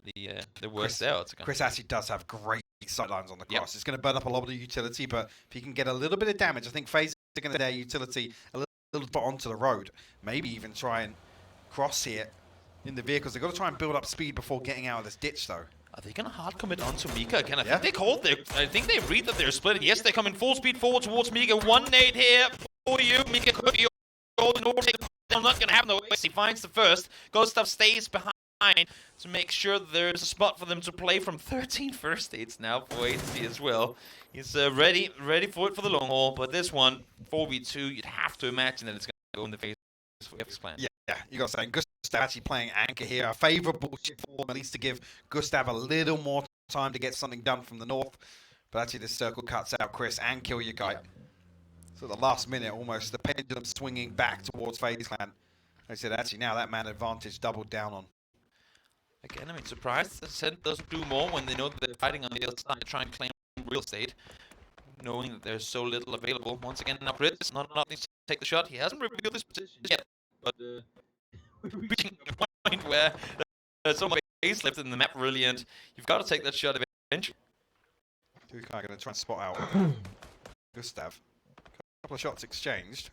[SPEAKER 6] the worse they are.
[SPEAKER 10] Chris actually does have great sightlines on the cross. It's going to burn up a lot of the utility, but if he can get a little bit of damage, I think FaZe are going to their utility a little bit onto the road. Maybe even try and cross here in the vehicles. They've got to try and build up speed before getting out of this ditch, though.
[SPEAKER 6] Are they going to hard commit onto Mika again? I think they called their, I think they read that they're split. Yes, they're coming full speed forward towards Mika. 1 nade here for you. Mika could be golden or take it down. Not going to happen though. He finds the first. Gustav stays behind to make sure there's a spot for them to play from. 13 first aids now for AC as well. He's ready for it for the long haul. But this one, 4v2, you'd have to imagine that it's going to go in the face for F's plan.
[SPEAKER 10] Yeah, you got to say, Gustav actually playing anchor here. A favourable shift form, at least to give Gustav a little more time to get something done from the north. But actually, this circle cuts out Chris and Kill Your Guy. So the last minute, almost the pendulum swinging back towards FaZe Clan. They said, actually, now that man advantage doubled down on.
[SPEAKER 6] Again, I mean, surprised that Ascent doesn't do more when they know that they're fighting on the other side to try and claim real estate, knowing that there's so little available. Once again, now Chris, not enough to take the shot. He hasn't revealed his position yet, but reaching a point where there's so much space left in the map, really, and you've got to take that shot eventually.
[SPEAKER 10] Dukai going to try and spot out Gustav. A couple of shots exchanged.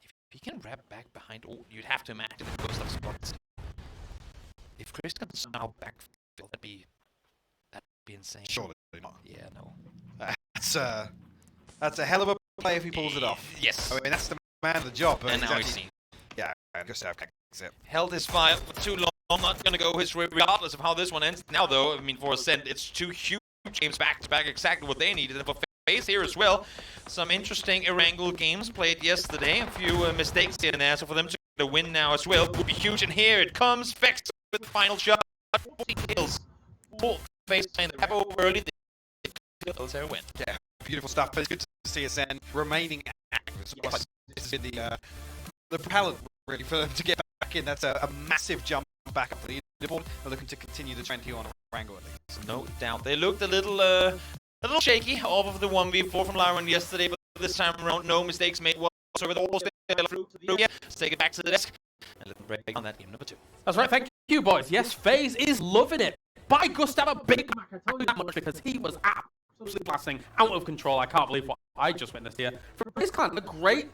[SPEAKER 6] If he can wrap back behind, you'd have to imagine that Gustav spots. If Chris can somehow backfill, that'd be insane.
[SPEAKER 10] Surely not.
[SPEAKER 6] Yeah, no.
[SPEAKER 10] That's a hell of a play if he pulls it off.
[SPEAKER 6] Yes.
[SPEAKER 10] I mean, that's the man of the job. But
[SPEAKER 6] and now he's seen.
[SPEAKER 10] Yeah, Gustav kicks it.
[SPEAKER 6] Held his fire for too long. Not going to go his way, regardless of how this one ends. Now, though, I mean, for Ascent, it's 2 huge games back-to-back, exactly what they needed. And for FaZe here as well, some interesting Erangel games played yesterday. A few mistakes here and there, so for them to win now as well would be huge. And here it comes, Vex with the final shot. 40 kills. FaZe playing the over early. Kills their win.
[SPEAKER 10] Yeah, beautiful stuff. But it's good to see Ascent remaining active. This has been the propellant, really, for them to get back in. That's a massive jump back up for the leaderboard. They're looking to continue the trend here on Erangel, at least.
[SPEAKER 6] No doubt. They looked a little shaky off of the 1v4 from Lyron yesterday, but this time around, no mistakes made whatsoever. The whole through. Yeah, let's take it back to the desk and let them break on that game number 2.
[SPEAKER 8] That's right, thank you, boys. Yes, FaZe is loving it. By Gustav, a big Mac, I tell you that much, because he was absolutely blasting out of control. I can't believe what I just witnessed here. For FaZe Clan, a great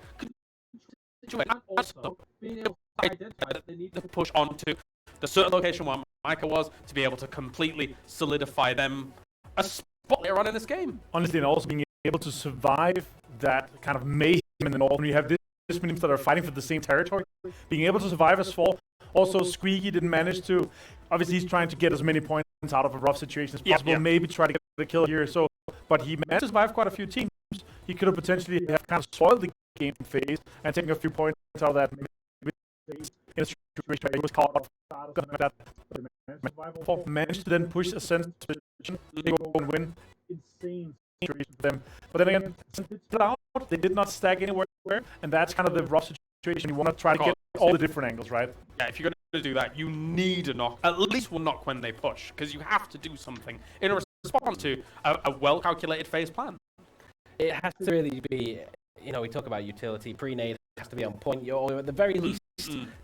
[SPEAKER 8] situation. Also, being able to identify that they need to push on to the certain location where Micah was to be able to completely solidify them a spot later on in this game.
[SPEAKER 11] Honestly, and also being able to survive that kind of mayhem in the north. When you have this many teams that are fighting for the same territory, being able to survive as fall. Also, Squeaky didn't manage to. Obviously, he's trying to get as many points out of a rough situation as possible. Maybe try to get the kill here. So, but he managed to survive quite a few teams. He could have potentially have kind of spoiled the game phase and taken a few points out of that. Maybe in a situation where he was caught that managed to then push Ascent position. They go and win. Insane situation for them. But then again, they did not stack anywhere, and that's kind of the rough situation. You want to try to get all the different angles, right?
[SPEAKER 8] Yeah, if you're going to do that, you need a knock. At least one knock when they push, because you have to do something in response to a well-calculated phase plan.
[SPEAKER 12] It has to really be, you know, we talk about utility, pre-nade has to be on point. Or at the very least,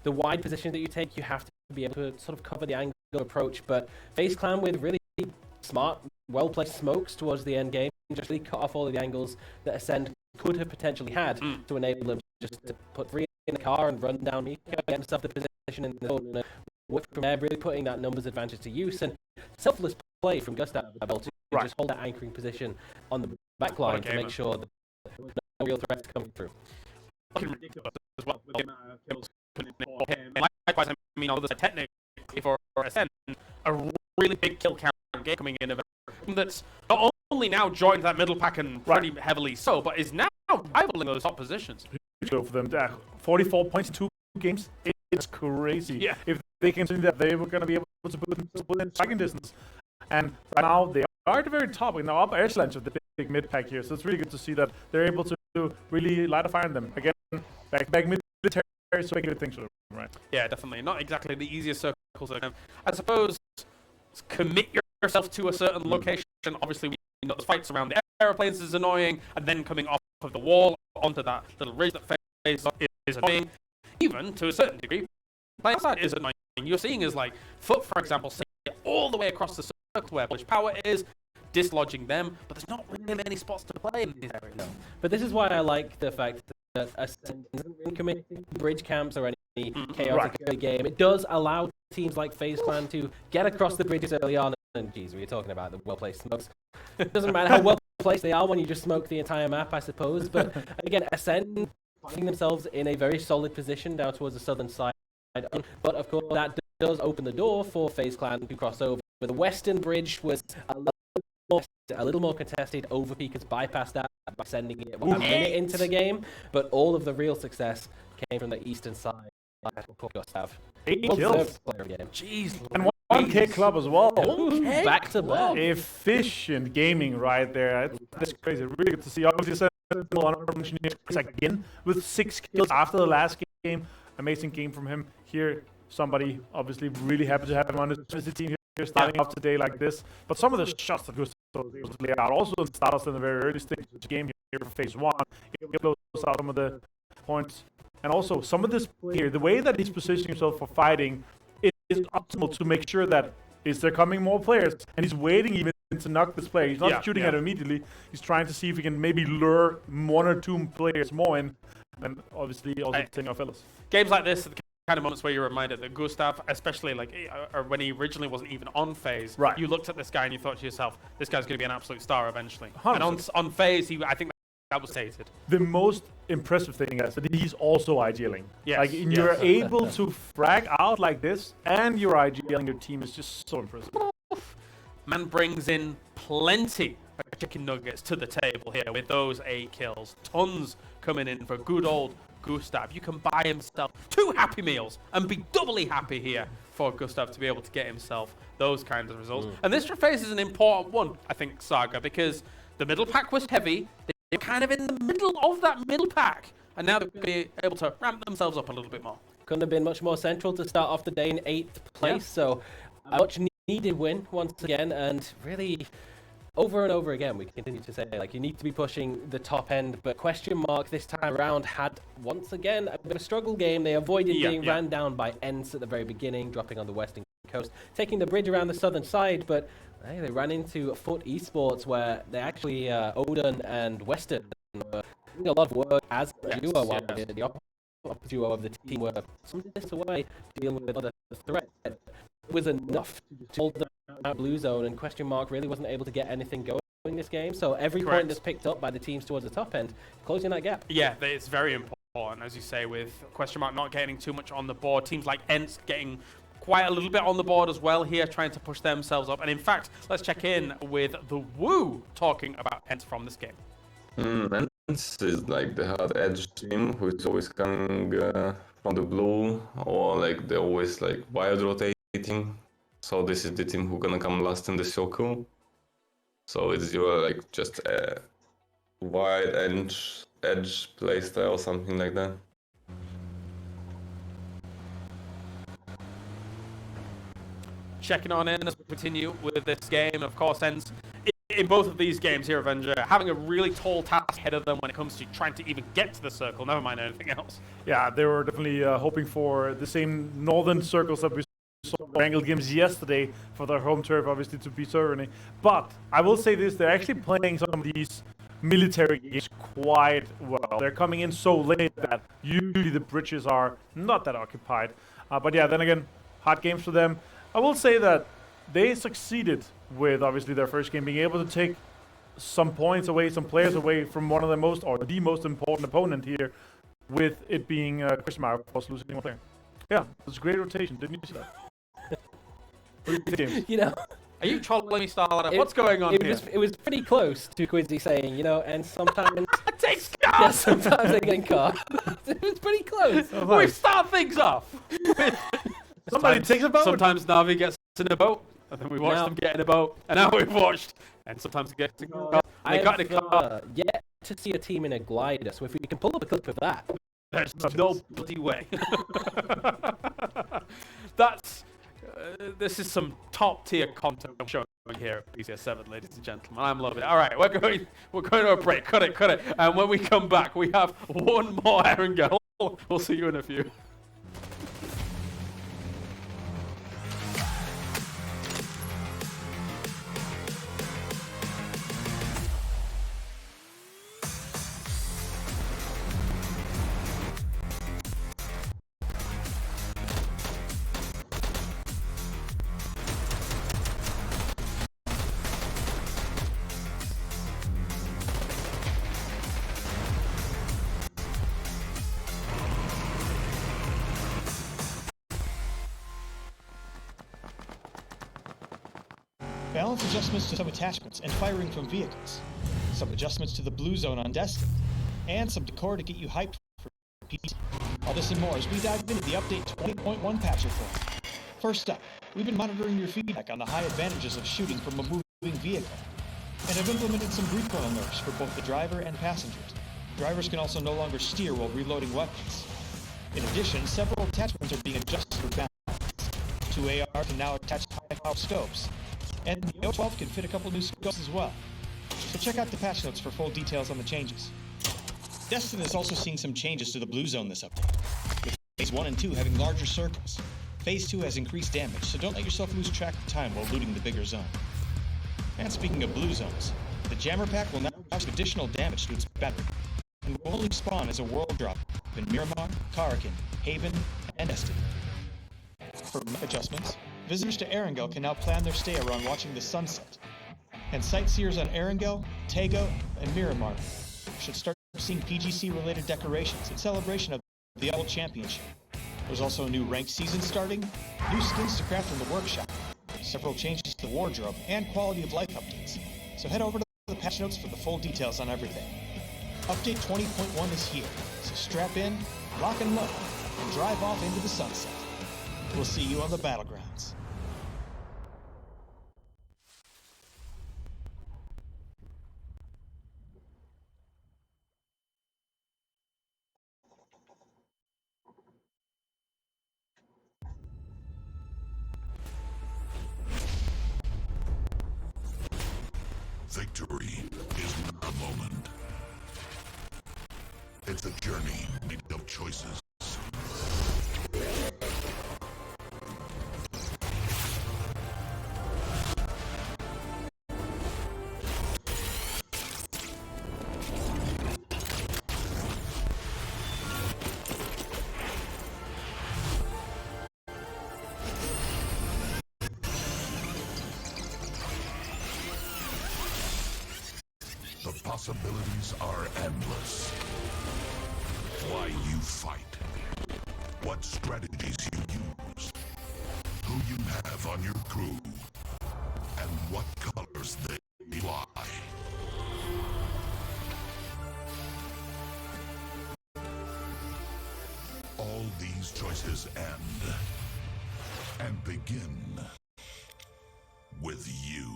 [SPEAKER 12] the wide position that you take, you have to be able to sort of cover the angle approach. But FaZe Clan with really smart, well-placed smokes towards the end game, just really cut off all of the angles that Ascend could have potentially had to enable them just to put 3 in the car and run down Mika, get himself the position in the zone, and work from there, really putting that numbers advantage to use. And selfless play from Gustav to just hold that anchoring position on the back line to make sure that no real threats come through.
[SPEAKER 8] Ridiculous as well. Likewise, I mean, technically for Ascent, a really big kill count game coming in of a that's not only now joined that middle pack and pretty heavily so, but is now rivaling those top positions.
[SPEAKER 11] For them, 44 points in 2 games. It's crazy.
[SPEAKER 8] Yeah.
[SPEAKER 11] If they continue that, they were going to be able to put in striking distance. And right now, they are at the very top, in the upper echelons of the big mid pack here. So it's really good to see that they're able to really light a fire in them. Again, back military, so good things for them, right?
[SPEAKER 8] Yeah, definitely. Not exactly the easiest circles. I suppose commit yourself to a certain location. Obviously, the fights around the airplanes is annoying, and then coming off of the wall onto that little ridge that faces is annoying. Even to a certain degree, playing outside is annoying. You're seeing is like Foot, for example, all the way across the circle where Polish power is, dislodging them, but there's not really many spots to play in these areas.
[SPEAKER 12] But this is why I like the fact that Ascent isn't really committing bridge camps or any chaotic early game. It does allow teams like FaZe Clan to get across the bridges early on. And geez, we were talking about the well-placed smokes. It doesn't matter how well-placed they are when you just smoke the entire map, I suppose. But again, Ascent finding themselves in a very solid position down towards the southern side. But of course, that does open the door for FaZe Clan to cross over. The western bridge was a little more contested. Overpeakers bypassed that by sending it a minute into the game. But all of the real success came from the eastern side. Gustav.
[SPEAKER 11] 8 kills.
[SPEAKER 12] Jeez.
[SPEAKER 11] And 1K club as well.
[SPEAKER 12] Back to back.
[SPEAKER 11] Efficient gaming right there. That's crazy. Really good to see. Obviously, again with 6 kills after the last game. Amazing game from him. Here, somebody obviously really happy to have him on his team here, starting off today like this. But some of the shots that Gustav was able to lay out, also in starters in the very early stage of the game here for phase 1, he blows out some of the points. And also, some of this here, the way that he's positioning himself for fighting is optimal to make sure that is there coming more players, and he's waiting even to knock this player. He's not shooting at it immediately. He's trying to see if he can maybe lure 1 or 2 players more in, and obviously also taking our fellas.
[SPEAKER 8] Games like this are the kind of moments where you're reminded that Gustav, especially like or when he originally wasn't even on FaZe, you looked at this guy and you thought to yourself, this guy's going to be an absolute star eventually. 100%. And on FaZe, I think that was stated.
[SPEAKER 11] The most impressive thing is that he's also IGLing.
[SPEAKER 8] Yes.
[SPEAKER 11] Like, you're able to frag out like this, and you're IGLing your team is just so impressive.
[SPEAKER 8] Man brings in plenty of chicken nuggets to the table here with those 8 kills. Tons coming in for good old Gustav. You can buy himself 2 Happy Meals and be doubly happy here for Gustav to be able to get himself those kinds of results. And this phase is an important one, I think, Saga, because the middle pack was heavy. They're kind of in the middle of that middle pack, and now they're going to be able to ramp themselves up a little bit more.
[SPEAKER 12] Couldn't have been much more central to start off the day in 8th place, so a much needed win once again, and really over and over again we continue to say, like, you need to be pushing the top end, but question mark this time around had once again a bit of a struggle game. They avoided being ran down by Ents at the very beginning, dropping on the western coast, taking the bridge around the southern side, but hey, they ran into Foot Esports where they actually Odin and Western were doing a lot of work as a duo, while the opposite duo of the team were some distance away dealing with other threat. It was enough to hold them out blue zone, and question mark really wasn't able to get anything going in this game. So every point that's picked up by the teams towards the top end, closing that gap.
[SPEAKER 8] Yeah, it's very important, as you say, with question mark not getting too much on the board. Teams like Ents getting quite a little bit on the board as well here, trying to push themselves up. And in fact, let's check in with the Woo talking about Ents from this game.
[SPEAKER 13] Ents is like the hard edge team who is always coming from the blue, or like they're always like wild rotating. So this is the team who's gonna come last in the circle. So it's your like just a wide edge playstyle or something like that.
[SPEAKER 8] Checking on in as we continue with this game. Of course, Ents in both of these games here, Avenger, having a really tall task ahead of them when it comes to trying to even get to the circle, never mind anything else.
[SPEAKER 11] Yeah, they were definitely hoping for the same northern circles that we saw in Angled games yesterday for their home turf, obviously, to beat Cerny. But I will say this, they're actually playing some of these military games quite well. They're coming in so late that usually the bridges are not that occupied. But yeah, then again, hard games for them. I will say that they succeeded with obviously their first game being able to take some points away, some players away from one of the most or the most important opponent here, with it being Christian Meyer, of course, losing one player. Yeah, it was a great rotation. Didn't you see that? What do you think?
[SPEAKER 12] You know,
[SPEAKER 8] are you trolling me, Starlight? What's going on here?
[SPEAKER 12] It was pretty close to Quincy saying, you know, and sometimes
[SPEAKER 8] take Scar.
[SPEAKER 12] Yeah, sometimes they get in car. It was pretty close.
[SPEAKER 8] We start things off.
[SPEAKER 11] Somebody takes a boat.
[SPEAKER 8] Sometimes Navi gets in a boat, and then we watch them get in a boat, and now we've watched, and sometimes they get in a car, and they got in a car.
[SPEAKER 12] Yet to see a team in a glider, so if we can pull up a clip of that.
[SPEAKER 8] There's no bloody way. That's this is some top tier content I'm showing here at PCS 7, ladies and gentlemen. I'm loving it. All right, we're going to a break. Cut it. And when we come back, we have one more Erangel. We'll see you in a few.
[SPEAKER 15] Balance adjustments to some attachments and firing from vehicles. Some adjustments to the blue zone on Destiny. And some decor to get you hyped for PC. All this and more as we dive into the update 20.1 patch report. First up, we've been monitoring your feedback on the high advantages of shooting from a moving vehicle. And have implemented some recoil nerfs for both the driver and passengers. Drivers can also no longer steer while reloading weapons. In addition, several attachments are being adjusted for balance. 2 AR can now attach high-power scopes. And the O12 can fit a couple new scopes as well. So check out the patch notes for full details on the changes. Destiny is also seeing some changes to the blue zone this update, with Phase 1 and 2 having larger circles. Phase 2 has increased damage, so don't let yourself lose track of time while looting the bigger zone. And speaking of blue zones, the Jammer Pack will now have additional damage to its battery, and will only spawn as a world drop in Miramar, Karakin, Haven, and Destiny. For map adjustments, visitors to Erangel can now plan their stay around watching the sunset. And sightseers on Erangel, Tego, and Miramar should start seeing PGC-related decorations in celebration of the World Championship. There's also a new ranked season starting, new skins to craft in the workshop, several changes to the wardrobe, and quality of life updates. So head over to the patch notes for the full details on everything. Update 20.1 is here, so strap in, lock and load, and drive off into the sunset. We'll see you on the battlegrounds.
[SPEAKER 2] Victory is not a moment. It's a journey made of choices. The possibilities are endless. Why you fight, what strategies you use, who you have on your crew, and what colors they fly. All these choices end and begin with you.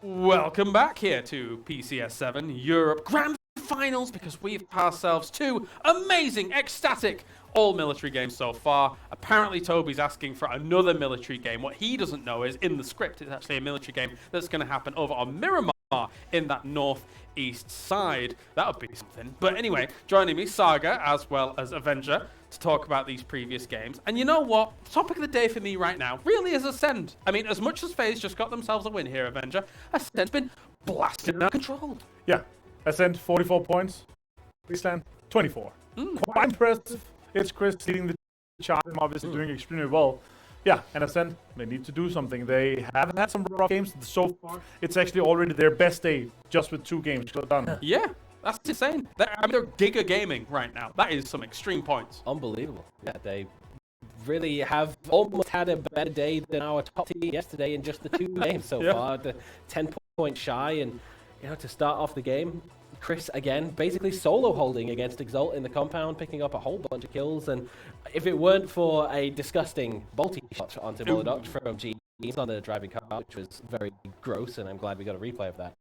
[SPEAKER 8] Welcome back here to PCS 7 Europe Grand Finals, because we've ourselves 2 amazing, ecstatic all-military games so far. Apparently Toby's asking for another military game. What he doesn't know is in the script it's actually a military game that's going to happen over on Miramar in that northeast side. That would be something. But anyway, joining me, Saga, as well as Avenger, to talk about these previous games. And you know what? The topic of the day for me right now really is Ascend. I mean, as much as FaZe just got themselves a win here, Avenger, Ascend's been blasted out of control.
[SPEAKER 11] Yeah, Ascend 44 points, Wasteland 24. Quite impressive. It's Chris leading the charge, obviously doing extremely well. Yeah, and Ascend, they need to do something. They have had some rough games so far. It's actually already their best day, just with 2 games done.
[SPEAKER 8] Yeah. That's insane. They're giga gaming right now. That is some extreme points.
[SPEAKER 12] Unbelievable. Yeah, they really have almost had a better day than our top team yesterday in just the 2 games so far. The 10 points shy, and to start off the game, Chris again basically solo holding against Exalt in the compound, picking up a whole bunch of kills. And if it weren't for a disgusting bolty shot onto Molodok from G on the driving car, which was very gross, and I'm glad we got a replay of that,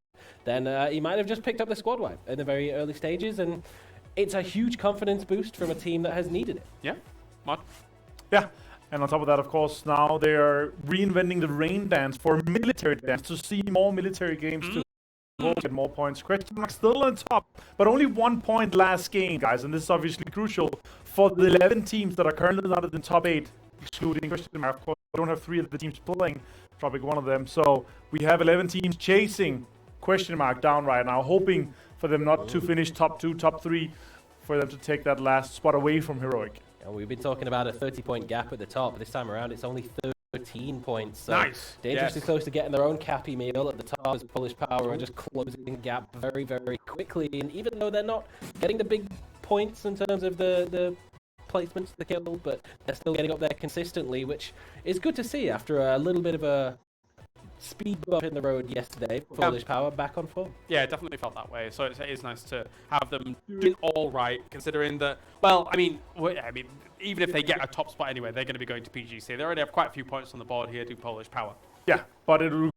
[SPEAKER 12] then he might have just picked up the squad wipe in the very early stages, and it's a huge confidence boost from a team that has needed it.
[SPEAKER 8] Yeah, Mod?
[SPEAKER 11] Yeah, and on top of that, of course, now they are reinventing the rain dance for military dance to see more military games to get more points. Question mark still on top, but only 1 point last game, guys, and this is obviously crucial for the 11 teams that are currently not in the top 8, excluding Question mark. Of course, we don't have 3 of the teams playing, probably one of them, so we have 11 teams chasing Question mark down right now, hoping for them not to finish top 2, top 3, for them to take that last spot away from Heroic.
[SPEAKER 12] And we've been talking about a 30-point gap at the top. This time around, it's only 13 points. So
[SPEAKER 8] nice.
[SPEAKER 12] Dangerously close to getting their own cappy meal at the top as Polish Power are just closing the gap very, very quickly. And even though they're not getting the big points in terms of the placements, the kill, but they're still getting up there consistently, which is good to see after a little bit of a speed bump in the road yesterday. Polish Power back on form.
[SPEAKER 8] Yeah, it definitely felt that way. So it is nice to have them doing all right, considering that. Well, I mean, even if they get a top spot anyway, they're going to be going to PGC. They already have quite a few points on the board here to Polish Power.
[SPEAKER 11] Yeah, but it will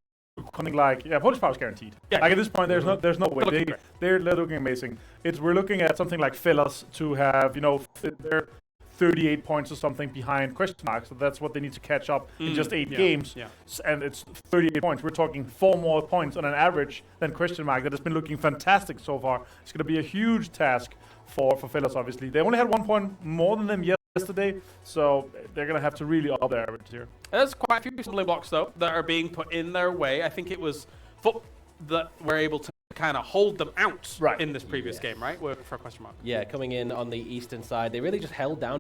[SPEAKER 11] something like Polish Power is guaranteed. Yeah. Like at this point, there's no way they're looking amazing. We're looking at something like Phyllis to have they're 38 points or something behind Question mark, so that's what they need to catch up in just 8 games. Yeah. And it's 38 points. We're talking 4 more points on an average than Question mark. That has been looking fantastic so far. It's going to be a huge task for Phyllis, obviously. They only had 1 point more than them yesterday, so they're going to have to really up their average here.
[SPEAKER 8] There's quite a few stumbling blocks, though, that are being put in their way. I think it was Foot that were able to kind of hold them out in this previous game, right? For a Question mark.
[SPEAKER 12] Yeah, coming in on the eastern side, they really just held down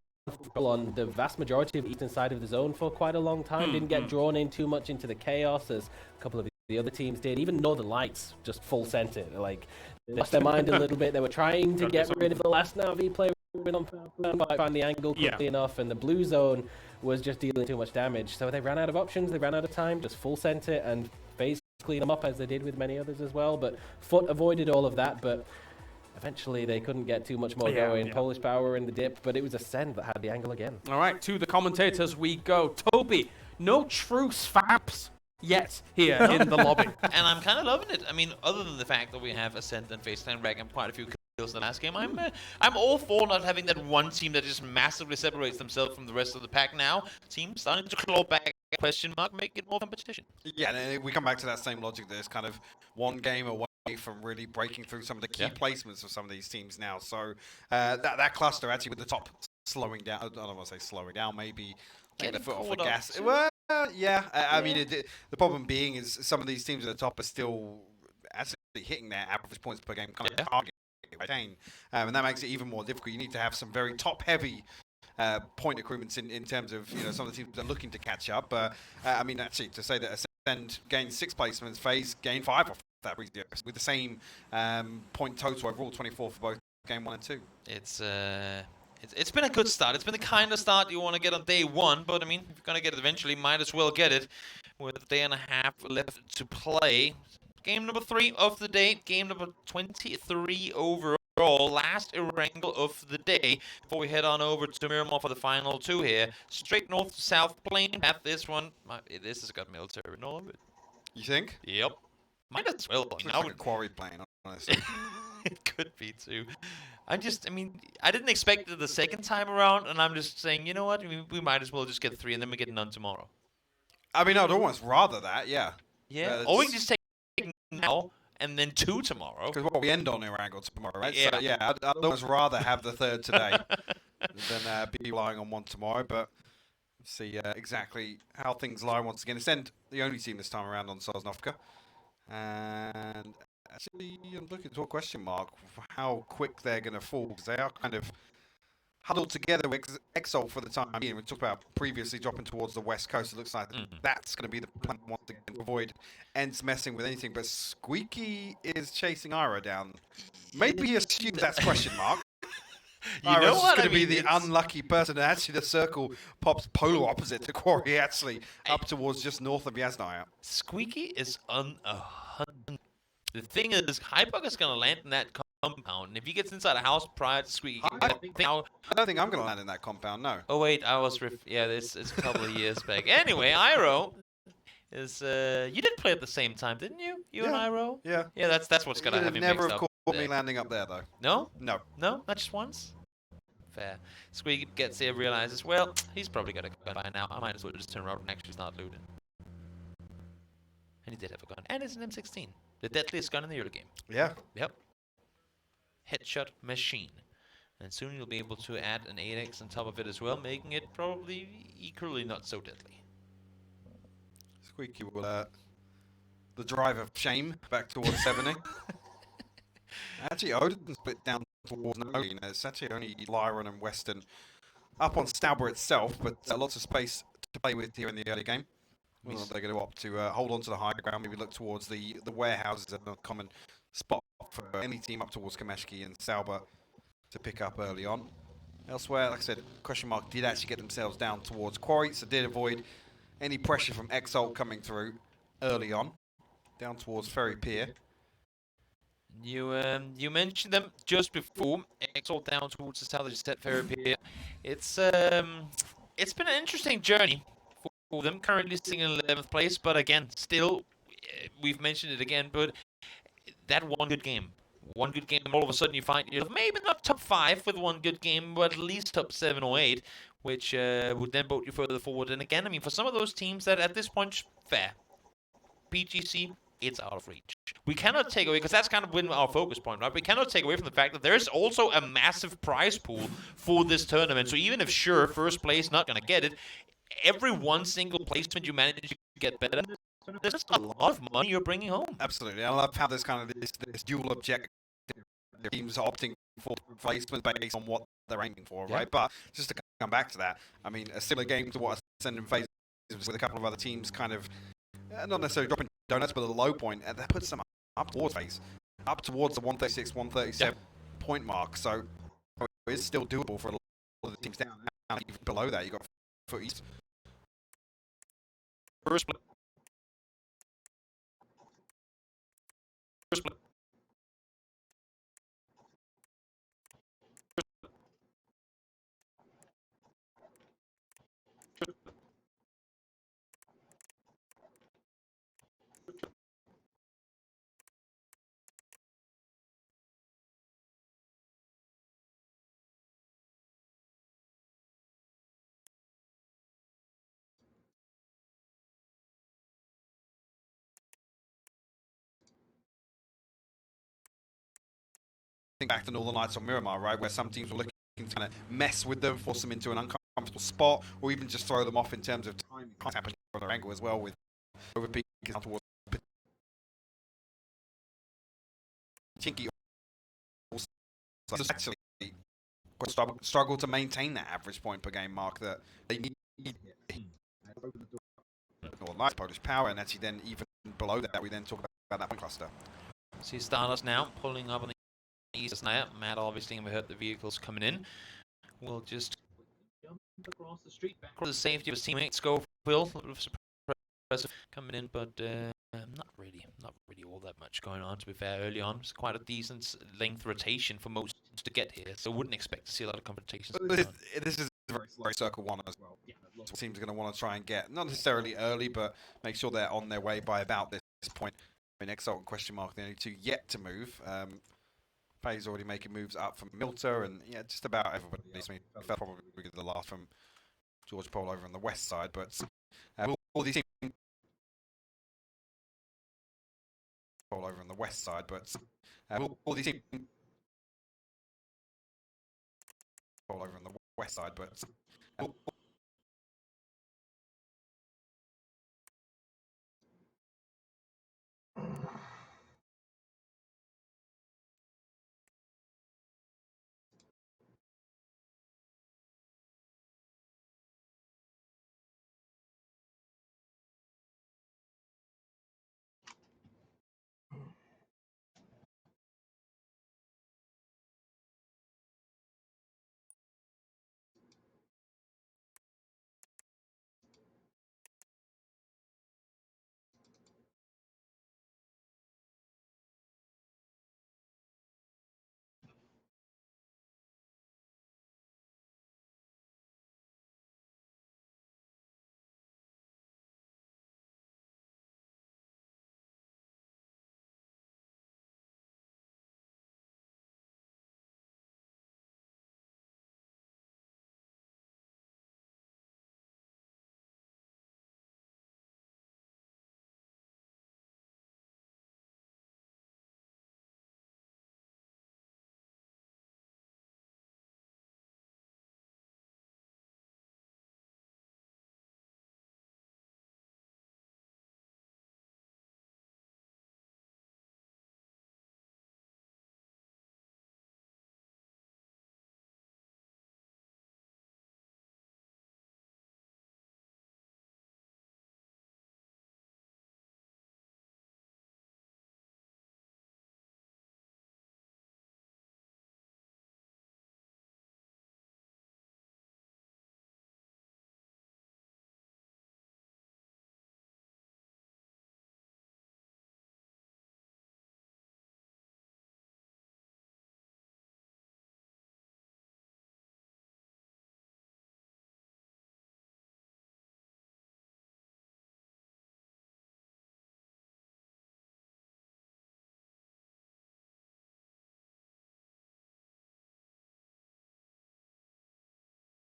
[SPEAKER 12] on the vast majority of the eastern side of the zone for quite a long time. Didn't get drawn in too much into the chaos as a couple of the other teams did. Even Northern Lights just full sent it. Like, they lost their mind a little bit. They were trying to get rid of the last Na'Vi player but find the angle quickly enough, and the blue zone was just dealing too much damage. So they ran out of options, they ran out of time, just full sent it, and FaZe cleaned them up as they did with many others as well. But Foot avoided all of that, but eventually they couldn't get too much more going. Polish Power in the dip, but it was Ascend that had the angle again.
[SPEAKER 8] All right, to the commentators we go. Toby, no true faps yet here in the lobby.
[SPEAKER 6] And I'm kind of loving it. I mean, other than the fact that we have Ascend and FaceTime Rag and quite a few kills in the last game, I'm all for not having that one team that just massively separates themselves from the rest of the pack now. Teams starting to claw back, question mark, make it more competition.
[SPEAKER 10] Yeah, and we come back to that same logic. There's kind of one game away from really breaking through some of the key placements of some of these teams now. So that cluster actually with the top slowing down. I don't want to say slowing down, maybe getting the foot off the gas. Well, I mean, the problem being is some of these teams at the top are still actually hitting their average points per game kind of target, and that makes it even more difficult. You need to have some very top-heavy point accruements in terms of some of the teams that are looking to catch up. But I mean, actually, to say that Ascend gained 6 placements, FaZe gained 5 off that with the same point total overall, 24 for both game 1 and 2.
[SPEAKER 6] It's been a good start. It's been the kind of start you want to get on day 1, but I mean, if you're going to get it eventually, might as well get it with a day and a half left to play. Game number 3 of the day, game number 23 overall, last wrangle of the day before we head on over to Miramar for the final 2 here. Straight north-south plane path. This one, this has got military in all of it.
[SPEAKER 10] You think?
[SPEAKER 6] Yep. Might as well.
[SPEAKER 10] Looks like a quarry plane, honestly.
[SPEAKER 6] It could be too. I mean, I didn't expect it the second time around, and I'm just saying, you know what? We might as well just get 3, and then we get none tomorrow.
[SPEAKER 10] I mean, I'd almost rather that, yeah.
[SPEAKER 6] Yeah. Or we can just take now and then 2 tomorrow.
[SPEAKER 10] Because we end on Erangel tomorrow, right?
[SPEAKER 6] Yeah.
[SPEAKER 10] So, yeah, I'd almost rather have the 3rd today than be relying on 1 tomorrow. But see exactly how things lie once again. It's the only team this time around on Sosnovka. And actually, I'm looking to a question mark for how quick they're going to fall, because they are kind of huddled together with Exalt for the time being. We talked about previously dropping towards the west coast. It looks like that's going to be the plan once again to avoid Ents messing with anything. But Squeaky is chasing Ira down. Maybe he assumes that's question mark.
[SPEAKER 6] You know what?
[SPEAKER 10] Going to be the unlucky person, and actually the circle pops polar opposite to Quarry, actually up towards just north of Yasnaya.
[SPEAKER 6] Squeaky is on 100. The thing is, Hypok is going to land in that compound, and if he gets inside a house prior to Squeaky,
[SPEAKER 10] I don't think I'm going to land in that compound, no.
[SPEAKER 6] Oh wait, I was yeah, it's a couple of years back. Anyway, Iro is you did play at the same time, didn't you? You and Iro?
[SPEAKER 10] Yeah.
[SPEAKER 6] Yeah, that's what's going to have me
[SPEAKER 10] never
[SPEAKER 6] mixed
[SPEAKER 10] have
[SPEAKER 6] up.
[SPEAKER 10] caught me landing up there, though.
[SPEAKER 6] No?
[SPEAKER 10] No.
[SPEAKER 6] No? Not just once? Fair. Squeaky gets there, realizes, well, he's probably got a gun by now. I might as well just turn around and actually start looting. And he did have a gun. And it's an M16. The deadliest gun in the early game.
[SPEAKER 10] Yeah.
[SPEAKER 6] Yep. Headshot machine. And soon you'll be able to add an 8x on top of it as well, making it probably equally not so deadly.
[SPEAKER 10] Squeaky will, the drive of shame back towards 70. Actually, Odin's split down towards Noli. It's actually only Lyron and Western up on Stauber itself, but lots of space to play with here in the early game. Well, they're going to opt to hold on to the high ground, maybe look towards the warehouses, a common spot for any team up towards Kameshki and Sauber to pick up early on. Elsewhere, like I said, question mark did actually get themselves down towards Quarry, so did avoid any pressure from Exalt coming through early on, down towards Ferry Pier.
[SPEAKER 6] You mentioned them just before. Exalt down towards the south, just set Ferry Pier. It's been an interesting journey for them. Currently sitting in 11th place, but again, still, we've mentioned it again, but that one good game, all of a sudden you find you're maybe not top 5 with one good game, but at least top 7 or 8, which would then boat you further forward. And again, I mean, for some of those teams that at this point, fair. PGC, it's out of reach. We cannot take away, because that's kind of been our focus point, right? We cannot take away from the fact that there's also a massive prize pool for this tournament. So even if, sure, first place not going to get it, every one single placement you manage to get better, there's just a lot of money you're bringing home.
[SPEAKER 10] Absolutely. I love how there's kind of this dual objective. Teams opting for placement based on what they're aiming for, right? But just to come back to that, I mean, a similar game to what Ascendant Phase with a couple of other teams kind of, not necessarily dropping donuts, but at a low point, and that puts them up towards Phase, up towards the 136, 137 point mark. So it's still doable for a lot of the teams down. Even below that, you've got Foot East.
[SPEAKER 6] First place.
[SPEAKER 10] Back to Northern Lights on Miramar, right, where some teams were looking to kind of mess with them, force them into an uncomfortable spot, or even just throw them off in terms of timing. It's happening from their angle as well, with overpeak towards Chinky. Actually, struggle to maintain that average point per game mark that they need. Northern Lights, Polish Power, and actually then even below that, we then talk about that point cluster.
[SPEAKER 6] See Stardust now pulling up on the east snap. Matt obviously heard the vehicles coming in. We'll just jump across the street back for the safety of his teammate Schofield. Coming in, but not really all that much going on, to be fair. Early on, it's quite a decent length rotation for most to get here, so wouldn't expect to see a lot of confrontations.
[SPEAKER 10] This is very Circle 1 as well. Teams are going to want to try and get, not necessarily early, but make sure they're on their way by about this point. I mean, Exalt and ? The only two yet to move. Faye's already making moves up from Milta, and yeah, just about everybody. I mean, felt probably the last from George Paul over on the west side, but all these teams over on the west side, but all these teams over on the west side, but